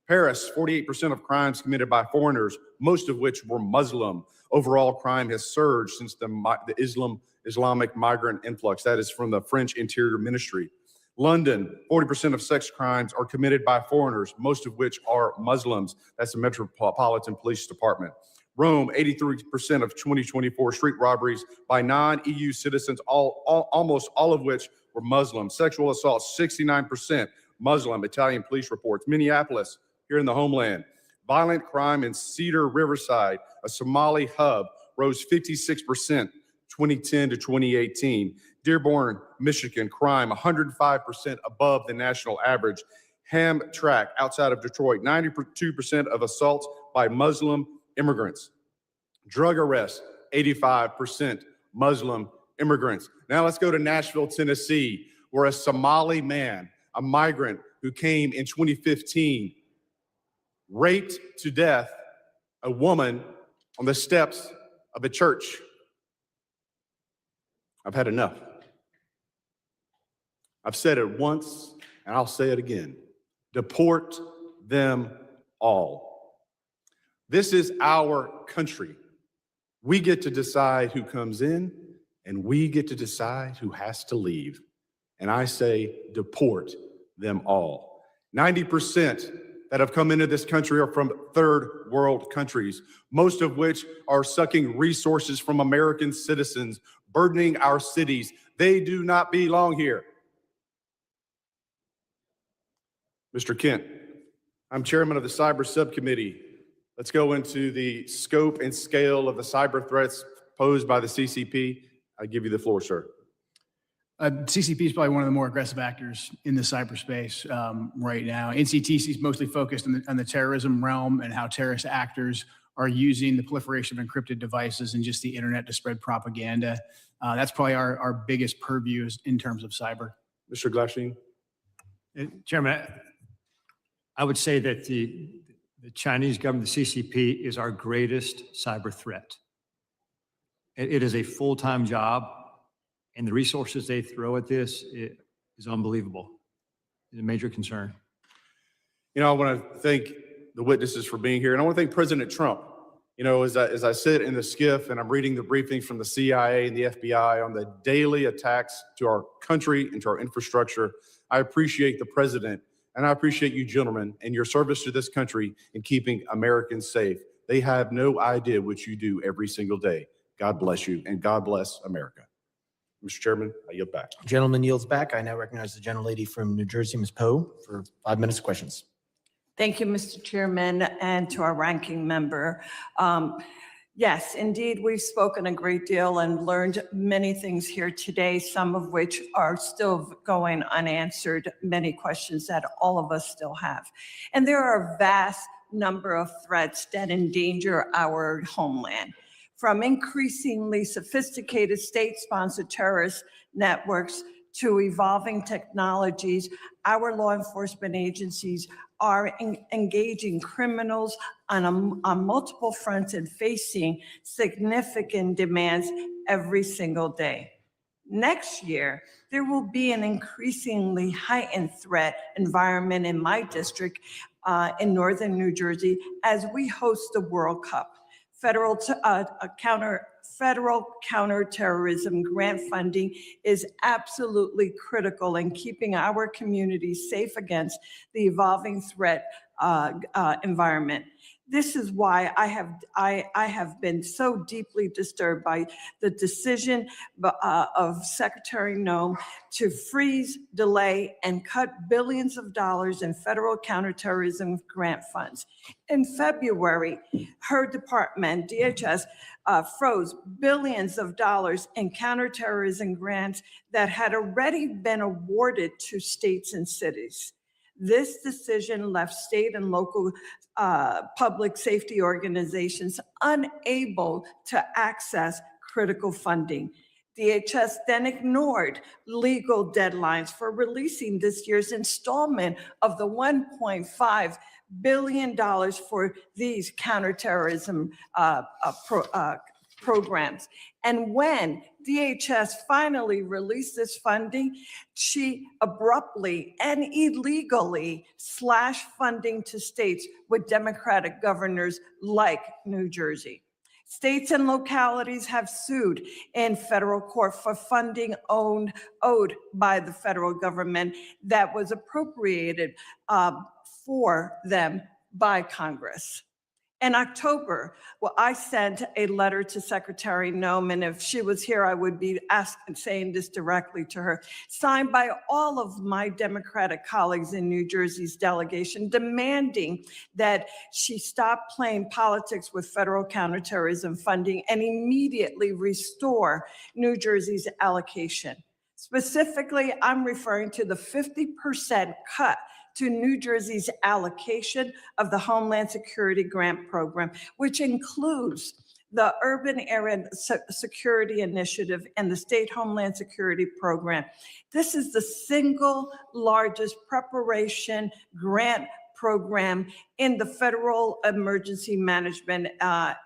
Paris, 48% of crimes committed by foreigners, most of which were Muslim. Overall crime has surged since the Islamic migrant influx. That is from the French Interior Ministry. London, 40% of sex crimes are committed by foreigners, most of which are Muslims. That's the Metropolitan Police Department. Rome, 83% of 2024 street robberies by non-EU citizens, almost all of which were Muslim. Sexual assault, 69% Muslim, Italian police reports. Minneapolis, here in the homeland. Violent crime in Cedar Riverside, a Somali hub, rose 56%, 2010 to 2018. Dearborn, Michigan, crime 105% above the national average. Hamtramck, outside of Detroit, 92% of assaults by Muslim immigrants. Drug arrests, 85% Muslim immigrants. Now let's go to Nashville, Tennessee, where a Somali man, a migrant who came in 2015, raped to death a woman on the steps of a church. I've had enough. I've said it once, and I'll say it again. Deport them all. This is our country. We get to decide who comes in, and we get to decide who has to leave. And I say, deport them all. 90% that have come into this country are from third world countries, most of which are sucking resources from American citizens, burdening our cities. They do not belong here. Mr. Kent, I'm chairman of the Cyber Subcommittee. Let's go into the scope and scale of the cyber threats posed by the CCP. I give you the floor, sir. CCP is probably one of the more aggressive actors in the cyberspace right now. NCTC is mostly focused on the terrorism realm and how terrorist actors are using the proliferation of encrypted devices and just the internet to spread propaganda. That's probably our biggest purview in terms of cyber. Mr. Glasheen. Chairman, I would say that the Chinese government, the CCP, is our greatest cyber threat. It is a full-time job, and the resources they throw at this is unbelievable. It's a major concern. You know, I want to thank the witnesses for being here, and I want to thank President Trump You know, as I sit in the skiff and I'm reading the briefings from the CIA and the FBI on the daily attacks to our country and to our infrastructure, I appreciate the president and I appreciate you gentlemen and your service to this country in keeping Americans safe. They have no idea what you do every single day. God bless you and God bless America. Mr. Chairman, I yield back. Gentleman yields back. I now recognize the gentlelady from New Jersey, Ms. Poe, for 5 minutes of questions. Thank you, Mr. Chairman, and to our ranking member. Yes, indeed, we've spoken a great deal and learned many things here today, some of which are still going unanswered, many questions that all of us still have. And there are a vast number of threats that endanger our homeland, from increasingly sophisticated state-sponsored terrorist networks to evolving technologies. Our law enforcement agencies are engaging criminals on multiple fronts and facing significant demands every single day. Next year, there will be an increasingly heightened threat environment in my district in northern New Jersey as we host the World Cup. Federal counterterrorism grant funding is absolutely critical in keeping our communities safe against the evolving threat environment. This is why I have been so deeply disturbed by the decision of Secretary Noem to freeze, delay, and cut billions of dollars in federal counterterrorism grant funds. In February, her department, DHS, froze billions of dollars in counterterrorism grants that had already been awarded to states and cities. This decision left state and local public safety organizations unable to access critical funding. DHS then ignored legal deadlines for releasing this year's installment of the $1.5 billion for these counterterrorism programs. And when DHS finally released this funding, she abruptly and illegally slashed funding to states with Democratic governors like New Jersey. States and localities have sued in federal court for funding owed by the federal government that was appropriated for them by Congress. In October, I sent a letter to Secretary Noem, and if she was here, I would be saying this directly to her, signed by all of my Democratic colleagues in New Jersey's delegation, demanding that she stop playing politics with federal counterterrorism funding and immediately restore New Jersey's allocation. Specifically, I'm referring to the 50% cut to New Jersey's allocation of the Homeland Security Grant Program, which includes the Urban Area Security Initiative and the State Homeland Security Program. This is the single largest preparation grant program in the Federal Emergency Management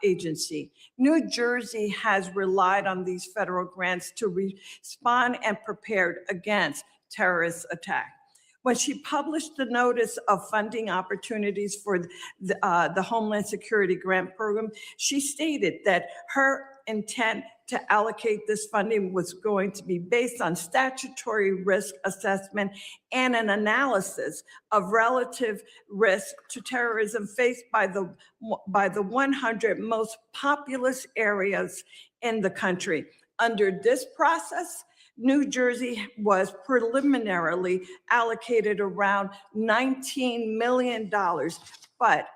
Agency. New Jersey has relied on these federal grants to respond and prepare against terrorist attacks. When she published the notice of funding opportunities for the Homeland Security Grant Program, she stated that her intent to allocate this funding was going to be based on statutory risk assessment and an analysis of relative risk to terrorism faced by the 100 most populous areas in the country. Under this process, New Jersey was preliminarily allocated around $19 million, but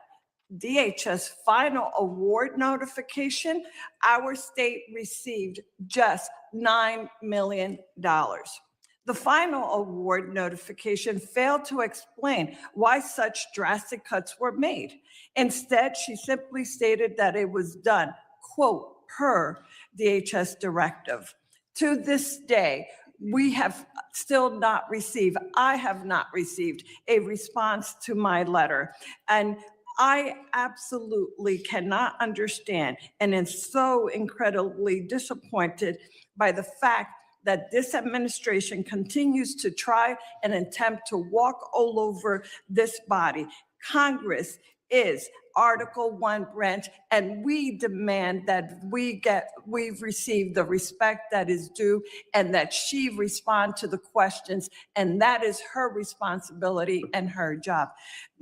DHS final award notification, our state received just $9 million. The final award notification failed to explain why such drastic cuts were made. Instead, she simply stated that it was done, quote, per DHS directive. To this day, we have still not received, I have not received a response to my letter. And I absolutely cannot understand and am so incredibly disappointed by the fact that this administration continues to try and attempt to walk all over this body, Congress is Article 1 branch, and we demand that we've received the respect that is due and that she respond to the questions, and that is her responsibility and her job.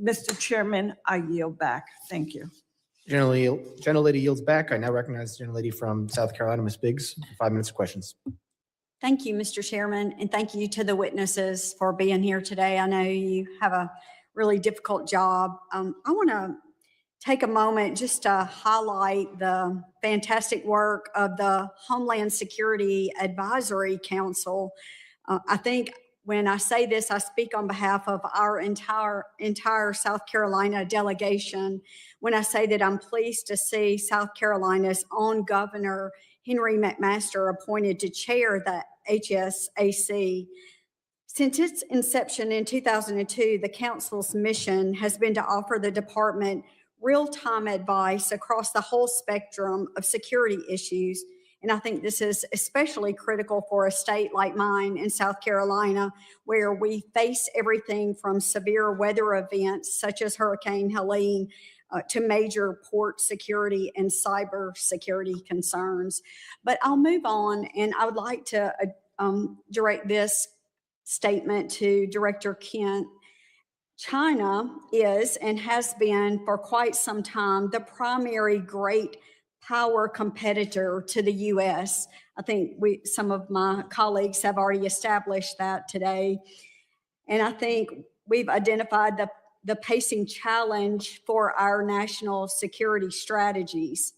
Mr. Chairman, I yield back. Thank you. Gentlelady yields back. I now recognize the gentlelady from South Carolina, Ms. Biggs, for 5 minutes of questions. Thank you, Mr. Chairman, and thank you to the witnesses for being here today. I know you have a really difficult job. I want to take a moment just to highlight the fantastic work of the Homeland Security Advisory Council. I think when I say this, I speak on behalf of our entire South Carolina delegation when I say that I'm pleased to see South Carolina's own Governor Henry McMaster appointed to chair the HSAC. Since its inception in 2002, the council's mission has been to offer the department real-time advice across the whole spectrum of security issues. And I think this is especially critical for a state like mine in South Carolina, where we face everything from severe weather events such as Hurricane Helene to major port security and cyber security concerns. But I'll move on, and I would like to direct this statement to Director Kent. China is and has been for quite some time the primary great power competitor to the U.S. I think some of my colleagues have already established that today. And I think we've identified the pacing challenge for our national security strategies.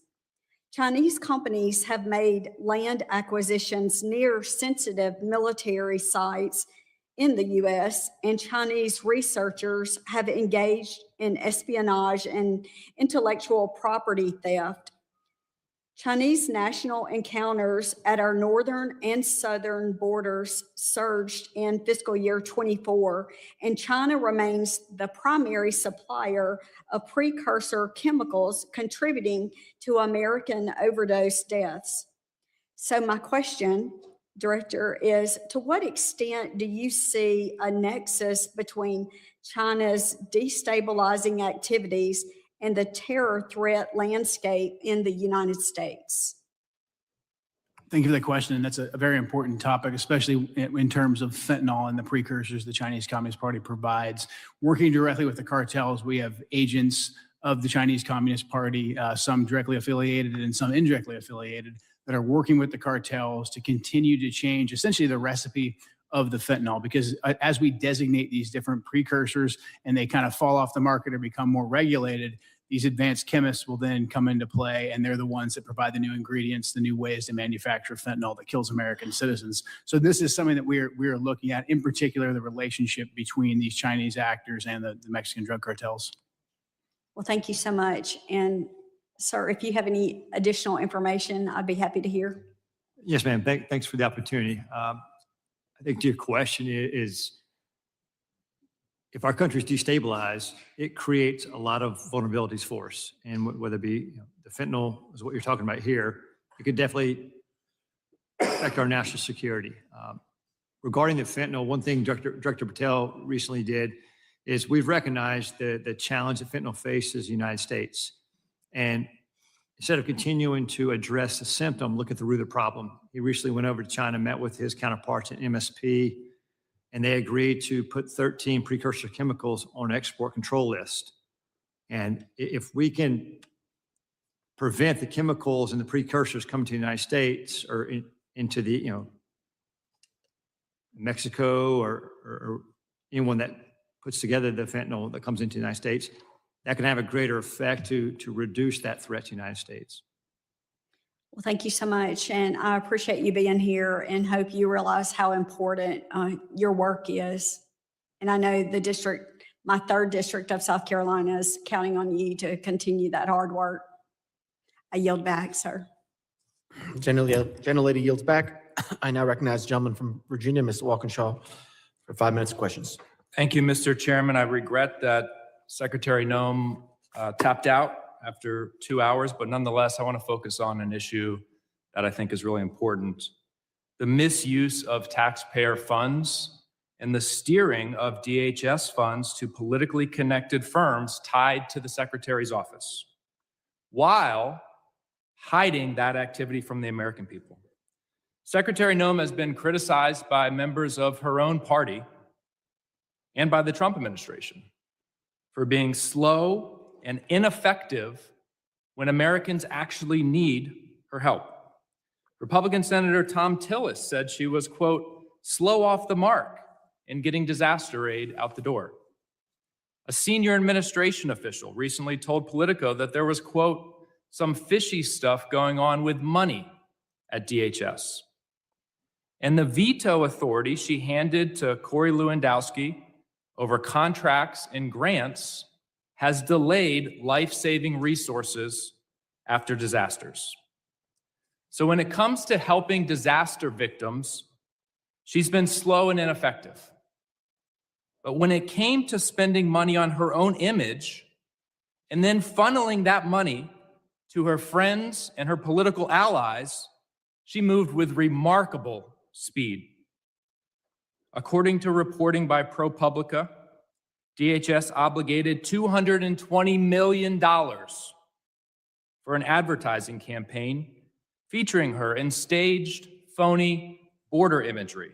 Chinese companies have made land acquisitions near sensitive military sites in the U.S., and Chinese researchers have engaged in espionage and intellectual property theft. Chinese national encounters at our northern and southern borders surged in fiscal year 24, and China remains the primary supplier of precursor chemicals contributing to American overdose deaths. So my question, Director, is to what extent do you see a nexus between China's destabilizing activities and the terror threat landscape in the United States? Thank you for that question. And that's a very important topic, especially in terms of fentanyl and the precursors the Chinese Communist Party provides. Working directly with the cartels, we have agents of the Chinese Communist Party, some directly affiliated and some indirectly affiliated, that are working with the cartels to continue to change essentially the recipe of the fentanyl, because as we designate these different precursors and they kind of fall off the market or become more regulated, these advanced chemists will then come into play, and they're the ones that provide the new ingredients, the new ways to manufacture fentanyl that kills American citizens. So this is something that we're looking at, in particular, the relationship between these Chinese actors and the Mexican drug cartels. Well, thank you so much. And sir, if you have any additional information, I'd be happy to hear. Yes, ma'am. Thanks for the opportunity. I think to your question is, if our country is destabilized, it creates a lot of vulnerabilities for us. And whether it be the fentanyl is what you're talking about here, it could definitely affect our national security. Regarding the fentanyl, one thing Director Patel recently did is we've recognized the challenge that fentanyl faces in the United States. And instead of continuing to address the symptom, look at the root of the problem. He recently went over to China, met with his counterparts at MSP, and they agreed to put 13 precursor chemicals on an export control list. And if we can prevent the chemicals and the precursors coming to the United States or into the, Mexico or anyone that puts together the fentanyl that comes into the United States, that can have a greater effect to reduce that threat to the United States. Well, thank you so much. And I appreciate you being here and hope you realize how important your work is. And I know the district, my 3rd district of South Carolina, is counting on you to continue that hard work. I yield back, sir. Gentlelady yields back. I now recognize the gentleman from Virginia, Mr. Walkinshaw, for 5 minutes of questions. Thank you, Mr. Chairman. I regret that Secretary Noem tapped out after 2 hours, but nonetheless, I want to focus on an issue that I think is really important. The misuse of taxpayer funds and the steering of DHS funds to politically connected firms tied to the Secretary's office, while hiding that activity from the American people. Secretary Noem has been criticized by members of her own party and by the Trump administration for being slow and ineffective when Americans actually need her help. Republican Senator Tom Tillis said she was, quote, slow off the mark in getting disaster aid out the door. A senior administration official recently told Politico that there was, quote, some fishy stuff going on with money at DHS. And the veto authority she handed to Corey Lewandowski over contracts and grants has delayed life-saving resources after disasters. So when it comes to helping disaster victims, she's been slow and ineffective. But when it came to spending money on her own image and then funneling that money to her friends and her political allies, she moved with remarkable speed. According to reporting by ProPublica, DHS obligated $220 million for an advertising campaign featuring her in staged, phony border imagery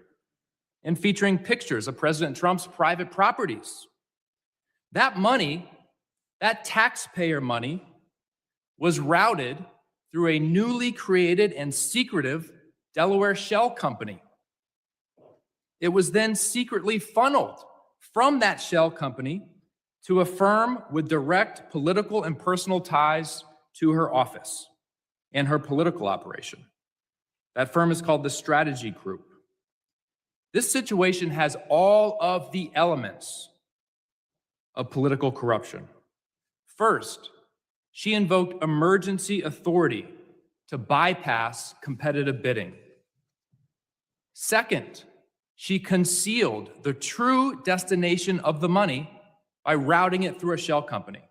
and featuring pictures of President Trump's private properties. That money, that taxpayer money, was routed through a newly created and secretive Delaware shell company. It was then secretly funneled from that shell company to a firm with direct political and personal ties to her office and her political operation. That firm is called the Strategy Group. This situation has all of the elements of political corruption. First, she invoked emergency authority to bypass competitive bidding. Second, she concealed the true destination of the money by routing it through a shell company,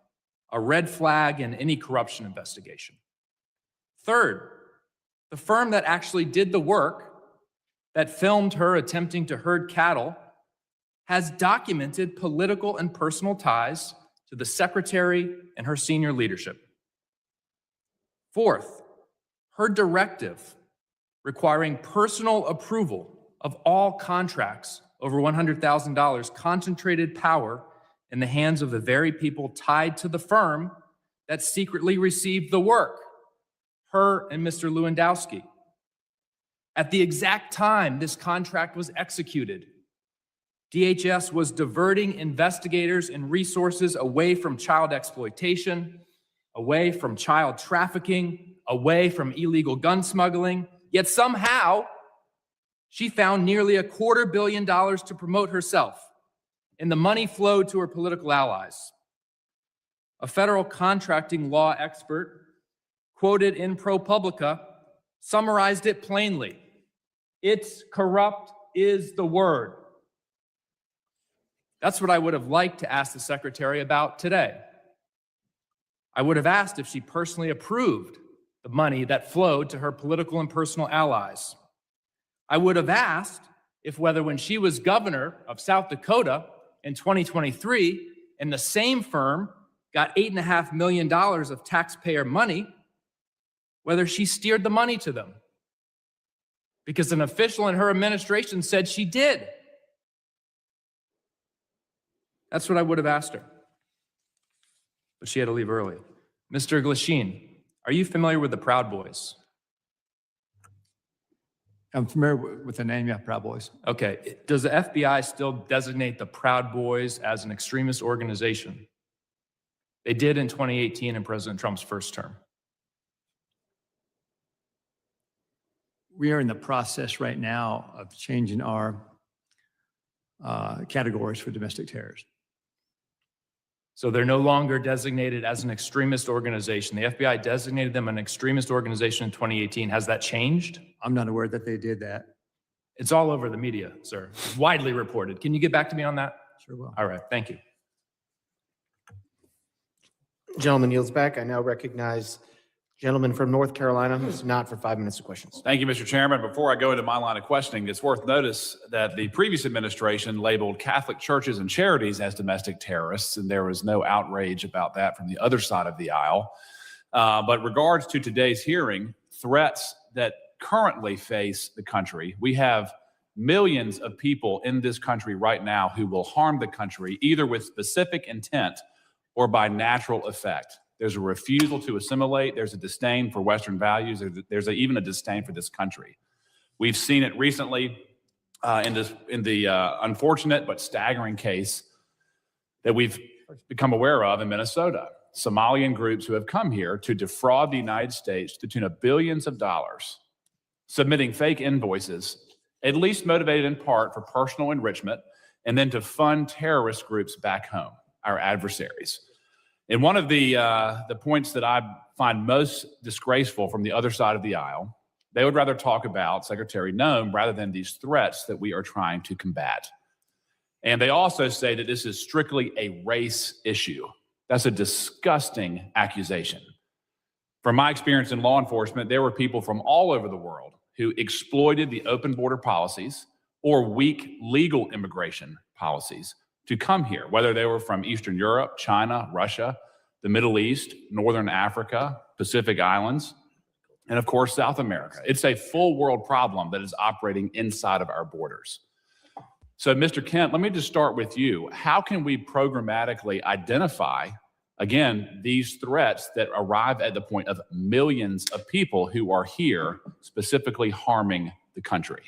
a red flag in any corruption investigation. Third, the firm that actually did the work, that filmed her attempting to herd cattle, has documented political and personal ties to the secretary and her senior leadership. Fourth, her directive requiring personal approval of all contracts over $100,000 concentrated power in the hands of the very people tied to the firm that secretly received the work, her and Mr. Lewandowski. At the exact time this contract was executed, DHS was diverting investigators and resources away from child exploitation, away from child trafficking, away from illegal gun smuggling. Yet somehow, she found nearly $250 million to promote herself, and the money flowed to her political allies. A federal contracting law expert quoted in ProPublica summarized it plainly. It's corrupt is the word. That's what I would have liked to ask the secretary about today. I would have asked if she personally approved the money that flowed to her political and personal allies. I would have asked if whether when she was governor of South Dakota in 2023 and the same firm got $8.5 million of taxpayer money, whether she steered the money to them. Because an official in her administration said she did. That's what I would have asked her. But she had to leave early. Mr. Glasheen, are you familiar with the Proud Boys? I'm familiar with the name, yeah, Proud Boys. Okay. Does the FBI still designate the Proud Boys as an extremist organization? They did in 2018 in President Trump's first term. We are in the process right now of changing our categories for domestic terrorism. So they're no longer designated as an extremist organization. The FBI designated them an extremist organization in 2018. Has that changed? I'm not aware that they did that. It's all over the media, sir. It's widely reported. Can you get back to me on that? Sure will. All right, thank you. Gentleman yields back. I now recognize Gentleman from North Carolina, who's not for 5 minutes of questions. Thank you, Mr. Chairman. Before I go into my line of questioning, it's worth notice that the previous administration labeled Catholic churches and charities as domestic terrorists, and there was no outrage about that from the other side of the aisle. But regards to today's hearing, threats that currently face the country, we have millions of people in this country right now who will harm the country either with specific intent or by natural effect. There's a refusal to assimilate. There's a disdain for Western values. There's even a disdain for this country. We've seen it recently in the unfortunate but staggering case that we've become aware of in Minnesota. Somalian groups who have come here to defraud the United States to the tune of billions of dollars, submitting fake invoices, at least motivated in part for personal enrichment, and then to fund terrorist groups back home, our adversaries. And one of the points that I find most disgraceful from the other side of the aisle, they would rather talk about Secretary Noem rather than these threats that we are trying to combat. And they also say that this is strictly a race issue. That's a disgusting accusation. From my experience in law enforcement, there were people from all over the world who exploited the open border policies or weak legal immigration policies to come here, whether they were from Eastern Europe, China, Russia, the Middle East, Northern Africa, Pacific Islands, and of course, South America. It's a full world problem that is operating inside of our borders. So, Mr. Kent, let me just start with you. How can we programmatically identify, again, these threats that arrive at the point of millions of people who are here specifically harming the country?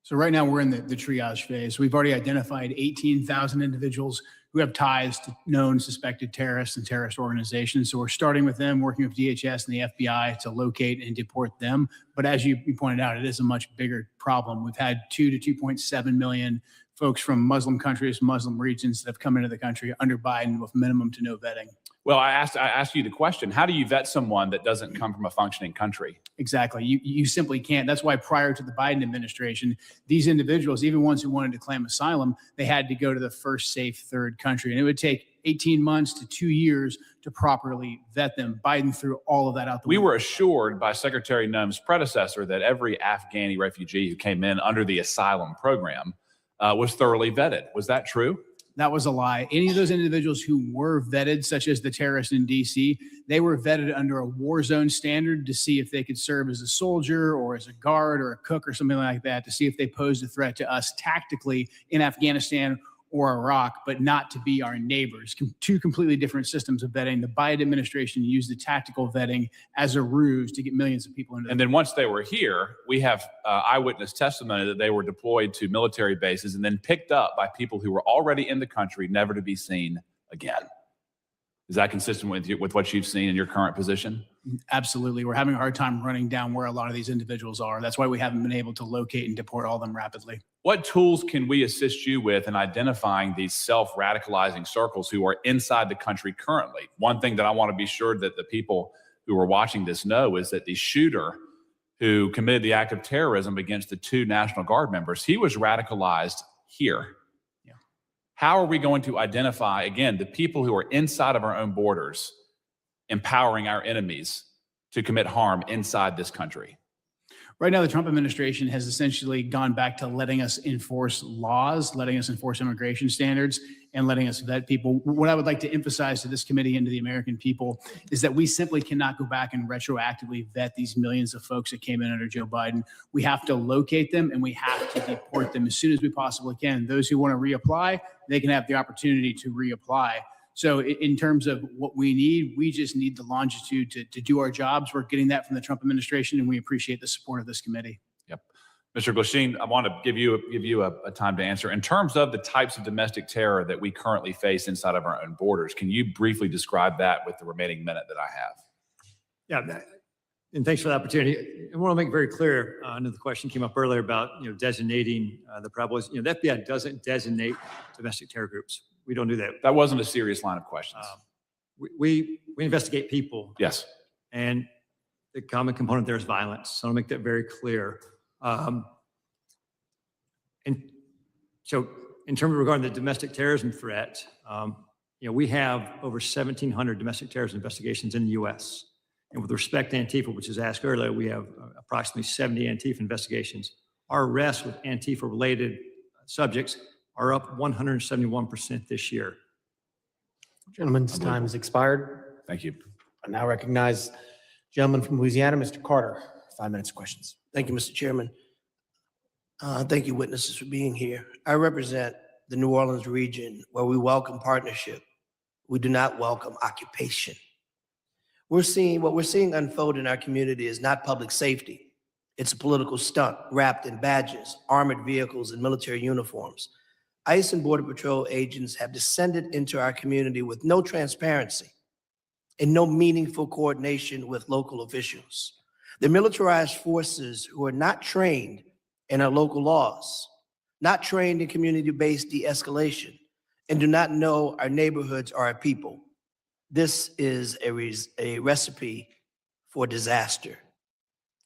So right now we're in the triage phase. We've already identified 18,000 individuals who have ties to known suspected terrorists and terrorist organizations. So we're starting with them, working with DHS and the FBI to locate and deport them. But as you pointed out, it is a much bigger problem. We've had 2 to 2.7 million folks from Muslim countries, Muslim regions that have come into the country under Biden with minimum to no vetting. Well, I asked you the question, how do you vet someone that doesn't come from a functioning country? Exactly. You simply can't. That's why prior to the Biden administration, these individuals, even ones who wanted to claim asylum, they had to go to the first safe third country. And it would take 18 months to 2 years to properly vet them. Biden threw all of that out the window. We were assured by Secretary Noem's predecessor that every Afghani refugee who came in under the asylum program was thoroughly vetted. Was that true? That was a lie. Any of those individuals who were vetted, such as the terrorists in DC, they were vetted under a war zone standard to see if they could serve as a soldier or as a guard or a cook or something like that, to see if they posed a threat to us tactically in Afghanistan or Iraq, but not to be our neighbors. Two completely different systems of vetting. The Biden administration used the tactical vetting as a ruse to get millions of people into. And then once they were here, we have eyewitness testimony that they were deployed to military bases and then picked up by people who were already in the country, never to be seen again. Is that consistent with what you've seen in your current position? Absolutely. We're having a hard time running down where a lot of these individuals are. That's why we haven't been able to locate and deport all of them rapidly. What tools can we assist you with in identifying these self-radicalizing circles who are inside the country currently? One thing that I want to be sure that the people who are watching this know is that the shooter who committed the act of terrorism against the 2 National Guard members, he was radicalized here. How are we going to identify, again, the people who are inside of our own borders, empowering our enemies to commit harm inside this country? Right now, the Trump administration has essentially gone back to letting us enforce laws, letting us enforce immigration standards, and letting us vet people. What I would like to emphasize to this committee and to the American people is that we simply cannot go back and retroactively vet these millions of folks that came in under Joe Biden. We have to locate them and we have to deport them as soon as we possibly can. Those who want to reapply, they can have the opportunity to reapply. So in terms of what we need, we just need the longitude to do our jobs. We're getting that from the Trump administration, and we appreciate the support of this committee. Yep. Mr. Glasheen, I want to give you a time to answer. In terms of the types of domestic terror that we currently face inside of our own borders, can you briefly describe that with the remaining minute that I have? Yeah, and thanks for the opportunity. I want to make very clear, I know the question came up earlier about, designating the Proud Boys. The FBI doesn't designate domestic terror groups. We don't do that. That wasn't a serious line of questions. We investigate people. Yes. And the common component there is violence. So I'll make that very clear. And so in terms of regarding the domestic terrorism threat, we have over 1,700 domestic terrorism investigations in the U.S. And with respect to Antifa, which was asked earlier, we have approximately 70 Antifa investigations. Our arrests with Antifa-related subjects are up 171% this year. Gentleman's time has expired. Thank you. I now recognize gentleman from Louisiana, Mr. Carter. 5 minutes of questions. Thank you, Mr. Chairman. Thank you, witnesses, for being here. I represent the New Orleans region where we welcome partnership. We do not welcome occupation. What we're seeing unfold in our community is not public safety. It's a political stunt wrapped in badges, armored vehicles, and military uniforms. ICE and Border Patrol agents have descended into our community with no transparency and no meaningful coordination with local officials. The militarized forces who are not trained in our local laws, not trained in community-based de-escalation, and do not know our neighborhoods or our people. This is a recipe for disaster,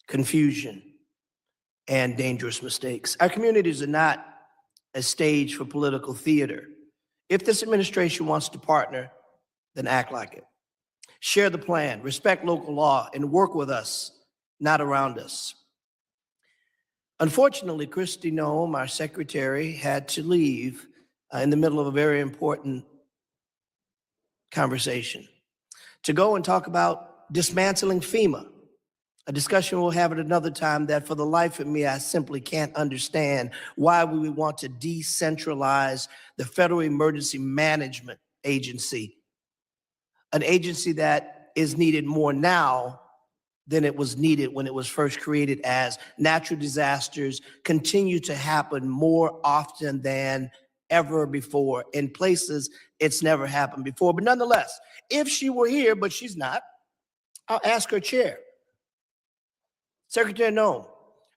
confusion, and dangerous mistakes. Our communities are not a stage for political theater. If this administration wants to partner, then act like it. Share the plan, respect local law, and work with us, not around us. Unfortunately, Kristi Noem, our secretary, had to leave in the middle of a very important conversation to go and talk about dismantling FEMA, a discussion we'll have at another time that for the life of me, I simply can't understand why we would want to decentralize the Federal Emergency Management Agency, an agency that is needed more now than it was needed when it was first created, as natural disasters continue to happen more often than ever before in places it's never happened before. But nonetheless, if she were here, but she's not, I'll ask her chair. Secretary Noem,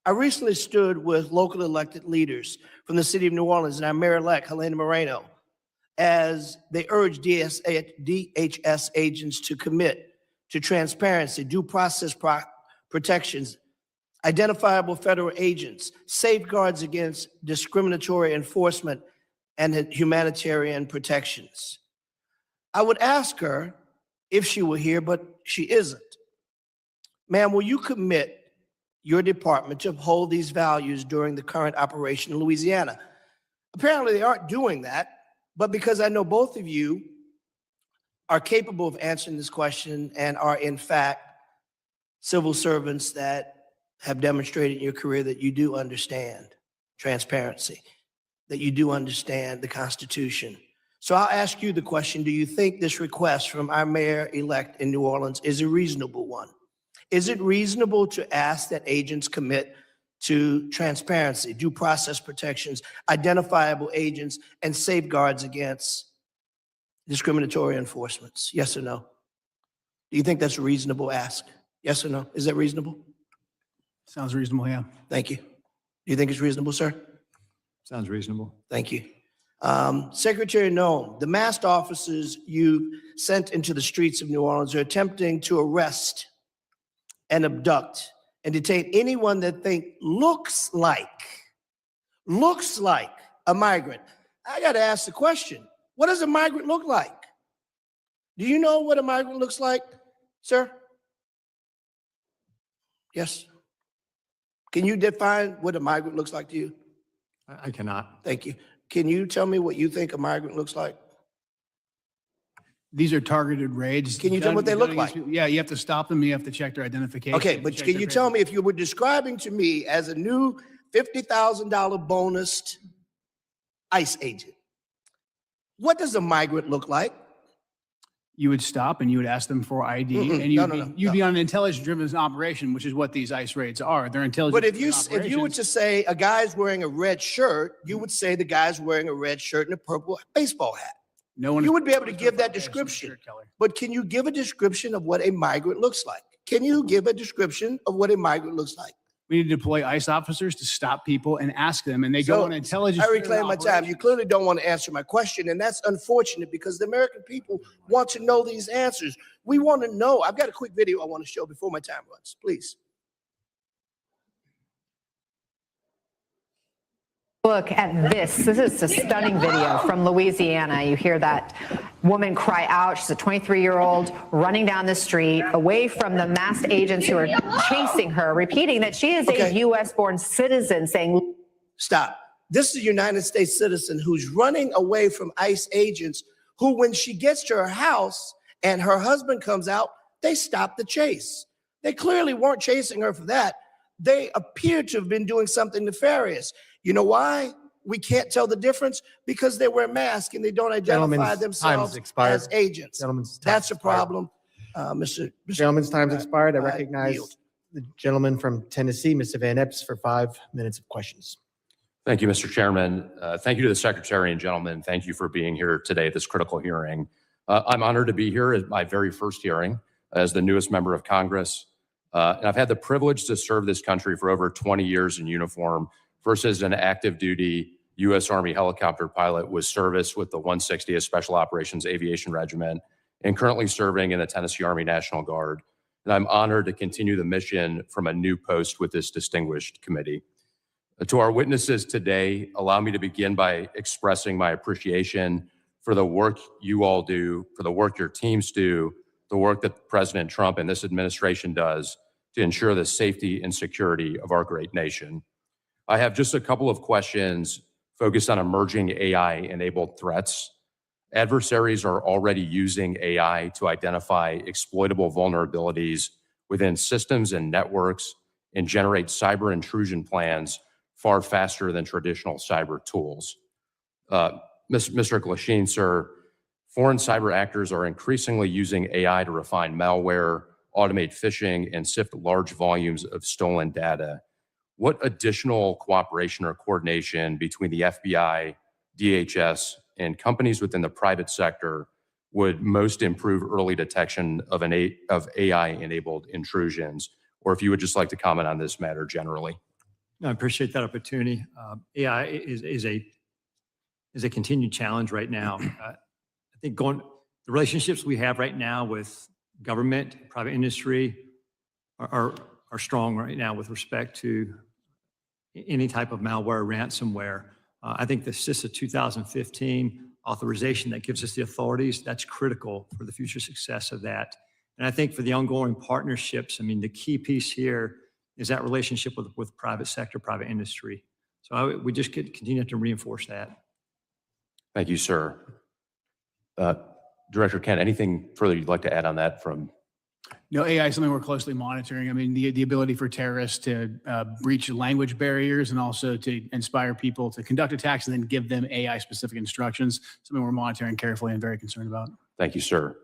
I recently stood with local elected leaders from the city of New Orleans and our mayor-elect, Helena Moreno, as they urged DHS agents to commit to transparency, due process protections, identifiable federal agents, safeguards against discriminatory enforcement, and humanitarian protections. I would ask her if she were here, but she isn't. Ma'am, will you commit your department to uphold these values during the current operation in Louisiana? Apparently they aren't doing that, but because I know both of you are capable of answering this question and are in fact civil servants that have demonstrated in your career that you do understand transparency, that you do understand the Constitution. So I'll ask you the question, do you think this request from our mayor-elect in New Orleans is a reasonable one? Is it reasonable to ask that agents commit to transparency, due process protections, identifiable agents, and safeguards against discriminatory enforcements? Yes or no? Do you think that's a reasonable ask? Yes or no? Is that reasonable? Sounds reasonable, yeah. Thank you. Do you think it's reasonable, sir? Sounds reasonable. Thank you. Secretary Noem, the masked officers you sent into the streets of New Orleans are attempting to arrest and abduct and detain anyone that looks like a migrant. I got to ask the question, what does a migrant look like? Do you know what a migrant looks like, sir? Yes. Can you define what a migrant looks like to you? I cannot. Thank you. Can you tell me what you think a migrant looks like? These are targeted raids. Can you tell me what they look like? Yeah, you have to stop them. You have to check their identification. Okay, but can you tell me if you were describing to me as a new $50,000 bonused ICE agent, what does a migrant look like? You would stop and you would ask them for ID, and you'd be on an intelligence-driven operation, which is what these ICE raids are. They're intelligence. But if you were to say a guy's wearing a red shirt, you would say the guy's wearing a red shirt and a purple baseball hat. No one. You would be able to give that description. But can you give a description of what a migrant looks like? Can you give a description of what a migrant looks like? We need to deploy ICE officers to stop people and ask them, and they go on intelligence. I reclaim my time. You clearly don't want to answer my question, and that's unfortunate because the American people want to know these answers. We want to know. I've got a quick video I want to show before my time runs, please. Look at this. This is a stunning video from Louisiana. You hear that woman cry out. She's a 23-year-old running down the street away from the masked agents who are chasing her, repeating that she is a U.S.-born citizen, saying, Stop. This is a United States citizen who's running away from ICE agents who, when she gets to her house and her husband comes out, they stop the chase. They clearly weren't chasing her for that. They appear to have been doing something nefarious. You know why we can't tell the difference? Because they wear masks and they don't identify Gentleman's themselves time's expired. as agents. Gentleman's time's That's a expired. problem. Mr. Gentleman's time's expired. I yield. recognize the gentleman from Tennessee, Mr. Van Epps, for 5 minutes of questions. Thank you, Mr. Chairman. Thank you to the Secretary and gentlemen. Thank you for being here today at this critical hearing. I'm honored to be here at my very first hearing as the newest member of Congress. And I've had the privilege to serve this country for over 20 years in uniform, first as an active duty U.S. Army helicopter pilot with service with the 160th Special Operations Aviation Regiment, and currently serving in the Tennessee Army National Guard. And I'm honored to continue the mission from a new post with this distinguished committee. To our witnesses today, allow me to begin by expressing my appreciation for the work you all do, for the work your teams do, the work that President Trump and this administration does to ensure the safety and security of our great nation. I have just a couple of questions focused on emerging AI-enabled threats. Adversaries are already using AI to identify exploitable vulnerabilities within systems and networks and generate cyber intrusion plans far faster than traditional cyber tools. Mr. Glasheen, sir, foreign cyber actors are increasingly using AI to refine malware, automate phishing, and sift large volumes of stolen data. What additional cooperation or coordination between the FBI, DHS, and companies within the private sector would most improve early detection of AI-enabled intrusions? Or if you would just like to comment on this matter generally. No, I appreciate that opportunity. AI is a continued challenge right now. I think the relationships we have right now with government, private industry are strong right now with respect to any type of malware, ransomware. I think the CISA 2015 authorization that gives us the authorities, that's critical for the future success of that. And I think for the ongoing partnerships, I mean, the key piece here is that relationship with private sector, private industry. So we just could continue to reinforce that. Thank you, sir. Director Kent, anything further you'd like to add on that from? No, AI is something we're closely monitoring. I mean, the ability for terrorists to breach language barriers and also to inspire people to conduct attacks and then give them AI-specific instructions, something we're monitoring carefully and very concerned about. Thank you, sir.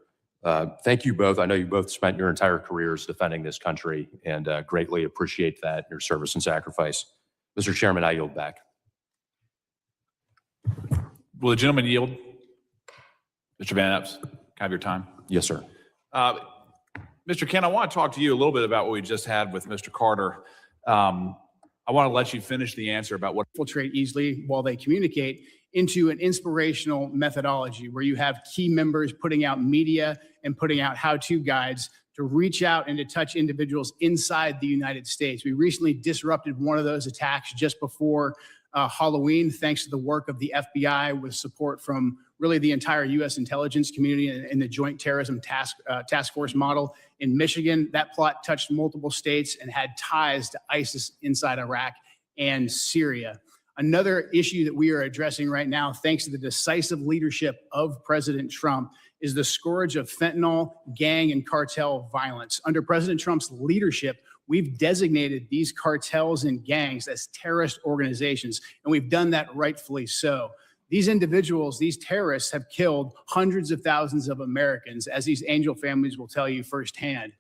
Thank you both. I know you both spent your entire careers defending this country and greatly appreciate that, your service and sacrifice. Mr. Chairman, I yield back. Will the gentleman yield? Mr. Van Epps, can I have your time? Yes, sir. Mr. Kent, I want to talk to you a little bit about what we just had with Mr. Carter. I want to let you finish the answer about what Infiltrate easily while they communicate into an inspirational methodology where you have key members putting out media and putting out how-to guides to reach out and to touch individuals inside the United States. We recently disrupted one of those attacks just before Halloween, thanks to the work of the FBI with support from really the entire U.S. intelligence community and the Joint Terrorism Task Force model in Michigan. That plot touched multiple states and had ties to ISIS inside Iraq and Syria. Another issue that we are addressing right now, thanks to the decisive leadership of President Trump, is the scourge of fentanyl, gang, and cartel violence. Under President Trump's leadership, we've designated these cartels and gangs as terrorist organizations, and we've done that rightfully so. These individuals, these terrorists, have killed hundreds of thousands of Americans, as these angel families will tell you firsthand.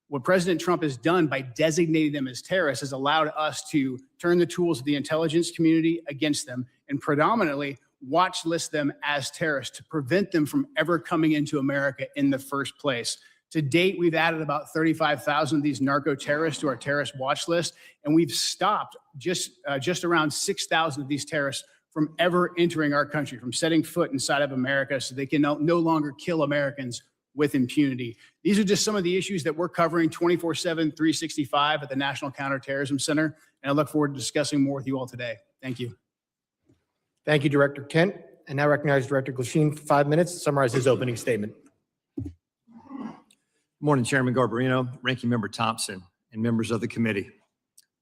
What President Trump has done by designating them as terrorists has allowed us to turn the tools of the intelligence community against them and predominantly watch list them as terrorists to prevent them from ever coming into America in the first place. To date, we've added about 35,000 of these narco-terrorists to our terrorist watch list, and we've stopped just around 6,000 of these terrorists from ever entering our country, from setting foot inside of America so they can no longer kill Americans with impunity. These are just some of the issues that we're covering 24/7, 365 at the National Counterterrorism Center, and I look forward to discussing more with you all today. Thank you. Thank you, Director Kent. And now recognize Director Glasheen for 5 minutes to summarize his opening statement. Morning, Chairman Garbarino, Ranking Member Thompson, and members of the committee.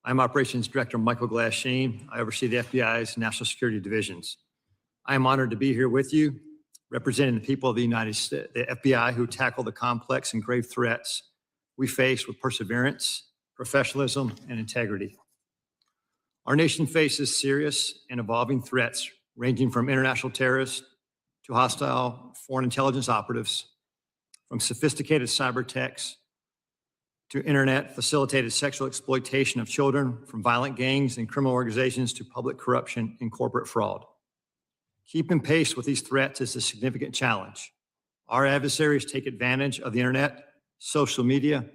I'm Operations Director Michael Glasheen. I oversee the FBI's National Security Divisions. I am honored to be here with you, representing the people of the United States, the FBI, who tackle the complex and grave threats we face with perseverance, professionalism, and integrity. Our nation faces serious and evolving threats ranging from international terrorists to hostile foreign intelligence operatives, from sophisticated cyber attacks to internet-facilitated sexual exploitation of children, from violent gangs and criminal organizations to public corruption and corporate fraud. Keeping pace with these threats is a significant challenge. Our adversaries take advantage of the internet, social media,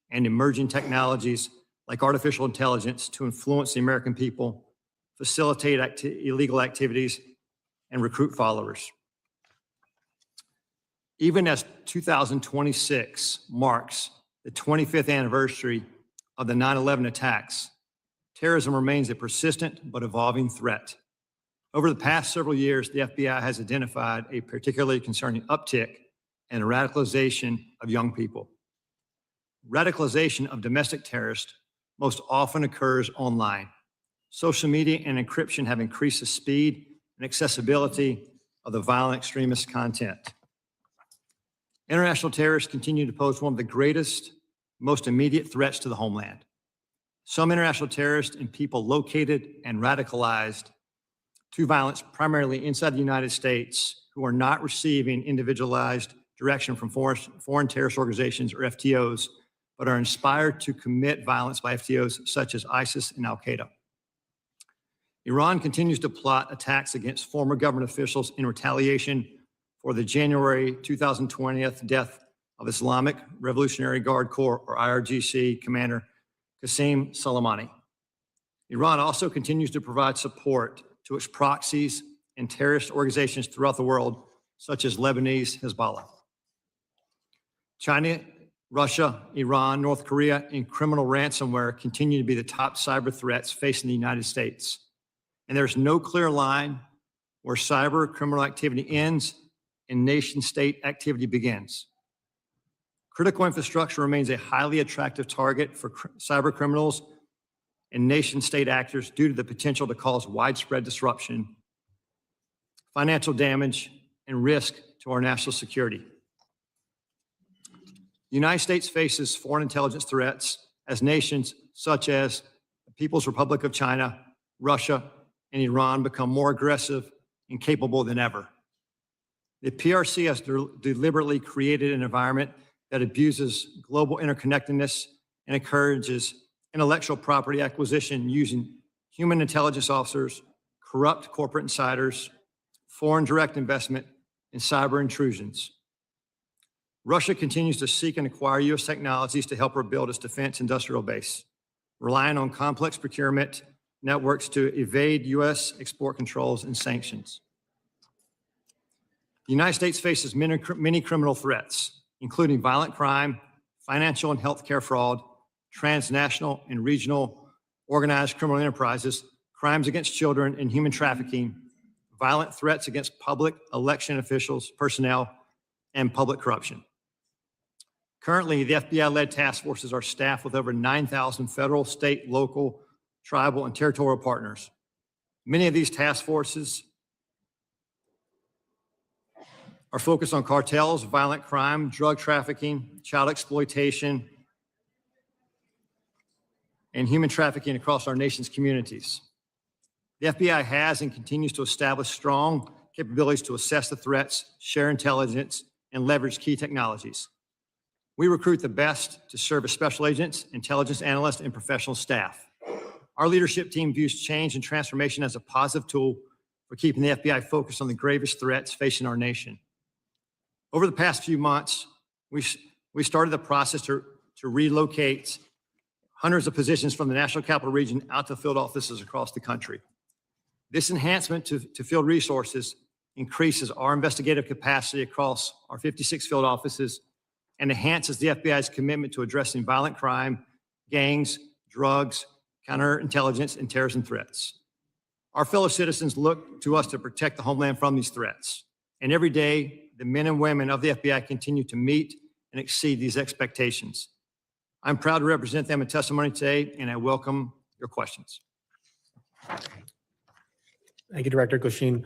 and emerging technologies like artificial intelligence to influence the American people, facilitate illegal activities, and recruit followers. Even as 2026 marks the 25th anniversary of the 9/11 attacks, terrorism remains a persistent but evolving threat. Over the past several years, the FBI has identified a particularly concerning uptick in radicalization of young people. Radicalization of domestic terrorists most often occurs online. Social media and encryption have increased the speed and accessibility of the violent extremist content. International terrorists continue to pose one of the greatest, most immediate threats to the homeland. Some international terrorists and people located and radicalized to violence primarily inside the United States who are not receiving individualized direction from foreign terrorist organizations or FTOs, but are inspired to commit violence by FTOs such as ISIS and Al-Qaeda. Iran continues to plot attacks against former government officials in retaliation for the January 2020 death of Islamic Revolutionary Guard Corps, or IRGC, Commander Qasem Soleimani. Iran also continues to provide support to its proxies and terrorist organizations throughout the world, such as Lebanese Hezbollah. China, Russia, Iran, North Korea, and criminal ransomware continue to be the top cyber threats facing the United States. And there's no clear line where cyber criminal activity ends and nation-state activity begins. Critical infrastructure remains a highly attractive target for cyber criminals and nation-state actors due to the potential to cause widespread disruption, financial damage, and risk to our national security. The United States faces foreign intelligence threats as nations such as the People's Republic of China, Russia, and Iran become more aggressive and capable than ever. The PRC has deliberately created an environment that abuses global interconnectedness and encourages intellectual property acquisition using human intelligence officers, corrupt corporate insiders, foreign direct investment, and cyber intrusions. Russia continues to seek and acquire U.S. technologies to help rebuild its defense industrial base, relying on complex procurement networks to evade U.S. export controls and sanctions. The United States faces many criminal threats, including violent crime, financial and healthcare fraud, transnational and regional organized criminal enterprises, crimes against children, and human trafficking, violent threats against public election officials, personnel, and public corruption. Currently, the FBI-led task forces are staffed with over 9,000 federal, state, local, tribal, and territorial partners. Many of these task forces are focused on cartels, violent crime, drug trafficking, child exploitation, and human trafficking across our nation's communities. The FBI has and continues to establish strong capabilities to assess the threats, share intelligence, and leverage key technologies. We recruit the best to serve as special agents, intelligence analysts, and professional staff. Our leadership team views change and transformation as a positive tool for keeping the FBI focused on the gravest threats facing our nation. Over the past few months, we started the process to relocate hundreds of positions from the National Capital Region out to field offices across the country. This enhancement to field resources increases our investigative capacity across our 56 field offices and enhances the FBI's commitment to addressing violent crime, gangs, drugs, counterintelligence, and terrorism threats. Our fellow citizens look to us to protect the homeland from these threats. And every day, the men and women of the FBI continue to meet and exceed these expectations. I'm proud to represent them in testimony today, and I welcome your questions. Thank you, Director Goshin.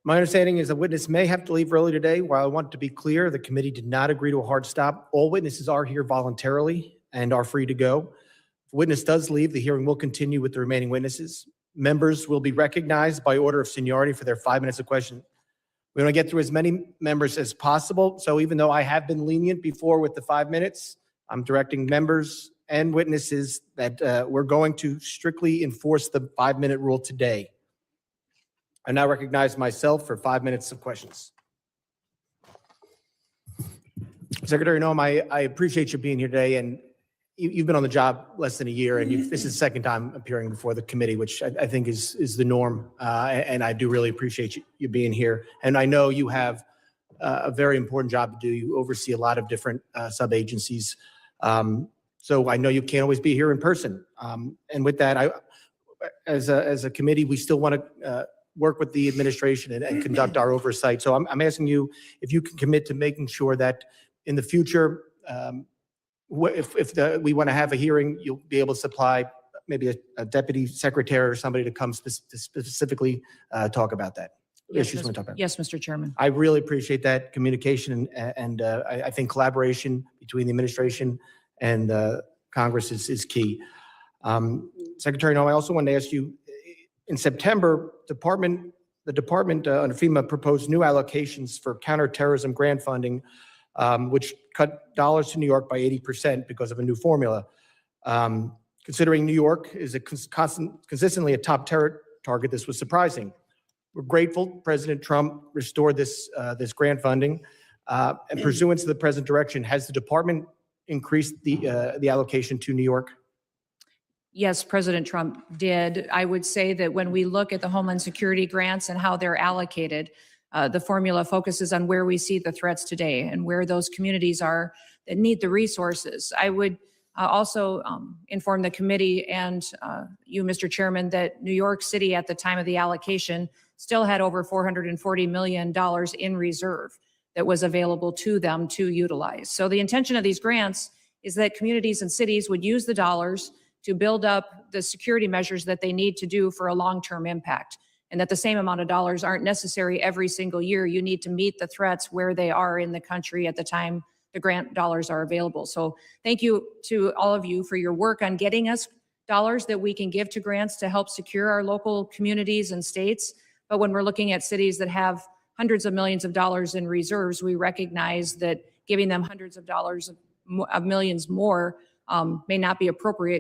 My understanding is a witness may have to leave early today. While I want to be clear, the committee did not agree to a hard stop. All witnesses are here voluntarily and are free to go. If a witness does leave, the hearing will continue with the remaining witnesses. Members will be recognized by order of seniority for their 5 minutes of question. We want to get through as many members as possible. So even though I have been lenient before with the 5 minutes, I'm directing members and witnesses that we're going to strictly enforce the 5-minute rule today. I now recognize myself for 5 minutes of questions. Secretary Noem, I appreciate you being here today, and you've been on the job less than a year, and this is the second time appearing before the committee, which I think is the norm, and I do really appreciate you being here. And I know you have a very important job to do. You oversee a lot of different sub-agencies, so I know you can't always be here in person. And with that, as a committee, we still want to work with the administration and conduct our oversight. So I'm asking you if you can commit to making sure that in the future, if we want to have a hearing, you'll be able to supply maybe a deputy secretary or somebody to come specifically talk about that. Issues we want to talk about. Yes, Mr. Chairman. I really appreciate that communication, and I think collaboration between the administration and Congress is key. Secretary Noem, I also wanted to ask you, in September, the department under FEMA proposed new allocations for counterterrorism grant funding, which cut dollars to New York by 80% because of a new formula. Considering New York is consistently a top terror target, this was surprising. We're grateful President Trump restored this grant funding. And pursuant to the present direction, has the department increased the allocation to New York? Yes, President Trump did. I would say that when we look at the Homeland Security grants and how they're allocated, the formula focuses on where we see the threats today and where those communities are that need the resources. I would also inform the committee and you, Mr. Chairman, that New York City at the time of the allocation still had over $440 million in reserve that was available to them to utilize. So the intention of these grants is that communities and cities would use the dollars to build up the security measures that they need to do for a long-term impact, and that the same amount of dollars aren't necessary every single year. You need to meet the threats where they are in the country at the time the grant dollars are available. So thank you to all of you for your work on getting us dollars that we can give to grants to help secure our local communities and states. But when we're looking at cities that have hundreds of millions of dollars in reserves, we recognize that giving them hundreds of dollars of millions more may not be appropriate